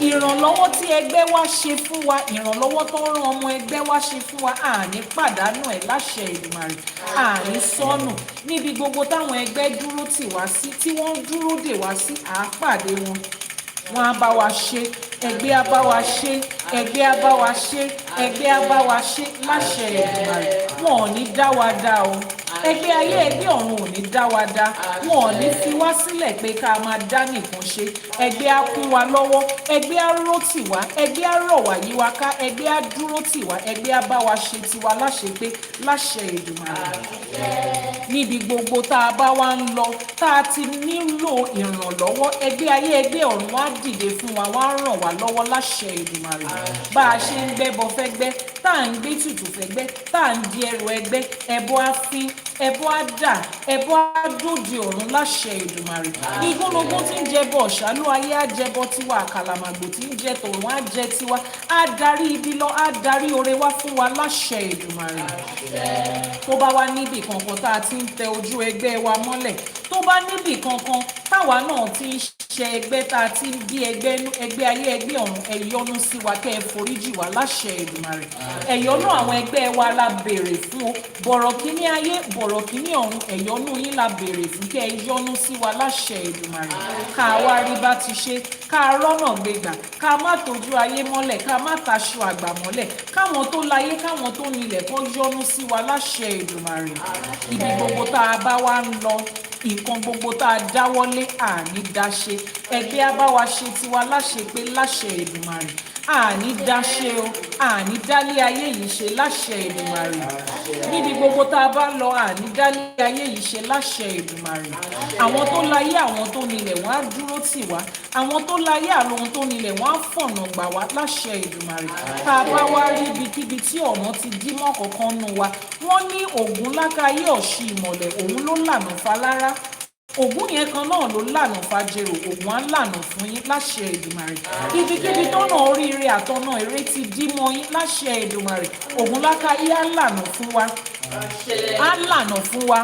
A: ìrànlọ́wọ́ tí ẹgbẹ́ wa ṣe fún wa ìrànlọ́wọ́ tó rán ọmọ ẹgbẹ́ wa ṣe fún wa àní pàdánù ẹ̀ láṣẹ Èdùmàrè àní sọnù níbi gbogbo táwọn ẹgbẹ́ dúró tì wá sí tí wọ́n dúró dè wá sí àápàdé wọn wọn á bá wa ṣe ẹgbẹ́ á bá wa ṣe ẹgbẹ́ á bá wa ṣe ẹgbẹ́ á bá wa ṣe láṣẹ Èdùmàrè wọn ò ní dá wa dá o ẹgbẹ́ ayé ẹgbẹ́ ọ̀run ò ní dá wa dá wọn ò ní fi wá sílẹ̀ pé ká máa dá nìkan ṣe ẹgbẹ́ á kún wa lọ́wọ́ ẹgbẹ́ á ró tì wá ẹgbẹ́ á rọ̀ wá yí wa ká ẹgbẹ́ á dúró tì wá ẹgbẹ́ á bá wa ṣe tiwa láṣẹ pé láṣẹ Èdùmàrè níbi gbogbo tá a bá wá ń lọ tá a ti nílò ìrànlọ́wọ́ ẹgbẹ́ ayé ẹgbẹ́ ọ̀run wá dìde fún wa wá ràn wá lọ́wọ́ láṣẹ Èdùmàrè bá a ṣe ń gbẹ́bọ fẹ́gbẹ́ tá à ń gbé tùtù fẹ́gbẹ́ tá à ń di ẹrù ẹgbẹ́ ẹbọ á fín ẹbọ á dà ẹbọ á dòde ọ̀run láṣẹ Èdùmàrè igúnnugún tí ń jẹbọ ọ̀ṣálú ayé á jẹbọ tiwa àkàlàmàgbò tí ń jẹ tọ̀run á jẹ tiwa á darí ibi lọ á darí oore wá fún wa láṣẹ Èdùmàrè tó bá wá níbì kankan tá a ti ń tẹ ojú ẹgbẹ́ wa mọ́lẹ̀ tó bá níbì kankan táwa náà ti ń ṣe ẹgbẹ́ tá a ti ń bí ẹgbẹ́ ayé ẹgbẹ́ ọ̀run ẹ yọ́nú sí wa kẹ́ ẹ foríjì wá láṣẹ Èdùmàrè ẹ̀yọ́nú àwọn ẹgbẹ́ wa la béèrè fún o bọ̀rọ̀ kíní ayé bọ̀rọ̀ kíní ọ̀run ẹ̀yọ́nú yín la béèrè fún kẹ́ ẹ yọ́nú sí wa láṣẹ Èdùmàrè ká wá rí bá ti ṣe ká rọ́nà gbégbà ká má tójú ayé mọ́lẹ̀ ká má taṣọ àgbà mọ́lẹ̀ káwọn tó láyé káwọn tó nílẹ̀ kó yọ́nú sí wa láṣẹ Èdùmàrè ibi gbogbo tá a bá wá ń lọ nǹkan gbogbo tá a dáwọ́lé àní dáṣe ẹgbẹ́ á bá wa ṣe tiwa láṣẹ pé láṣẹ Èdùmàrè àní dáṣe o àní dálé ayé yìí ṣe láṣẹ Èdùmàrè níbi gbogbo tá a bá lọ àní dálé ayé yìí ṣe láṣẹ Èdùmàrè àwọn tó láyé àwọn tó nílẹ̀ wọ́n á dúró tì wá àwọn tó láyé àwọn tó nílẹ̀ wọ́n á fọ̀nà gbà wá láṣẹ Èdùmàrè tá a bá wá rí ibikíbi tí ọ̀nà ti dí mọ́ kankan nù wa wọ́n ní Ògún lákàyé ọ̀ṣì ìmọ̀lẹ̀ òun ló lànà falára Ògún yẹn kan náà ló lànà fàjèrò Ògún á lànà fún yín láṣẹ Èdùmàrè ibikíbi tọ́nà oríire àtọ́nà eré ti dí mọ́ yín láṣẹ Èdùmàrè Ògún lákàyé á lànà fún wa á lànà fún wa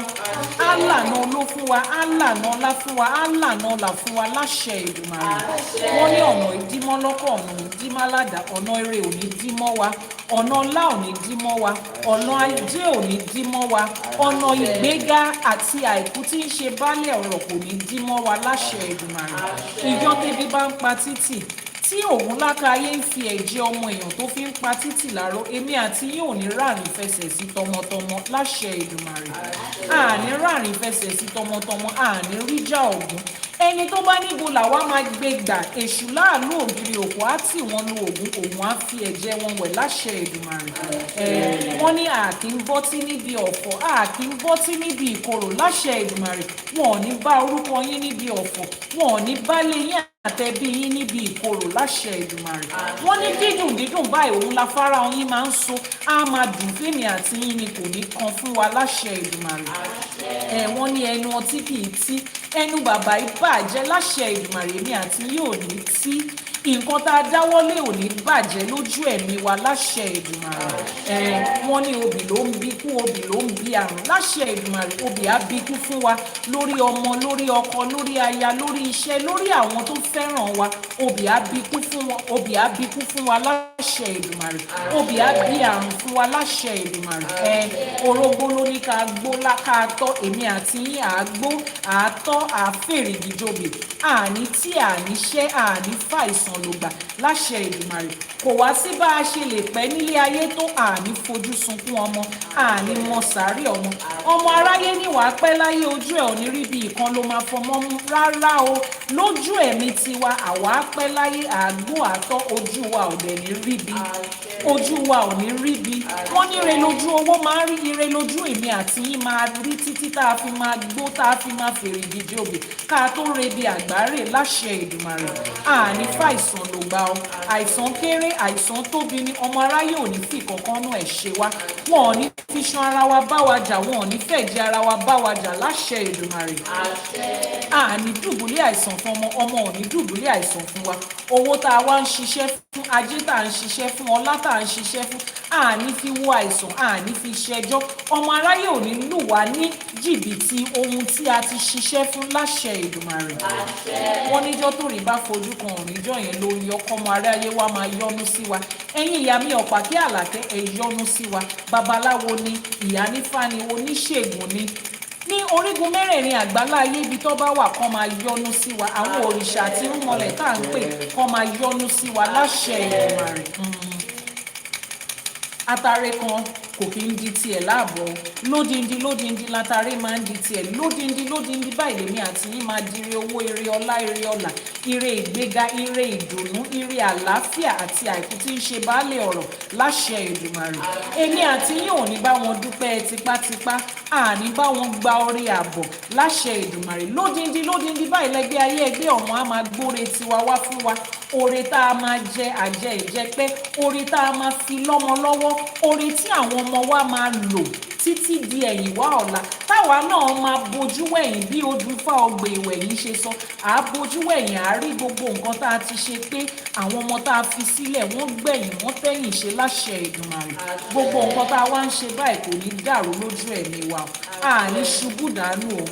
A: á lànà oló fún wa á lànà ọlá fún wa á lànà ọlà fún wa láṣẹ Èdùmàrè wọ́n ní ọ̀nà ìdímọ́ lọ́kọ̀ ọ̀nà ìdímọ́ aládà ọ̀nà eré ò ní dímọ́ wa ọ̀nà ọlá ò ní dímọ́ wa ọ̀nà ajé ò ní dímọ́ wa ọ̀nà ìgbéga àti àìkú tí ń ṣe baálẹ̀ ọ̀rọ̀ kò ní dímọ́ wa láṣẹ Èdùmàrè ìjọ tẹ́bí bá ń pa títì tí Ògún lákàyé ń fi ẹ̀jẹ̀ ọmọ èèyàn tó fi ń pa títì láró èmi àti yín ò ní ráàrin fẹsẹ̀ sí tọmọtọmọ láṣẹ Èdùmàrè àní ráàrin fẹsẹ̀ sí tọmọtọmọ àní ríjà Ògún ẹni tó bá níbo làwa máa gbé gbà èṣù láàlú ògiri òkú á tì wọ́n lu Ògún òun á fi ẹ̀jẹ̀ wọn wẹ̀ láṣẹ Èdùmàrè wọ́n ní àkì ń bọ́tí níbi ọ̀fọ̀ àkì ń bọ́tí níbi ìkorò láṣẹ Èdùmàrè wọn ò ní bá orúkọ yín níbi ọ̀fọ̀ wọn ò ní bá lé yín àtẹ̀bí yín níbi ìkorò láṣẹ Èdùmàrè wọ́n ní dídùn dídùn báyìí òun la fara yín máa ń so á máa dùn fèmí àti yín ni kò ní kan fún wa láṣẹ Èdùmàrè wọ́n ní ẹnu ọtí kì í tí ẹnu bàbá ìbàjẹ́ láṣẹ Èdùmàrè mi àti yín ò ní tí nǹkan tá a dáwọ́lé ò ní bàjẹ́ lójú ẹ̀mí wa láṣẹ Èdùmàrè wọ́n ní obì ló ń bí kú obì ló ń bí àrùn láṣẹ Èdùmàrè obì á bí kú fún wa lórí ọmọ lórí ọkọ lórí aya lórí iṣẹ́ lórí àwọn tó fẹ́ràn wa obì á bí kú fún wa obì á bí kú fún wa láṣẹ Èdùmàrè obì á bí àrùn fún wa láṣẹ Èdùmàrè orógbó ló ní ká gbó ká tọ́ èmi àti yín àágbó àátọ́ àáfèrè gíjòbè àní tí àní ṣẹ́ àní fàìsàn ló gbà láṣẹ Èdùmàrè kò wá sí bá a ṣe lè pẹ́ nílé ayé tó àní fojú sunkún ọmọ àní mọ sàárè ọmọ aráyé ní wàá pẹ́ láyé ojú ẹ̀ ò ní rí bí ìkan ló máa fọmọ́ mú rárá o lójú ẹ̀mí tiwa àwa pẹ́ láyé àgbó àtọ́ ojú wa ò dẹ̀ ní rí bí ojú wa ò ní rí bí wọ́n ní ire lójú owó máa ń rí ire lójú èmi àti yín máa rí títí tá a fi máa gbó tá a fi máa fèrè gidi òbí ká tó rebi àgbáre láṣẹ Èdùmàrè àní fàìsàn àìsàn ló gbà ọ́ àìsàn kéré àìsàn tóbi ni ọmọ aráyé ò ní fi kankan náà ẹ̀ ṣe wá wọn ò ní fi ṣan ara wa bá wa jà wọn ò ní fẹ̀jẹ̀ ara wa bá wa jà láṣẹ Èdùmàrè. àní dùbúlẹ̀ àìsàn fún ọmọ ò ní dùbúlẹ̀ àìsàn fún wa owó tá a wá ń ṣiṣẹ́ fún ajé tá a ń ṣiṣẹ́ fún ọlá tá a ń ṣiṣẹ́ fún àní fi wo àìsàn àní fi ṣẹjọ́ ọmọ aráyé ò ní lù wá ní jìbìtì ohun tí a ti ṣiṣẹ́ fún láṣẹ Èdùmàrè. wọ́n níjọ́ tó rí bá fojú kan òrìjọ́ yẹn ló yọ kọ́mọ aráyé wa máa yọ́nú sí wa ẹ̀yin ìyá mi Ọ̀pákí Àlàkẹ́ ẹ yọ́nú sí wa babaláwo ni Ìyánífá ni oníṣègùn ni ní orígun mẹ́rẹ̀ẹ̀rin àgbáláyé ibi tó bá wà kán máa yọ́nú sí wa àwọn òrìṣà àti irúnmọlẹ̀ tá à ń pè kán máa yọ́nú sí wa láṣẹ Èdùmàrè. Atare kan kò kí ń di tiẹ̀ láàbọ̀ lódindi látàrí máa ń di tiẹ̀ lódindi báyìí lèmi àti yín máa di ire owó ire ọlá ire ọlà ire ìgbéga ire ìdùnnú ire àlàáfíà àti àìkú tí ń ṣe baálé ọ̀rọ̀ láṣẹ Èdùmàrè. èmi àti yín ò ní bá wọn dúpẹ́ tipátipá àní bá wọn gba orí àbọ̀ láṣẹ Èdùmàrè lódindi báyìí lẹ́gbẹ́ ayé ẹgbẹ́ ọ̀hún á máa gbóre tiwa wá fún wa oore tá a máa jẹ àjẹ ìjẹpẹ́ oore tá a máa fi lọ́mọ lọ́wọ́ oore tí àwọn ọmọ wa máa lò títí di ẹ̀yìn wá ọ̀la táwa náà máa bojú wẹ̀yìn bí Odù Ifá ọgbà ìwẹ̀yìn ṣe sọ à á bojú wẹ̀yìn à á rí gbogbo nǹkan tá a ti ṣe pé àwọn ọmọ tá a fi sílẹ̀ wọ́n gbẹ̀yìn wọ́n tẹ̀yìn ṣe láṣẹ Èdùmàrè gbogbo nǹkan tá a wá ń ṣe báyìí kò ní dàrú lójú ẹ̀mí wa a ní ṣubú dànù o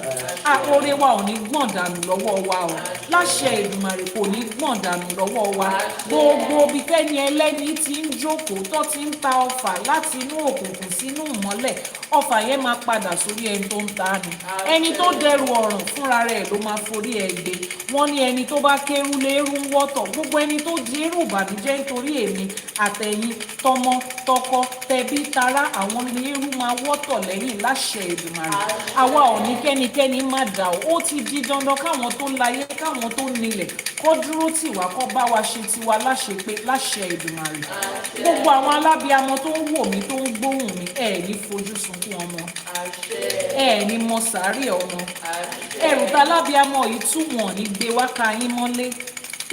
A: oore wa ò ní gbọ̀n dànù lọ́wọ́ wa o láṣẹ Èdùmàrè kò ní gbọ̀n dànù lọ́wọ́ wa gbogbo bí kẹ́ni ẹlẹ́ni ti ń jókòó tó ti ń ta ọfà láti inú òkùnkùn sínú ìmọ́lẹ̀ ọfà yẹn máa padà sórí ẹni tó ń ta ni ẹni tó dẹrù ọ̀ràn fúnra rẹ̀ ló máa forí ẹ̀ gbé wọ́n ní ẹni tó bá kérú lérú ń wọ́tọ̀ gbogbo ẹni tó di èrò ìbànújẹ́ nítorí èmi àtẹ̀yìn tọmọ tọkọ tẹbí tará àwọn lérú máa wọ́tọ̀ lẹ́yìn láṣẹ Èdùmàrè àwa ò ní kẹ́nikẹ́ni má dà ó ti di dandan káwọn tó láyé káwọn tó nílẹ̀ kó dúró tì wá kó bá wa ṣe tiwa láṣepé láṣẹ Èdùmàrè gbogbo àwọn alábíamọ tó ń wò mí tó ń gbóhùn mi ẹ ní fojú sunkún ọmọ ẹ ní mọ sàárè ọmọ ẹrù tá alábíamọ yìí tú wọn ní gbé wá ka yín mọ́lé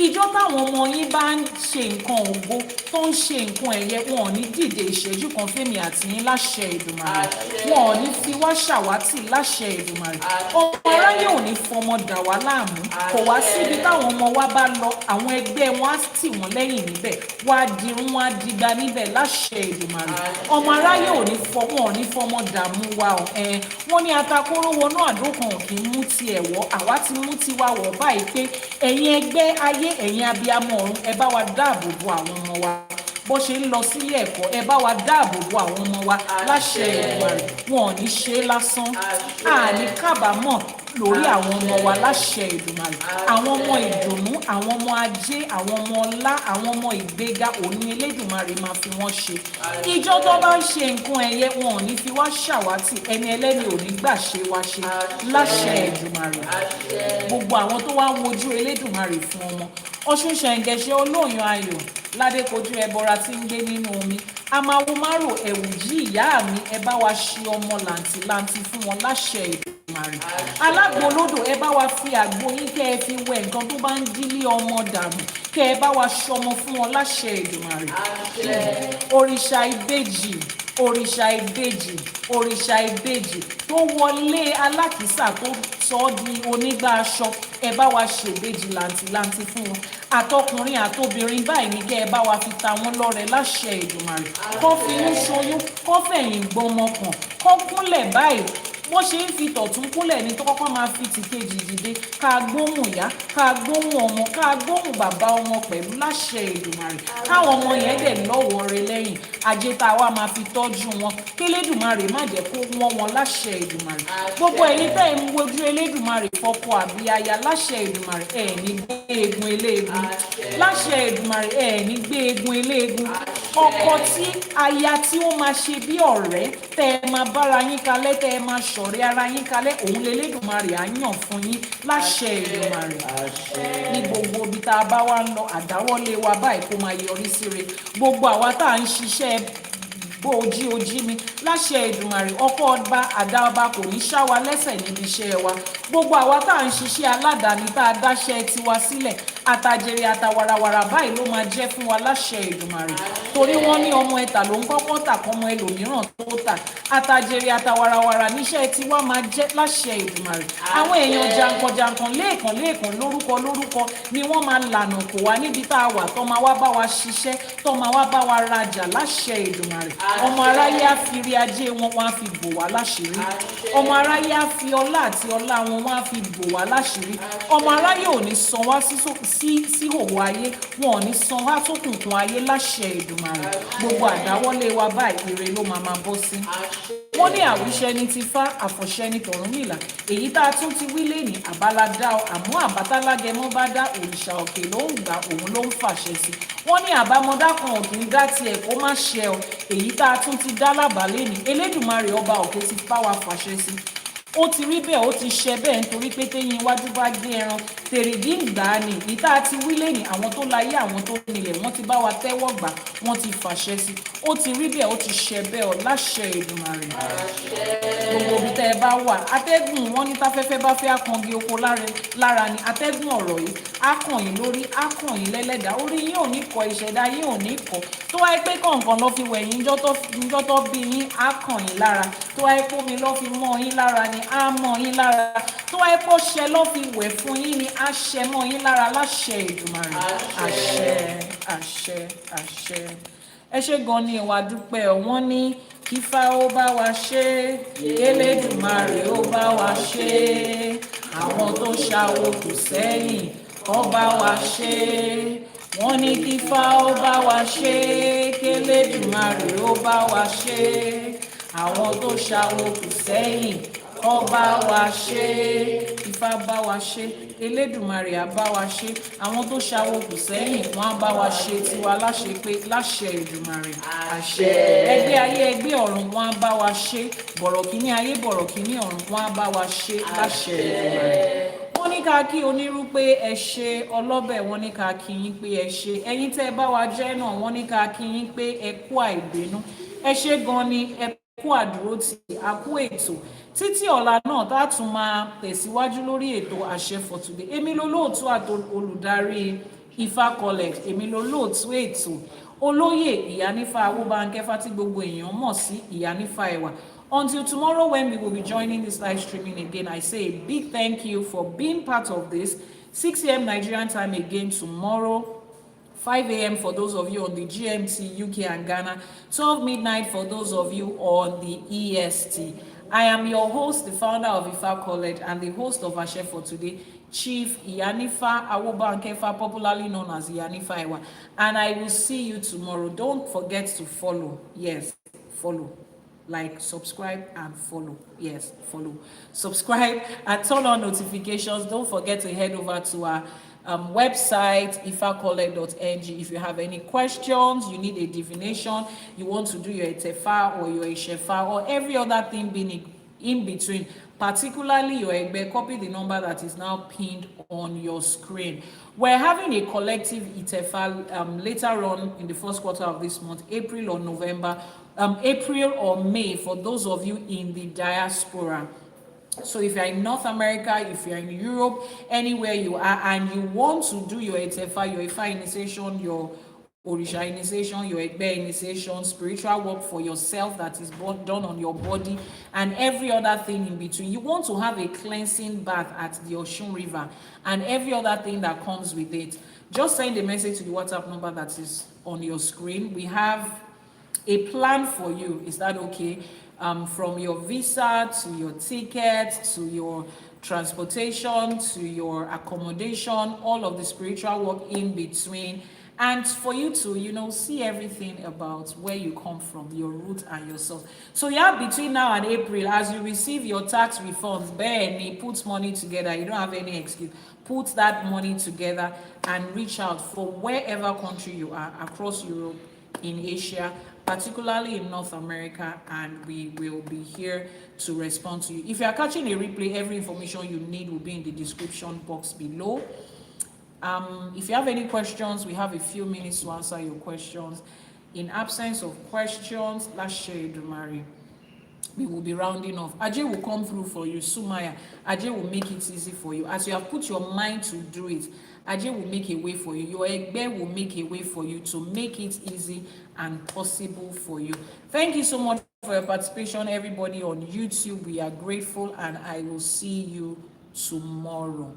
A: ìjọ táwọn ọmọ yín bá ń ṣe nǹkan ògo tó ń ṣe nǹkan ẹ̀yẹ wọn ò ní dìde ìṣẹ́jú kan fẹ́mi àti yín láṣẹ Èdùmàrè wọn ò ní fi wá ṣàwátì láṣẹ Èdùmàrè ọmọ aráyé ò ní fọmọ dà wá láàmú kò wá síbi táwọn ọmọ wa bá lọ àwọn ẹgbẹ́ wọn á tì wọ́n lẹ́yìn níbẹ̀ wá dirun wá digba níbẹ̀ láṣẹ Èdùmàrè ọmọ aráyé ò ní fọmọ dààmú wa wọ́n ní atakóró wọnú àdó kan ò kì í mú tiẹ̀ wọ́ àwa ti mú tiwa wọ̀ báyìí pé ẹ̀yin ẹgbẹ́ ayé ẹ̀yin abiyamọ ọ̀run ẹ bá wa dáàbò bo àwọn ọmọ wa bó ṣe ń lọ sílé ẹ̀kọ́ ẹ bá wa dáàbò bo àwọn ọmọ wa láṣẹ Èdùmàrè wọn ò ní ṣe é lásán àní kábàámọ̀ lórí àwọn ọmọ wa láṣẹ Èdùmàrè àwọn ọmọ ìdùnnú àwọn ọmọ ajé àwọn ọmọ ọlá àwọn ọmọ ìgbéga òní Elédùmarè máa fi wọ́n ṣe ìjọ tó bá ń ṣe nǹkan ẹ̀yẹ wọn ò ní fi wá ṣàwátì ẹni ẹlẹ́ni ò ní gbà ṣe wá ṣe láṣẹ Èdùmàrè gbogbo àwọn tó wá ń wojú Elédùmarè fún ọmọ Ọ̀ṣun Ṣẹ̀ǹgẹ̀ṣẹ̀ olóòyàn ayọ̀ ládékojú ẹbọra tí ń gbé nínú omi amáwo márò ẹ̀wù jí ìyá mi ẹ bá wa ṣe ọmọ làǹtìlanti fún wọn láṣẹ Èdùmàrè alágbolódò ẹ bá wa fi àgbo yín kẹ́ ẹ fi wẹ nǹkan tó bá ń dílé ọmọ dànù kẹ́ ẹ bá wa ṣọmọ fún wọn láṣẹ Èdùmàrè òrìṣà ìbejì òrìṣà ìbejì tó wọlé alákìísà tó sọ ọ́ di onígbà aṣọ ẹ bá wa ṣèbejì làǹtìlanti fún wọn àtọkùnrin àtobìnrin báyìí ní kẹ́ ẹ bá wa fi ta wọ́n lọ́rẹ láṣẹ Èdùmàrè kó fi ń ṣoyún kó fẹ̀yìn gbọmọ kàn kó kúnlẹ̀ báyìí bó ṣe ń fi tọ̀tún kúnlẹ̀ ní tó kọ́kọ́ máa fi tìkejì dìde ká gbóhùn ìyá ká gbóhùn ọmọ ká gbóhùn bàbá ọmọ pẹ̀lú láṣẹ Èdùmàrè káwọn ọmọ yẹn dẹ̀ lọ́wọ́ rẹ lẹ́yìn ajé tá a wá máa fi tọ́jú wọn k'Elédùmarè má jẹ́ kó wọ́n wọn láṣẹ Èdùmàrè gbogbo ẹ̀yin tẹ́ ẹ̀ ń wojú Elédùmarè fọ́kọ àbí aya láṣẹ Èdùmàrè ẹ̀ ní gbé egun eléegun láṣẹ Èdùmàrè ẹ̀ ní gbé egun eléegun ọkọ tí aya tí ó máa ṣe bí ọ̀rẹ́ tẹ́ ẹ máa bára yín kalẹ̀ tẹ́ ẹ máa ṣọ̀rẹ́ ara yín kalẹ̀ òun l'Elédùmarè á yàn fún yín láṣẹ Èdùmàrè ní gbogbo ibi tá a bá wá ń lọ àdáwọ́lé wa báyìí kó máa yọrí síre gbogbo àwa tá à ń ṣiṣẹ́ bó ojí mi láṣẹ Èdùmàrè ọkọ ọba àdá ọba kò ní ṣá wa lẹ́sẹ̀ níbi iṣẹ́ wa gbogbo àwa tá à ń ṣiṣẹ́ aládàáni tá a dáṣẹ́ tiwa sílẹ̀ àtàjèrè àtàwàràwàrà báyìí ló máa jẹ́ fún wa láṣẹ Èdùmàrè torí wọ́n ní ọmọ ẹ̀tà ló ń kọ́kọ́ tà kọ́mọ ẹlòmíràn tó tà àtàjèrè àtàwàràwàrà níṣẹ́ tiwa máa jẹ́ láṣẹ Èdùmàrè àwọn èèyàn jàǹkànjàǹkàn lẹ́ẹ̀kan lórúkọ ni wọ́n máa lànà kò wá níbi tá a wà tó máa wá bá wa ṣiṣẹ́ tó máa wá bá wa rajà láṣẹ Èdùmàrè ọmọ aráyé á fi rí ajé wọn wọ́n á fi bò wá láṣìírí ọmọ aráyé á fi ọlá àti ọlá wọn wọ́n á fi bò wá láṣìírí ọmọ aráyé ò ní san wá sí òwò ayé wọn ò ní san wá sókùnkùn ayé láṣẹ Èdùmàrè gbogbo àdáwọ́lé wa báyìí ire ló máa bọ́ sí. wọ́n ní àwíṣẹ́ ní ti fá àfọ̀ṣẹ́ ní tọ̀rúnmìlà èyí tá a tún ti wí lé ní àbáládá àmọ́ àbátálágẹmọ́ bá dá òrìṣà òkè ló ń gbà òun ló ń fàṣẹ sí. wọ́n ní àbámọ́dá kan ò kì í dá tiẹ̀ kó má ṣe ọ èyí tá a tún ti dá lábàálẹ̀ ní Elédùmarè ọba òkè ti bá wa fàṣẹ sí. ó ti rí bẹ́ẹ̀ ó ti ṣe bẹ́ẹ̀ nítorí pé téyín iwájú bá gbé ẹran tèrèdí ìgbà ni ìta àti wílé ní àwọn tó láyé àwọn tó nílẹ̀ wọ́n ti bá wa tẹ́wọ́ gbà wọ́n ti fàṣẹ sí. ó ti rí bẹ́ẹ̀ ó ti ṣe bẹ́ẹ̀ ọ láṣẹ Èdùmàrè gbogbo ibi tẹ́ ẹ bá wà atẹ́gùn wọn ní táfẹ́fẹ́ bá fẹ́ àkàngi oko lára ni atẹ́gùn ọ̀rọ̀ yìí á kàn yín lórí á kàn yín lẹ́lẹ́dàá orí yín ò ní kọ ìṣẹ̀dá yín ò ní kọ tó wáyé pé kọ̀ọ̀kan lọ́ fi wẹ̀ yín njọ́ tó bí yín á kàn yín lára tó wáyé pé omi lọ́ fi mọ́ yín lára ni á mọ́ yín lára tó wáyé pé ọṣẹ lọ́ fi wẹ̀ fún yín ni á ṣẹ mọ́ yín lára láṣẹ Èdùmàrè àṣẹ àṣẹ àṣẹ. ẹ ṣé gan ni ìwà dúpẹ́ wọ́n ní kífá ó bá wa ṣe Elédùmarè ó bá wa ṣe àwọn tó ṣàwò kù sẹ́yìn ó bá wa ṣe wọ́n ní kífá ó bá wa ṣe k'Elédùmarè ó bá wa ṣe àwọn tó ṣàwò kù sẹ́yìn ó bá wa ṣe Ifá bá wa ṣe Elédùmarè á bá wa ṣe àwọn tó ṣàwò kù sẹ́yìn wọ́n á bá wa ṣe tiwa láṣẹ pé láṣẹ Èdùmàrè àṣẹ ẹgbẹ́ ayé ẹgbẹ́ ọ̀run wọ́n á bá wa ṣe bọ̀rọ̀kíní ayé bọ̀rọ̀kíní ọ̀run wọ́n á bá wa ṣe láṣẹ Èdùmàrè. wọ́n ní ká kí onírú pé ẹ ṣe ọlọ́bẹ̀ wọ́n ní ká kí yín pé ẹ ṣe ẹ̀yin tẹ́ ẹ bá wa jẹ́ náà wọ́n ní ká kí yín pé ẹ kú àìbínú ẹ ṣe gan ni ẹ kú àdúrótì a kú ètò títí ọ̀la náà tá a tún máa tẹ̀síwájú lórí ètò àṣẹ for today èmi lolóòtú àti olùdarí Ifá College èmi lolóòtú ètò olóyè Iyanifa Ewa tí gbogbo èèyàn mọ̀ sí Iyanifa Ewa. Until tomorrow when we will be joining this live streaming again, I say a big thank you for being part of this. 6 a.m. Nigerian time again tomorrow. 5 a.m. for those of you on the GMT, UK and Ghana. 12 midnight for those of you on the EST. I am your host, the founder of Ifá College and the host of Àṣẹ for Today, Chief Iyanifa Ewa, popularly known as Iyanifa Ewa. And I will see you tomorrow. Don't forget to follow. Yes, follow. Like, subscribe and follow. Yes, follow. Subscribe and turn on notifications. Don't forget to head over to our website, ifacollege.ng. If you have any questions, you need a divination, you want to do your Etefa or your Ishefa or every other thing being in between, particularly your Egbe, copy the number that is now pinned on your screen. We're having a collective Itefa later on in the first quarter of this month, April or November, April or May, for those of you in the diaspora. So if you're in North America, if you're in Europe, anywhere you are, and you want to do your Etefa, your Ifá initiation, your Orisha initiation, your Egbe initiation, spiritual work for yourself that is done on your body, and every other thing in between. You want to have a cleansing bath at the Osun River, and every other thing that comes with it. Just send a message to the WhatsApp number that is on your screen. We have a plan for you. Is that okay? From your visa to your ticket to your transportation to your accommodation, all of the spiritual work in between, and for you to see everything about where you come from, your root and your source. So you have between now and April, as you receive your tax refunds, Benny, put money together. You don't have any excuse. Put that money together and reach out for wherever country you are across Europe, in Asia, particularly in North America, and we will be here to respond to you. If you are catching a replay, every information you need will be in the description box below. If you have any questions, we have a few minutes to answer your questions. In absence of questions, let's share Elédùmarè. we will be rounding off. Ajay will come through for you. Sumaya, Ajay will make it easy for you. As you have put your mind to do it, Ajay will make a way for you. Your Egbe will make a way for you to make it easy and possible for you. Thank you so much for your participation, everybody on YouTube. We are grateful, and I will see you tomorrow.